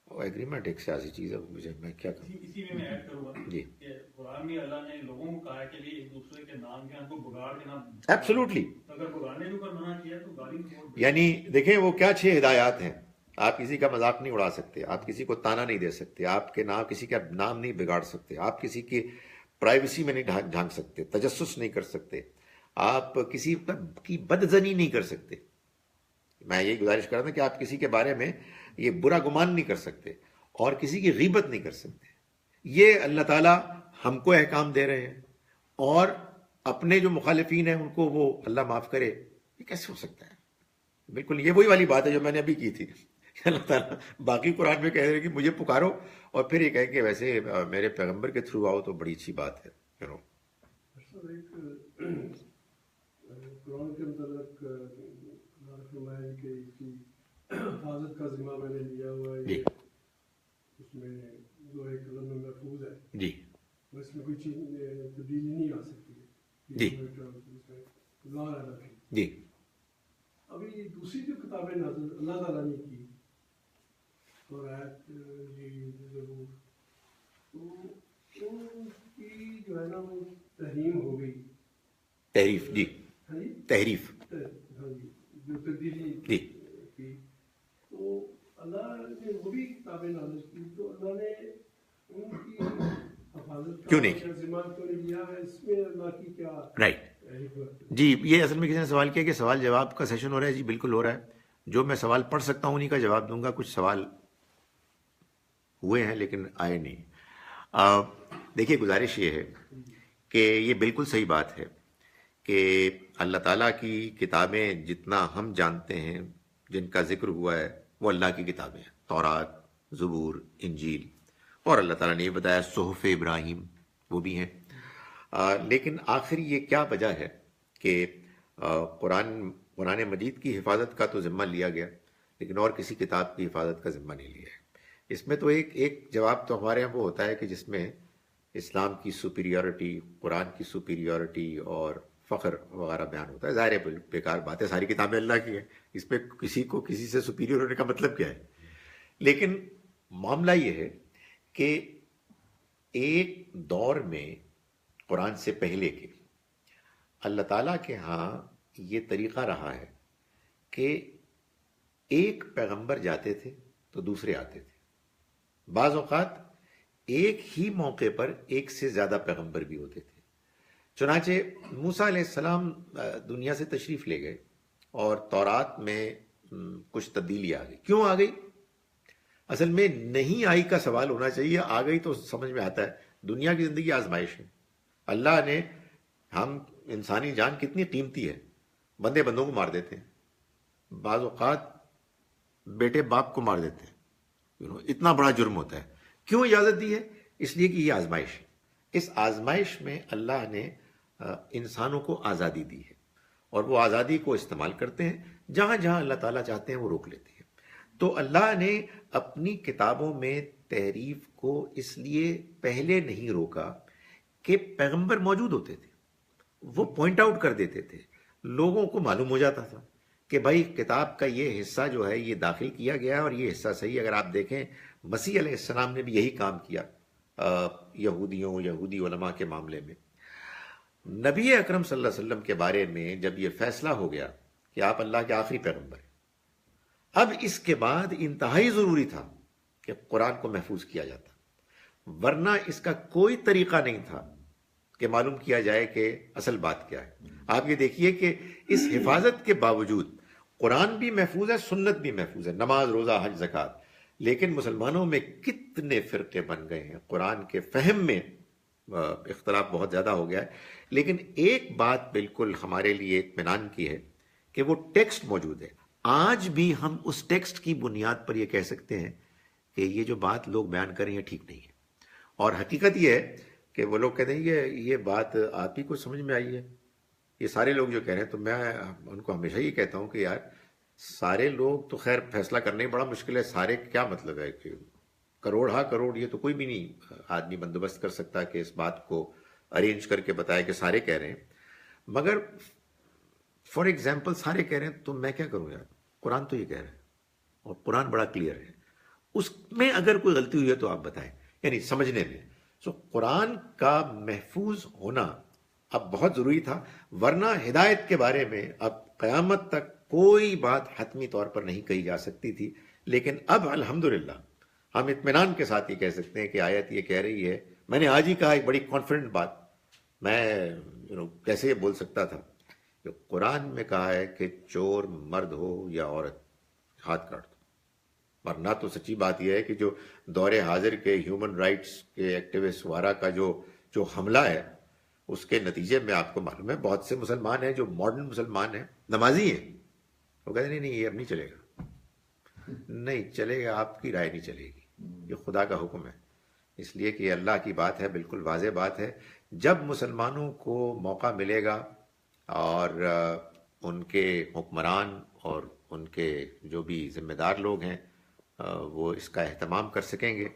ایگریمنٹ ایک سیاسی چیز ہے، مجھے میں کیا کروں. اسی میں ایڈ کروں گا جی، کہ قرآن میں اللہ نے لوگوں کو کہا کہ ایک دوسرے کے نام کے ان کو بگاڑ کے نام، ایبسولوٹلی. اگر بگاڑنے کے اوپر منع کیا تو گالی یعنی دیکھیں وہ کیا 6 ہدایات ہیں. آپ کسی کا مذاق نہیں اڑا سکتے، آپ کسی کو تانا نہیں دے سکتے، آپ کے نام کسی کا نام نہیں بگاڑ سکتے، آپ کسی کی پرائیویسی میں نہیں جھانک سکتے، تجسس نہیں کر سکتے، آپ کسی کی بدزنی نہیں کر سکتے. میں یہ گزارش کر رہا تھا کہ آپ کسی کے بارے میں یہ برا گمان نہیں کر سکتے اور کسی کی غیبت نہیں کر سکتے. یہ اللہ تعالیٰ ہم کو احکام دے رہے ہیں اور اپنے جو مخالفین ہیں ان کو وہ اللہ معاف کرے. یہ کیسے ہو سکتا ہے؟ بالکل یہ وہی والی بات ہے جو میں نے ابھی کی تھی. اللہ تعالیٰ باقی قرآن میں کہہ رہے ہیں کہ مجھے پکارو اور پھر یہ کہیں کہ ویسے میرے پیغمبر کے تھرو آؤ تو بڑی اچھی بات ہے. قرآن کے متعلق فرمایا کہ اس کی حفاظت کا ذمہ میں نے لیا ہوا ہے. اس میں جو ایک قلم میں محفوظ ہے جی، اس میں کوئی چیز تبدیلی نہیں آ سکتی جی جی. ابھی دوسری جو کتابیں نازل اللہ تعالیٰ نے کی زبور، تو ان کی جو ہے نا وہ تحریم ہو گئی، تحریف. جی تحریف. ہاں جی، جو تبدیلی جی کی، تو اللہ نے وہ بھی کتابیں نازل کی، تو اللہ نے ان کی حفاظت کیوں نہیں کا ذمہ کیوں نہیں لیا ہے؟ اس میں اللہ کی کیا رائٹ. جی یہ اصل میں کسی نے سوال کیا کہ سوال جواب کا سیشن ہو رہا ہے. جی بالکل ہو رہا ہے. جو میں سوال پڑھ سکتا ہوں انہیں کا جواب دوں گا. کچھ سوال ہوئے ہیں لیکن آئے نہیں. دیکھیے گزارش یہ ہے کہ یہ بالکل صحیح بات ہے کہ اللہ تعالیٰ کی کتابیں جتنا ہم جانتے ہیں جن کا ذکر ہوا ہے وہ اللہ کی کتابیں ہیں، تورات، زبور، انجیل، اور اللہ تعالیٰ نے یہ بتایا صحف ابراہیم وہ بھی ہیں. لیکن آخر یہ کیا وجہ ہے کہ قرآن مجید کی حفاظت کا تو ذمہ لیا گیا لیکن اور کسی کتاب کی حفاظت کا ذمہ نہیں لیا ہے؟ اس میں تو ایک جواب تو ہمارے یہاں وہ ہوتا ہے کہ جس میں اسلام کی سپیریورٹی، قرآن کی سپیریورٹی اور فخر وغیرہ بیان ہوتا ہے. ظاہر ہے بیکار بات ہے، ساری کتابیں اللہ کی ہیں، اس پہ کسی کو کسی سے سپیریور ہونے کا مطلب کیا ہے؟ لیکن معاملہ یہ ہے کہ ایک دور میں قرآن سے پہلے کے اللہ تعالیٰ کے ہاں یہ طریقہ رہا ہے کہ ایک پیغمبر جاتے تھے تو دوسرے آتے تھے. بعض اوقات ایک ہی موقع پر ایک سے زیادہ پیغمبر بھی ہوتے تھے. چنانچہ موسیٰ علیہ السلام دنیا سے تشریف لے گئے اور تورات میں کچھ تبدیلی آ گئی. کیوں آ گئی؟ اصل میں نہیں آئی کا سوال ہونا چاہیے، آ گئی تو سمجھ میں آتا ہے. دنیا کی زندگی آزمائش ہے. اللہ نے ہم انسانی جان کتنی قیمتی ہے، بندے بندوں کو مار دیتے ہیں، بعض اوقات بیٹے باپ کو مار دیتے ہیں. اتنا بڑا جرم ہوتا ہے. کیوں اجازت دی ہے؟ اس لیے کہ یہ آزمائش ہے. اس آزمائش میں اللہ نے انسانوں کو آزادی دی ہے اور وہ آزادی کو استعمال کرتے ہیں. جہاں جہاں اللہ تعالیٰ چاہتے ہیں وہ روک لیتے ہیں. تو اللہ نے اپنی کتابوں میں تحریف کو اس لیے پہلے نہیں روکا کہ پیغمبر موجود ہوتے تھے، وہ پوائنٹ آؤٹ کر دیتے تھے، لوگوں کو معلوم ہو جاتا تھا کہ بھائی کتاب کا یہ حصہ جو ہے یہ داخل کیا گیا ہے اور یہ حصہ صحیح. اگر آپ دیکھیں مسیح علیہ السلام نے بھی یہی کام کیا یہودی علماء کے معاملے میں. نبی اکرم صلی اللہ علیہ وسلم کے بارے میں جب یہ فیصلہ ہو گیا کہ آپ اللہ کے آخری پیغمبر ہیں، اب اس کے بعد انتہائی ضروری تھا کہ قرآن کو محفوظ کیا جاتا، ورنہ اس کا کوئی طریقہ نہیں تھا کہ معلوم کیا جائے کہ اصل بات کیا ہے. آپ یہ دیکھیے کہ اس حفاظت کے باوجود قرآن بھی محفوظ ہے، سنت بھی محفوظ ہے، نماز، روزہ، حج، زکوٰۃ، لیکن مسلمانوں میں کتنے فرقے بن گئے ہیں. قرآن کے فہم میں اختلاف بہت زیادہ ہو گیا ہے. لیکن ایک بات بالکل ہمارے لیے اطمینان کی ہے کہ وہ ٹیکسٹ موجود ہے. آج بھی ہم اس ٹیکسٹ کی بنیاد پر یہ کہہ سکتے ہیں کہ یہ جو بات لوگ بیان کر رہے ہیں ٹھیک نہیں ہے. اور حقیقت یہ ہے کہ وہ لوگ کہتے ہیں یہ بات آپ ہی کو سمجھ میں آئی ہے، یہ سارے لوگ جو کہہ رہے ہیں. تو میں ان کو ہمیشہ یہ کہتا ہوں کہ یار سارے لوگ تو خیر فیصلہ کرنے بڑا مشکل ہے. سارے کیا مطلب ہے کہ کروڑ یہ تو کوئی بھی نہیں آدمی بندوبست کر سکتا کہ اس بات کو ارینج کر کے بتائے کہ سارے کہہ رہے ہیں. مگر فار ایگزامپل سارے کہہ رہے ہیں تو میں کیا کروں یار؟ قرآن تو یہ کہہ رہا ہے اور قرآن بڑا کلیئر ہے. اس میں اگر کوئی غلطی ہوئی ہے تو آپ بتائیں، یعنی سمجھنے میں. سو قرآن کا محفوظ ہونا اب بہت ضروری تھا، ورنہ ہدایت کے بارے میں اب قیامت تک کوئی بات حتمی طور پر نہیں کہی جا سکتی تھی. لیکن اب الحمدللہ ہم اطمینان کے ساتھ یہ کہہ سکتے ہیں کہ آیت یہ کہہ رہی ہے. میں نے آج ہی کہا ایک بڑی کانفیڈنٹ بات، میں کیسے یہ بول سکتا تھا کہ قرآن میں کہا ہے کہ چور مرد ہو یا عورت ہاتھ کاٹ دو. ورنہ تو سچی بات یہ ہے کہ جو دور حاضر کے ہیومن رائٹس کے ایکٹیوسٹ وارا کا جو حملہ ہے، اس کے نتیجے میں آپ کو معلوم ہے بہت سے مسلمان ہیں جو ماڈرن مسلمان ہیں، نمازی ہیں، وہ کہتے ہیں نہیں یہ اب نہیں چلے گا. نہیں چلے گا، آپ کی رائے نہیں چلے گی، یہ خدا کا حکم ہے. اس لیے کہ اللہ کی بات ہے، بالکل واضح بات ہے. جب مسلمانوں کو موقع ملے گا اور ان کے حکمران اور ان کے جو بھی ذمہ دار لوگ ہیں وہ اس کا اہتمام کر سکیں گے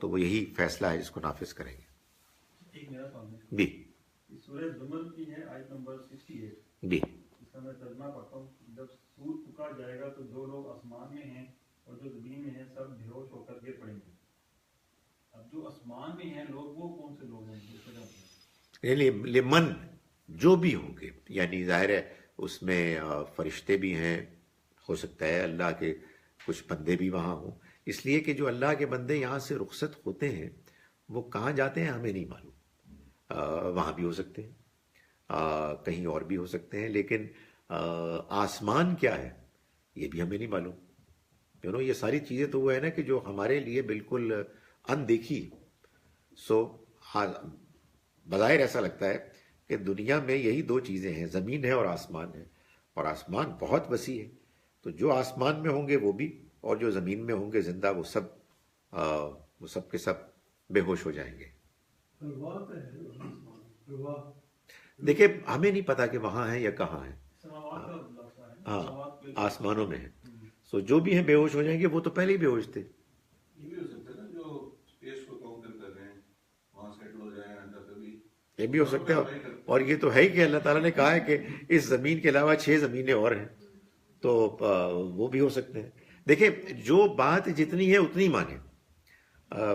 تو وہ یہی فیصلہ ہے جس کو نافذ کریں گے. ایک میرا سوال ہے جی سورہ زمر کی ہے آیت نمبر 68. جی اس کا میں ترجمہ پڑھتا ہوں. جب سور پھونکا جائے گا تو جو لوگ آسمان میں ہیں اور جو زمین میں ہیں سب بے ہوش ہو کر گر پڑیں گے. اب جو آسمان میں ہیں لوگ وہ کون سے لوگ ہیں؟ لمن جو بھی ہوں گے، یعنی ظاہر ہے اس میں فرشتے بھی ہیں، ہو سکتا ہے اللہ کے کچھ بندے بھی وہاں ہوں. اس لیے کہ جو اللہ کے بندے یہاں سے رخصت ہوتے ہیں وہ کہاں جاتے ہیں ہمیں نہیں معلوم. وہاں بھی ہو سکتے ہیں، کہیں اور بھی ہو سکتے ہیں، لیکن آسمان کیا ہے یہ بھی ہمیں نہیں معلوم. یہ ساری چیزیں تو وہ ہے نا کہ جو ہمارے لیے بالکل اندیکھی. سو بظاہر ایسا لگتا ہے کہ دنیا میں یہی دو چیزیں ہیں، زمین ہے اور آسمان ہے، اور آسمان بہت وسیع ہے. تو جو آسمان میں ہوں گے وہ بھی، اور جو زمین میں ہوں گے زندہ وہ سب کے سب بے ہوش ہو جائیں گے. دیکھیں ہمیں نہیں پتا کہ وہاں ہیں یا کہاں ہیں. ہاں آسمانوں میں ہیں. سو جو بھی ہیں بے ہوش ہو جائیں گے، وہ تو پہلے ہی بے ہوش تھے. یہ بھی ہو سکتا ہے نا جو اسپیس کو کانکر کر رہے ہیں وہاں سیٹل ہو جائیں گے کبھی. یہ بھی ہو سکتا ہے. اور یہ تو ہے ہی کہ اللہ تعالیٰ نے کہا ہے کہ اس زمین کے علاوہ 6 زمینیں اور ہیں، تو وہ بھی ہو سکتے ہیں. دیکھیں جو بات جتنی ہے اتنی مانیں،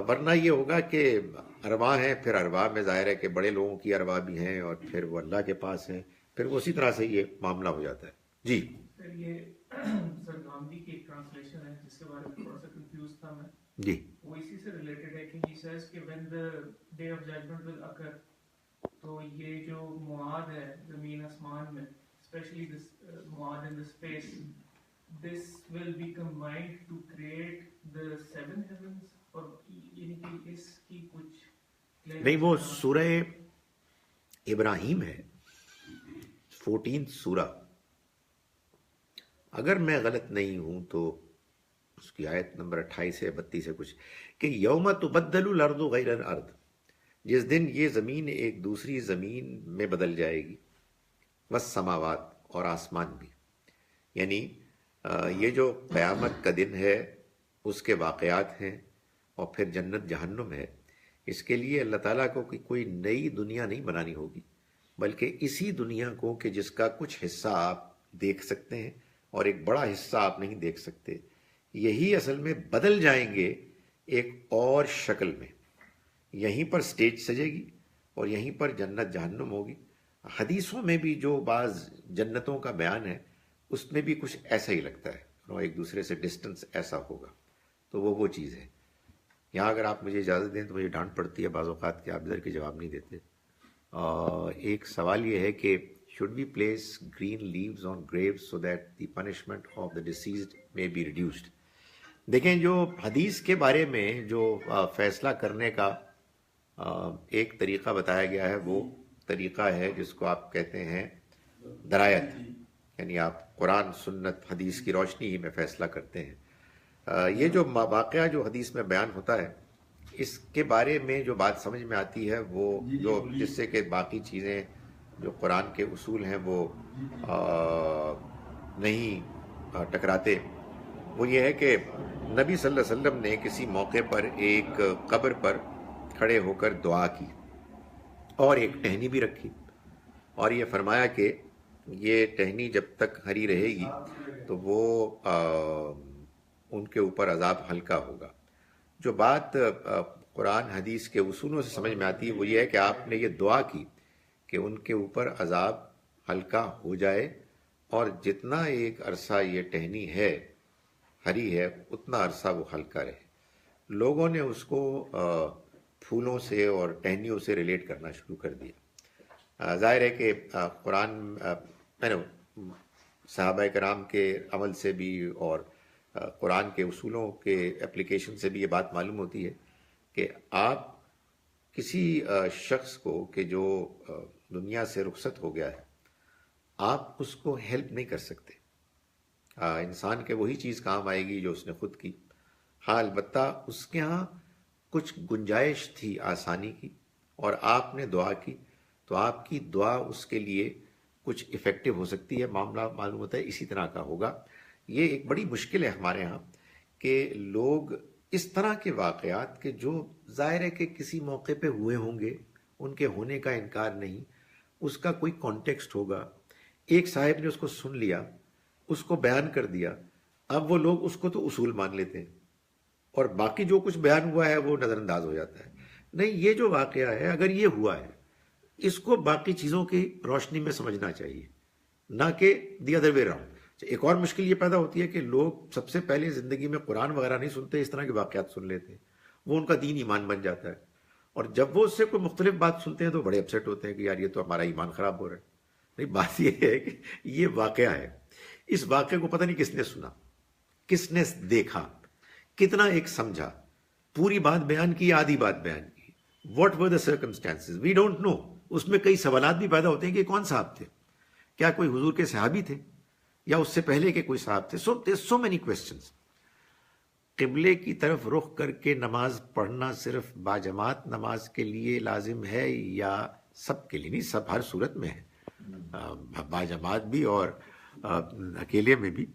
ورنہ یہ ہوگا کہ ارواح ہیں، پھر ارواح میں ظاہر ہے کہ بڑے لوگوں کی ارواح بھی ہیں اور پھر وہ اللہ کے پاس ہیں، پھر اسی طرح سے یہ معاملہ ہو جاتا ہے. جی سر یہ سر گاندھی کی ایک ٹرانسلیشن ہے جس کے بارے میں تھوڑا سا کنفیوز تھا میں. جی وہ اسی سے ریلیٹڈ ہے کہ he says کہ when the day of judgment will occur، تو یہ جو معاد ہے زمین آسمان میں، اسپیشلی this معاد in the space، this will be combined to create the 7 heavens، اور یعنی کہ اس کی کچھ نہیں، وہ سورہ ابراہیم ہے 14 سورہ، اگر میں غلط نہیں ہوں تو اس کی آیت نمبر 28 ہے 32 ہے کچھ، کہ یوم تبدل الارض غیر الارض، جس دن یہ زمین ایک دوسری زمین میں بدل جائے گی، والسماوات اور آسمان بھی. یعنی یہ جو قیامت کا دن ہے اس کے واقعات ہیں، اور پھر جنت جہنم ہے. اس کے لیے اللہ تعالیٰ کو کوئی نئی دنیا نہیں بنانی ہوگی، بلکہ اسی دنیا کو کہ جس کا کچھ حصہ آپ دیکھ سکتے ہیں اور ایک بڑا حصہ آپ نہیں دیکھ سکتے، یہی اصل میں بدل جائیں گے ایک اور شکل میں. یہیں پر سٹیج سجے گی اور یہیں پر جنت جہنم ہوگی. حدیثوں میں بھی جو بعض جنتوں کا بیان ہے اس میں بھی کچھ ایسا ہی لگتا ہے، ایک دوسرے سے ڈسٹنس ایسا ہوگا. تو وہ چیز ہے. یہاں اگر آپ مجھے اجازت دیں تو مجھے ڈانٹ پڑتی ہے بعض اوقات کہ آپ ادھر کے جواب نہیں دیتے. ایک سوال یہ ہے کہ should we place green leaves on graves so that the punishment of the deceased may be reduced. دیکھیں جو حدیث کے بارے میں جو فیصلہ کرنے کا ایک طریقہ بتایا گیا ہے وہ طریقہ ہے جس کو آپ کہتے ہیں درایت، یعنی آپ قرآن سنت حدیث کی روشنی ہی میں فیصلہ کرتے ہیں. یہ جو واقعہ جو حدیث میں بیان ہوتا ہے اس کے بارے میں جو بات سمجھ میں آتی ہے وہ جو جس سے کہ باقی چیزیں جو قرآن کے اصول ہیں وہ نہیں ٹکراتے، وہ یہ ہے کہ نبی صلی اللہ علیہ وسلم نے کسی موقع پر ایک قبر پر کھڑے ہو کر دعا کی اور ایک ٹہنی بھی رکھی، اور یہ فرمایا کہ یہ ٹہنی جب تک ہری رہے گی تو وہ ان کے اوپر عذاب ہلکا ہوگا. جو بات قرآن حدیث کے اصولوں سے سمجھ میں آتی ہے وہ یہ ہے کہ آپ نے یہ دعا کی کہ ان کے اوپر عذاب ہلکا ہو جائے، اور جتنا ایک عرصہ یہ ٹہنی ہے ہری ہے اتنا عرصہ وہ ہلکا رہے. لوگوں نے اس کو پھولوں سے اور ٹہنیوں سے ریلیٹ کرنا شروع کر دیا. ظاہر ہے کہ قرآن صحابہ کرام کے عمل سے بھی اور قرآن کے اصولوں کے اپلیکیشن سے بھی یہ بات معلوم ہوتی ہے کہ آپ کسی شخص کو کہ جو دنیا سے رخصت ہو گیا ہے آپ اس کو ہیلپ نہیں کر سکتے. انسان کے وہی چیز کام آئے گی جو اس نے خود کی. ہاں البتہ اس کے ہاں کچھ گنجائش تھی آسانی کی اور آپ نے دعا کی تو آپ کی دعا اس کے لیے کچھ افیکٹو ہو سکتی ہے. معاملہ معلوم ہوتا ہے اسی طرح کا ہوگا. یہ ایک بڑی مشکل ہے ہمارے ہاں کہ لوگ اس طرح کے واقعات کہ جو ظاہر ہے کہ کسی موقع پہ ہوئے ہوں گے, ان کے ہونے کا انکار نہیں, اس کا کوئی کانٹیکسٹ ہوگا, ایک صاحب نے اس کو سن لیا, اس کو بیان کر دیا, اب وہ لوگ اس کو تو اصول مان لیتے ہیں اور باقی جو کچھ بیان ہوا ہے وہ نظر انداز ہو جاتا ہے. نہیں, یہ جو واقعہ ہے اگر یہ ہوا ہے اس کو باقی چیزوں کی روشنی میں سمجھنا چاہیے, نہ کہ دی ادر وے راؤنڈ. ایک اور مشکل یہ پیدا ہوتی ہے کہ لوگ سب سے پہلے زندگی میں قرآن وغیرہ نہیں سنتے, اس طرح کے واقعات سن لیتے ہیں, وہ ان کا دین ایمان بن جاتا ہے, اور جب وہ اس سے کوئی مختلف بات سنتے ہیں تو بڑے اپسیٹ ہوتے ہیں کہ یار یہ تو ہمارا ایمان خراب ہو رہا ہے. نہیں, بات یہ ہے کہ یہ واقعہ ہے, اس واقعے کو پتہ نہیں کس نے سنا, کس نے دیکھا, کتنا ایک سمجھا, پوری بات بیان کی, آدھی بات بیان کی, whatever the circumstances we don't know. اس میں کئی سوالات بھی پیدا ہوتے ہیں کہ کون صاحب تھے, کیا کوئی حضور کے صحابی تھے یا اس سے پہلے کے کوئی صاحب تھے. So many questions. قبلے کی طرف رخ کر کے نماز پڑھنا صرف باجماعت نماز کے لیے لازم ہے یا سب کے لیے؟ نہیں, سب ہر صورت میں ہے, باجماعت بھی اور اکیلے میں بھی.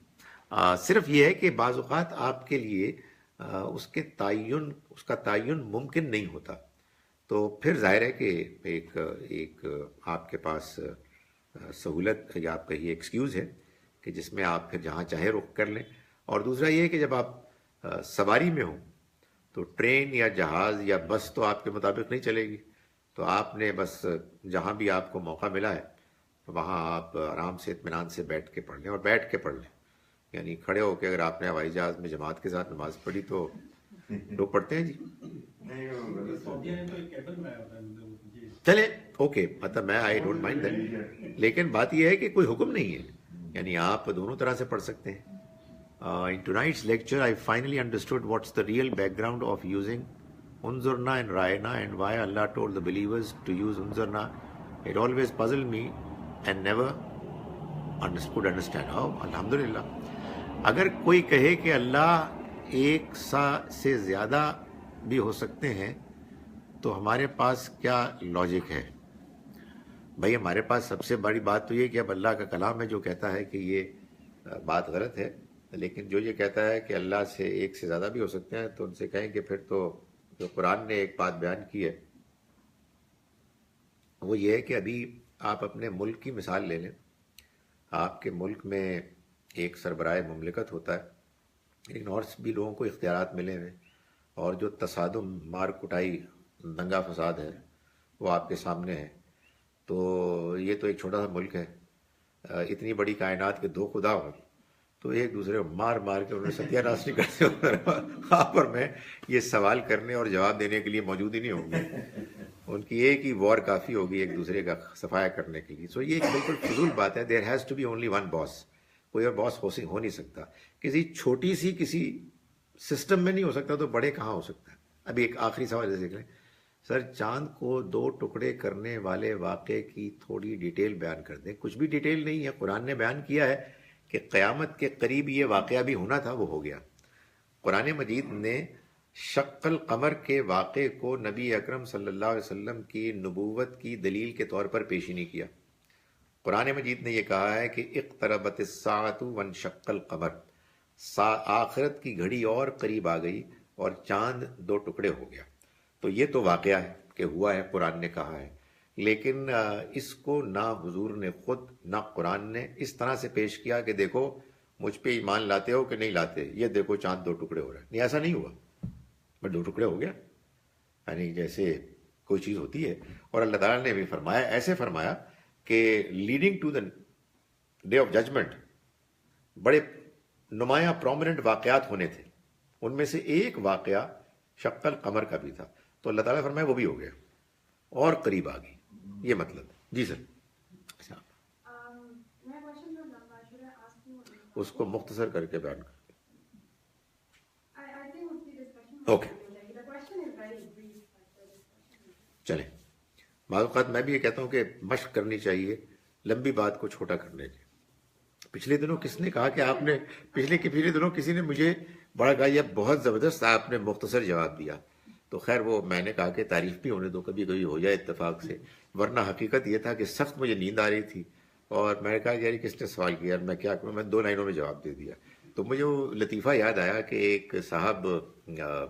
صرف یہ ہے کہ بعض اوقات آپ کے لیے اس کا تعین ممکن نہیں ہوتا, تو پھر ظاہر ہے کہ ایک آپ کے پاس سہولت یا آپ کا یہ ایکسکیوز ہے کہ جس میں آپ پھر جہاں چاہے رخ کر لیں. اور دوسرا یہ ہے کہ جب آپ سواری میں ہوں تو ٹرین یا جہاز یا بس تو آپ کے مطابق نہیں چلے گی, تو آپ نے بس جہاں بھی آپ کو موقع ملا ہے وہاں آپ آرام سے اطمینان سے بیٹھ کے پڑھ لیں, اور بیٹھ کے پڑھ لیں. یعنی کھڑے ہو کے اگر آپ نے ہوائی جہاز میں جماعت کے ساتھ نماز پڑھی تو لوگ پڑھتے ہیں جی, چلے اوکے, مطلب میں آئی ڈونٹ مائنڈ دیٹ, لیکن بات یہ ہے کہ کوئی حکم نہیں ہے, یعنی آپ دونوں طرح سے پڑھ سکتے ہیں. In tonight's lecture, I finally understood what's the real background of using unzurna and ra'ayna and why Allah told the believers to use unzurna. It always puzzled me and never could understand. Oh, alhamdulillah. اگر کوئی کہے کہ اللہ ایک سا سے زیادہ بھی ہو سکتے ہیں تو ہمارے پاس کیا لاجک ہے؟ بھائی ہمارے پاس سب سے بڑی بات تو یہ کہ اب اللہ کا کلام ہے جو کہتا ہے کہ یہ بات غلط ہے, لیکن جو یہ کہتا ہے کہ اللہ سے ایک سے زیادہ بھی ہو سکتے ہیں تو ان سے کہیں کہ پھر تو جو قرآن نے ایک بات بیان کی ہے وہ یہ ہے کہ ابھی آپ اپنے ملک کی مثال لے لیں. آپ کے ملک میں ایک سربراہ مملکت ہوتا ہے, لیکن اور بھی لوگوں کو اختیارات ملے ہوئے, اور جو تصادم, مار کٹائی, دنگا فساد ہے وہ آپ کے سامنے ہے. تو یہ تو ایک چھوٹا سا ملک ہے, اتنی بڑی کائنات کے دو خدا ہوں تو ایک دوسرے کو مار مار کے انہیں ستیہ ناش نہیں کرتے. آپ اور میں یہ سوال کرنے اور جواب دینے کے لیے موجود ہی نہیں ہوں گے, ان کی ایک ہی وار کافی ہوگی ایک دوسرے کا صفایا کرنے کے لیے. سو یہ ایک بالکل فضول بات ہے. There has to be only one boss, کوئی اور باس ہو نہیں سکتا. کسی چھوٹی سی کسی سسٹم میں نہیں ہو سکتا تو بڑے کہاں ہو سکتا ہے. ابھی ایک آخری سوال دیکھ لیں سر, چاند کو 2 ٹکڑے کرنے والے واقعے کی تھوڑی ڈیٹیل بیان کر دیں. کچھ بھی ڈیٹیل نہیں ہے, قرآن نے بیان کیا ہے کہ قیامت کے قریب یہ واقعہ بھی ہونا تھا, وہ ہو گیا. قرآن مجید نے شق القمر کے واقعے کو نبی اکرم صلی اللہ علیہ وسلم کی نبوت کی دلیل کے طور پر پیش ہی نہیں کیا. قرآن مجید نے یہ کہا ہے کہ اقتربت الساعۃ وانشق القمر, آخرت کی گھڑی اور قریب آ گئی اور چاند 2 ٹکڑے ہو گیا. تو یہ تو واقعہ ہے کہ ہوا ہے, قرآن نے کہا ہے, لیکن اس کو نہ حضور نے خود نہ قرآن نے اس طرح سے پیش کیا کہ دیکھو مجھ پہ ایمان لاتے ہو کہ نہیں لاتے, یہ دیکھو چاند 2 ٹکڑے ہو رہے ہیں. نہیں, ایسا نہیں ہوا, بس 2 ٹکڑے ہو گیا, یعنی جیسے کوئی چیز ہوتی ہے. اور اللہ تعالیٰ نے بھی فرمایا, ایسے فرمایا کہ leading to the day of judgment بڑے نمایاں پرومیننٹ واقعات ہونے تھے. ان میں سے ایک واقعہ شق القمر کا بھی تھا، تو اللہ تعالیٰ فرمایا وہ بھی ہو گیا اور قریب آ گئی، یہ مطلب ہے. جی سر. اچھا my question was should I ask you اس کو مختصر کر کے بیان کر. I think اس کی discussion Okay. the question is very brief but the discussion is چلیں، بعض اوقات میں بھی یہ کہتا ہوں کہ مشق کرنی چاہیے لمبی بات کو چھوٹا کرنے کی. پچھلے دنوں کس نے کہا کہ آپ نے پچھلے دنوں کسی نے مجھے بڑا کہا یہ بہت زبردست آپ نے مختصر جواب دیا. تو خیر وہ میں نے کہا کہ تعریف بھی ہونے دو، کبھی کبھی ہو جائے اتفاق سے، ورنہ حقیقت یہ تھا کہ سخت مجھے نیند آ رہی تھی اور میں نے کہا کہ یار کس نے سوال کیا، میں کیا کروں، میں 2 لائنوں میں جواب دے دیا. تو مجھے وہ لطیفہ یاد آیا کہ ایک صاحب،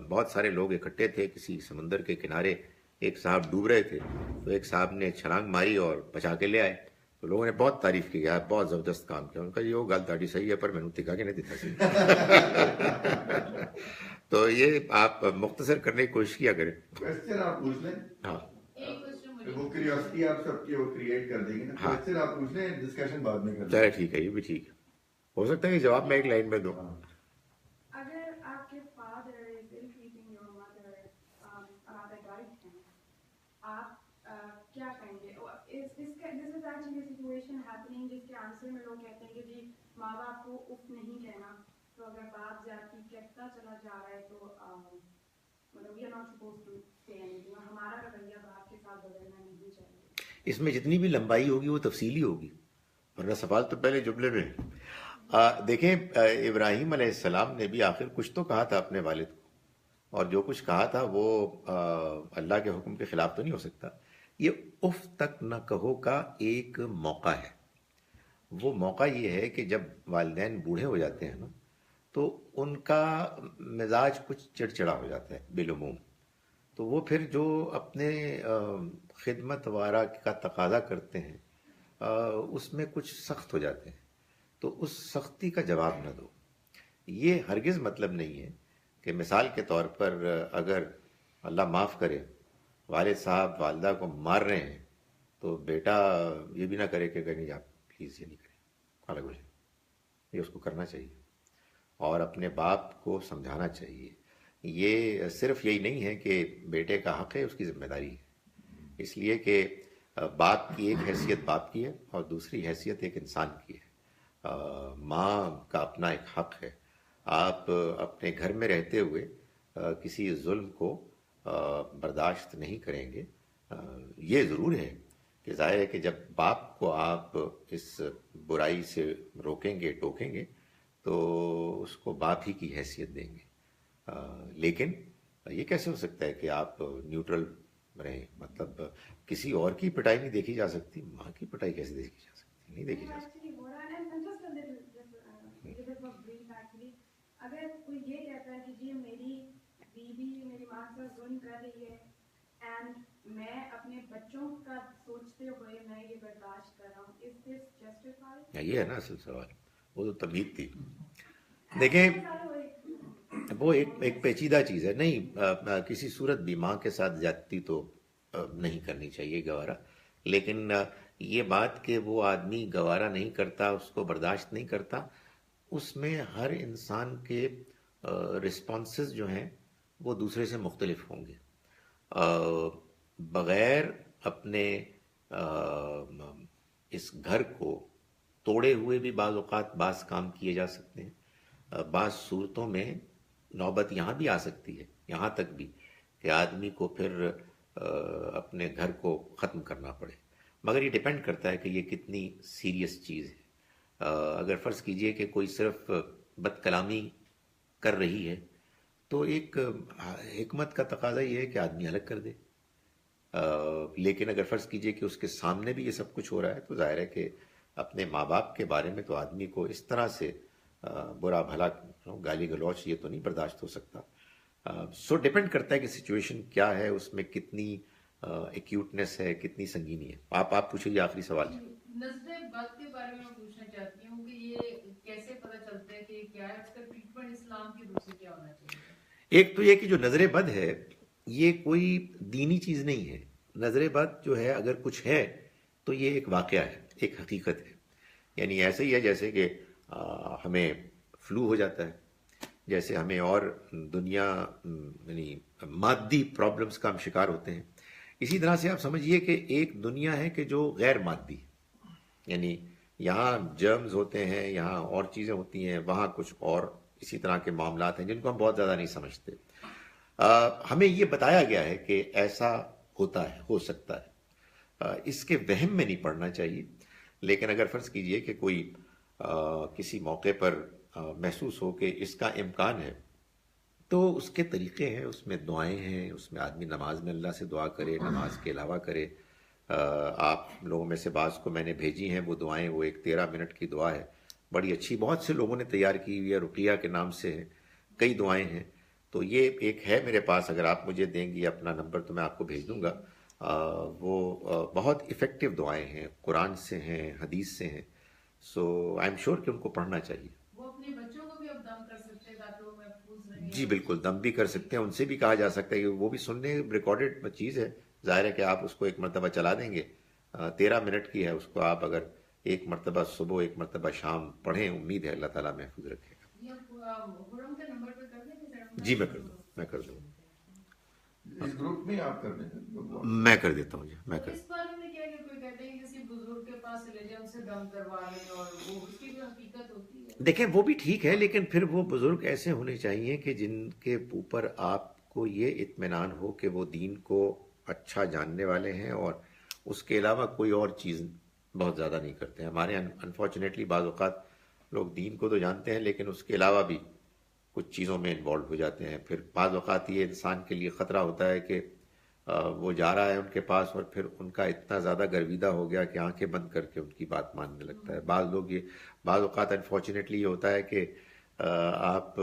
بہت سارے لوگ اکٹھے تھے کسی سمندر کے کنارے، ایک صاحب ڈوب رہے تھے، تو ایک صاحب نے چھلانگ ماری اور بچا کے لے آئے. تو لوگوں نے بہت تعریف کی، یار بہت زبردست کام کیا. ان کا یہ گل تاڑی صحیح ہے پر میں نے تکا کے نہیں دیتا سی. تو یہ آپ مختصر کرنے کی کوشش کیا کریں. کوشچن آپ پوچھ لیں. ہاں وہ کیوریوسٹی آپ سب کی وہ کریٹ کر دیں گے نا. کوشچن آپ پوچھ لیں، ڈسکشن بعد میں کر لیں. چلے ٹھیک ہے، یہ بھی ٹھیک ہے. ہو سکتا ہے کہ جواب میں ایک لائن میں دوں. اگر آپ کے father is ill treating your mother آپ ایڈوائٹ ہیں، آپ کیا کہیں گے؟ دس از ایکچولی سچویشن ہیپننگ جس کے آنسر میں لوگ کہتے ہیں کہ جی ماں باپ کو اف نہیں کہنا، تو اگر باپ زیادتی کہتا چلا جا رہا ہے تو مطلب we are not supposed to say anything, اور ہمارا رویہ باپ کے ساتھ بدلنا نہیں چاہیے. اس میں جتنی بھی لمبائی ہوگی وہ تفصیلی ہوگی، ورنہ سوال تو پہلے جملے میں. دیکھیں ابراہیم علیہ السلام نے بھی آخر کچھ تو کہا تھا اپنے والد کو، اور جو کچھ کہا تھا وہ اللہ کے حکم کے خلاف تو نہیں ہو سکتا. یہ اف تک نہ کہو کا ایک موقع ہے. وہ موقع یہ ہے کہ جب والدین بوڑھے ہو جاتے ہیں نا، تو ان کا مزاج کچھ چڑچڑا ہو جاتا ہے بالعموم. تو وہ پھر جو اپنے خدمت وارہ کا تقاضا کرتے ہیں اس میں کچھ سخت ہو جاتے ہیں. تو اس سختی کا جواب نہ دو. یہ ہرگز مطلب نہیں ہے کہ مثال کے طور پر اگر اللہ معاف کرے والد صاحب والدہ کو مار رہے ہیں تو بیٹا یہ بھی نہ کرے کہ نہیں آپ پلیز یہ نہیں کریں، الگ ہو جائے. یہ اس کو کرنا چاہیے اور اپنے باپ کو سمجھانا چاہیے. یہ صرف یہی نہیں ہے کہ بیٹے کا حق ہے، اس کی ذمہ داری ہے. اس لیے کہ باپ کی ایک حیثیت باپ کی ہے اور دوسری حیثیت ایک انسان کی ہے. ماں کا اپنا ایک حق ہے. آپ اپنے گھر میں رہتے ہوئے کسی ظلم کو برداشت نہیں کریں گے. یہ ضرور ہے کہ ظاہر ہے کہ جب باپ کو آپ اس برائی سے روکیں گے ٹوکیں گے تو اس کو باپ ہی کی حیثیت دیں گے. لیکن یہ کیسے ہو سکتا ہے کہ آپ نیوٹرل رہیں؟ مطلب کسی اور کی پٹائی نہیں دیکھی جا سکتی، ماں کی پٹائی کیسے دیکھی جا سکتی؟ نہیں دیکھی جا سکتی. اگر کوئی یہ کہتا ہے کہ جی میری بیوی میری ماں سے ظلم کر رہی ہے اینڈ میں اپنے بچوں کا سوچتے ہوئے میں یہ برداشت کر رہا ہوں، از دس جسٹیفائی؟ یہ ہے نا اصل سوال. وہ تو تمہید تھی. دیکھیں وہ ایک پیچیدہ چیز ہے. نہیں کسی صورت بھی ماں کے ساتھ زیادتی تو نہیں کرنی چاہیے گوارا. لیکن یہ بات کہ وہ آدمی گوارا نہیں کرتا، اس کو برداشت نہیں کرتا، اس میں ہر انسان کے رسپانسز جو ہیں وہ دوسرے سے مختلف ہوں گے. بغیر اپنے اس گھر کو توڑے ہوئے بھی بعض اوقات بعض کام کیے جا سکتے ہیں. بعض صورتوں میں نوبت یہاں بھی آ سکتی ہے، یہاں تک بھی کہ آدمی کو پھر اپنے گھر کو ختم کرنا پڑے. مگر یہ ڈیپینڈ کرتا ہے کہ یہ کتنی سیریس چیز ہے. اگر فرض کیجئے کہ کوئی صرف بد کلامی کر رہی ہے تو ایک حکمت کا تقاضا یہ ہے کہ آدمی الگ کر دے. لیکن اگر فرض کیجئے کہ اس کے سامنے بھی یہ سب کچھ ہو رہا ہے تو ظاہر ہے کہ اپنے ماں باپ کے بارے میں تو آدمی کو اس طرح سے برا بھلا گالی گلوچ یہ تو نہیں برداشت ہو سکتا. سو ڈیپینڈ کرتا ہے کہ سچویشن کیا ہے، اس میں کتنی ایکیوٹنس ہے، کتنی سنگینی ہے. آپ پوچھیے آخری سوال. نظر بد کے بارے میں پوچھنا چاہتی ہوں کہ یہ کیسے پتہ چلتا ہے کہ کیا ہے اس کا ٹریٹمنٹ اسلام کی روح سے کیا ہونا چاہیے؟ ایک تو یہ کہ جو نظر بد ہے یہ کوئی دینی چیز نہیں ہے. نظر بد جو ہے اگر کچھ ہے تو یہ ایک واقعہ ہے، ایک حقیقت ہے. یعنی ایسے ہی ہے جیسے کہ ہمیں فلو ہو جاتا ہے، جیسے ہمیں اور دنیا یعنی مادی پرابلمز کا ہم شکار ہوتے ہیں. اسی طرح سے آپ سمجھیے کہ ایک دنیا ہے کہ جو غیر مادی، یعنی یہاں جرمز ہوتے ہیں، یہاں اور چیزیں ہوتی ہیں، وہاں کچھ اور اسی طرح کے معاملات ہیں جن کو ہم بہت زیادہ نہیں سمجھتے. ہمیں یہ بتایا گیا ہے کہ ایسا ہوتا ہے، ہو سکتا ہے. اس کے وہم میں نہیں پڑنا چاہیے. لیکن اگر فرض کیجئے کہ کوئی کسی موقع پر محسوس ہو کہ اس کا امکان ہے، تو اس کے طریقے ہیں، اس میں دعائیں ہیں، اس میں آدمی نماز میں اللہ سے دعا کرے، نماز کے علاوہ کرے. آپ لوگوں میں سے بعض کو میں نے بھیجی ہیں وہ دعائیں، وہ ایک 13 منٹ کی دعا ہے، بڑی اچھی، بہت سے لوگوں نے تیار کی ہوئی ہے، رقیہ کے نام سے ہے، کئی دعائیں ہیں. تو یہ ایک ہے میرے پاس، اگر آپ مجھے دیں گی اپنا نمبر تو میں آپ کو بھیج دوں گا. وہ بہت افیکٹو دعائیں ہیں، قرآن سے ہیں، حدیث سے ہیں. سو آئی ایم شیور کہ ان کو پڑھنا چاہیے. وہ اپنے بچوں کو بھی اب دم کر سکتے ہیں تاکہ وہ محفوظ رہیں. جی بالکل، دم بھی کر سکتے ہیں، ان سے بھی کہا جا سکتا ہے کہ وہ بھی سننے ریکارڈڈ چیز ہے. ظاہر ہے کہ آپ اس کو ایک مرتبہ چلا دیں گے، 13 منٹ کی ہے، اس کو آپ اگر ایک مرتبہ صبح ایک مرتبہ شام پڑھیں، امید ہے اللہ تعالیٰ محفوظ رکھے گا. جی میں کر دوں، میں کر دوں. اس گروپ میں آپ کر دیں. میں کر دیتا ہوں جی، میں کر. اس بارے میں کیا کہ کوئی کہتے ہیں کسی بزرگ کے پاس لے جائیں، ان سے دم کروا لیں، اور وہ اس کی جو حقیقت ہوتی ہے. دیکھیں وہ بھی ٹھیک ہے، لیکن پھر وہ بزرگ ایسے ہونے چاہیے کہ جن کے اوپر آپ کو یہ اطمینان ہو کہ وہ دین کو اچھا جاننے والے ہیں اور اس کے علاوہ کوئی اور چیز بہت زیادہ نہیں کرتے ہیں. ہمارے انفارچونیٹلی بعض اوقات لوگ دین کو تو جانتے ہیں لیکن اس کے علاوہ بھی کچھ چیزوں میں انوالو ہو جاتے ہیں. پھر بعض اوقات یہ انسان کے لیے خطرہ ہوتا ہے کہ وہ جا رہا ہے ان کے پاس اور پھر ان کا اتنا زیادہ گرویدہ ہو گیا کہ آنکھیں بند کر کے ان کی بات ماننے لگتا ہے. بعض لوگ یہ، بعض اوقات انفارچونیٹلی یہ ہوتا ہے کہ آپ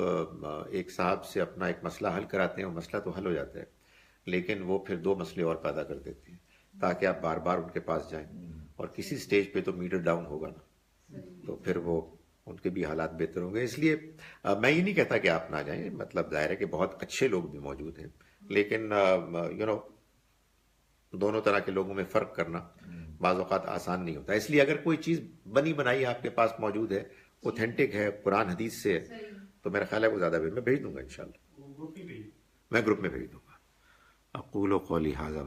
ایک صاحب سے اپنا ایک مسئلہ حل کراتے ہیں، وہ مسئلہ تو حل ہو جاتا ہے لیکن وہ پھر 2 مسئلے اور پیدا کر دیتے ہیں تاکہ آپ بار بار ان کے پاس جائیں، اور کسی سٹیج پہ تو میٹر ڈاؤن ہوگا نا، تو پھر وہ ان کے بھی حالات بہتر ہوں گے. اس لیے میں یہ نہیں کہتا کہ آپ نہ جائیں، مطلب ظاہر ہے کہ بہت اچھے لوگ بھی موجود ہیں، لیکن دونوں طرح کے لوگوں میں فرق کرنا بعض اوقات آسان نہیں ہوتا. اس لیے اگر کوئی چیز بنی بنائی آپ کے پاس موجود ہے، اوتھینٹک ہے، قرآن حدیث سے ہے، تو میرا خیال ہے وہ زیادہ بہتر. میں بھیج دوں گا انشاءاللہ، میں گروپ میں بھیج دوں گا. اقول قولی ھذا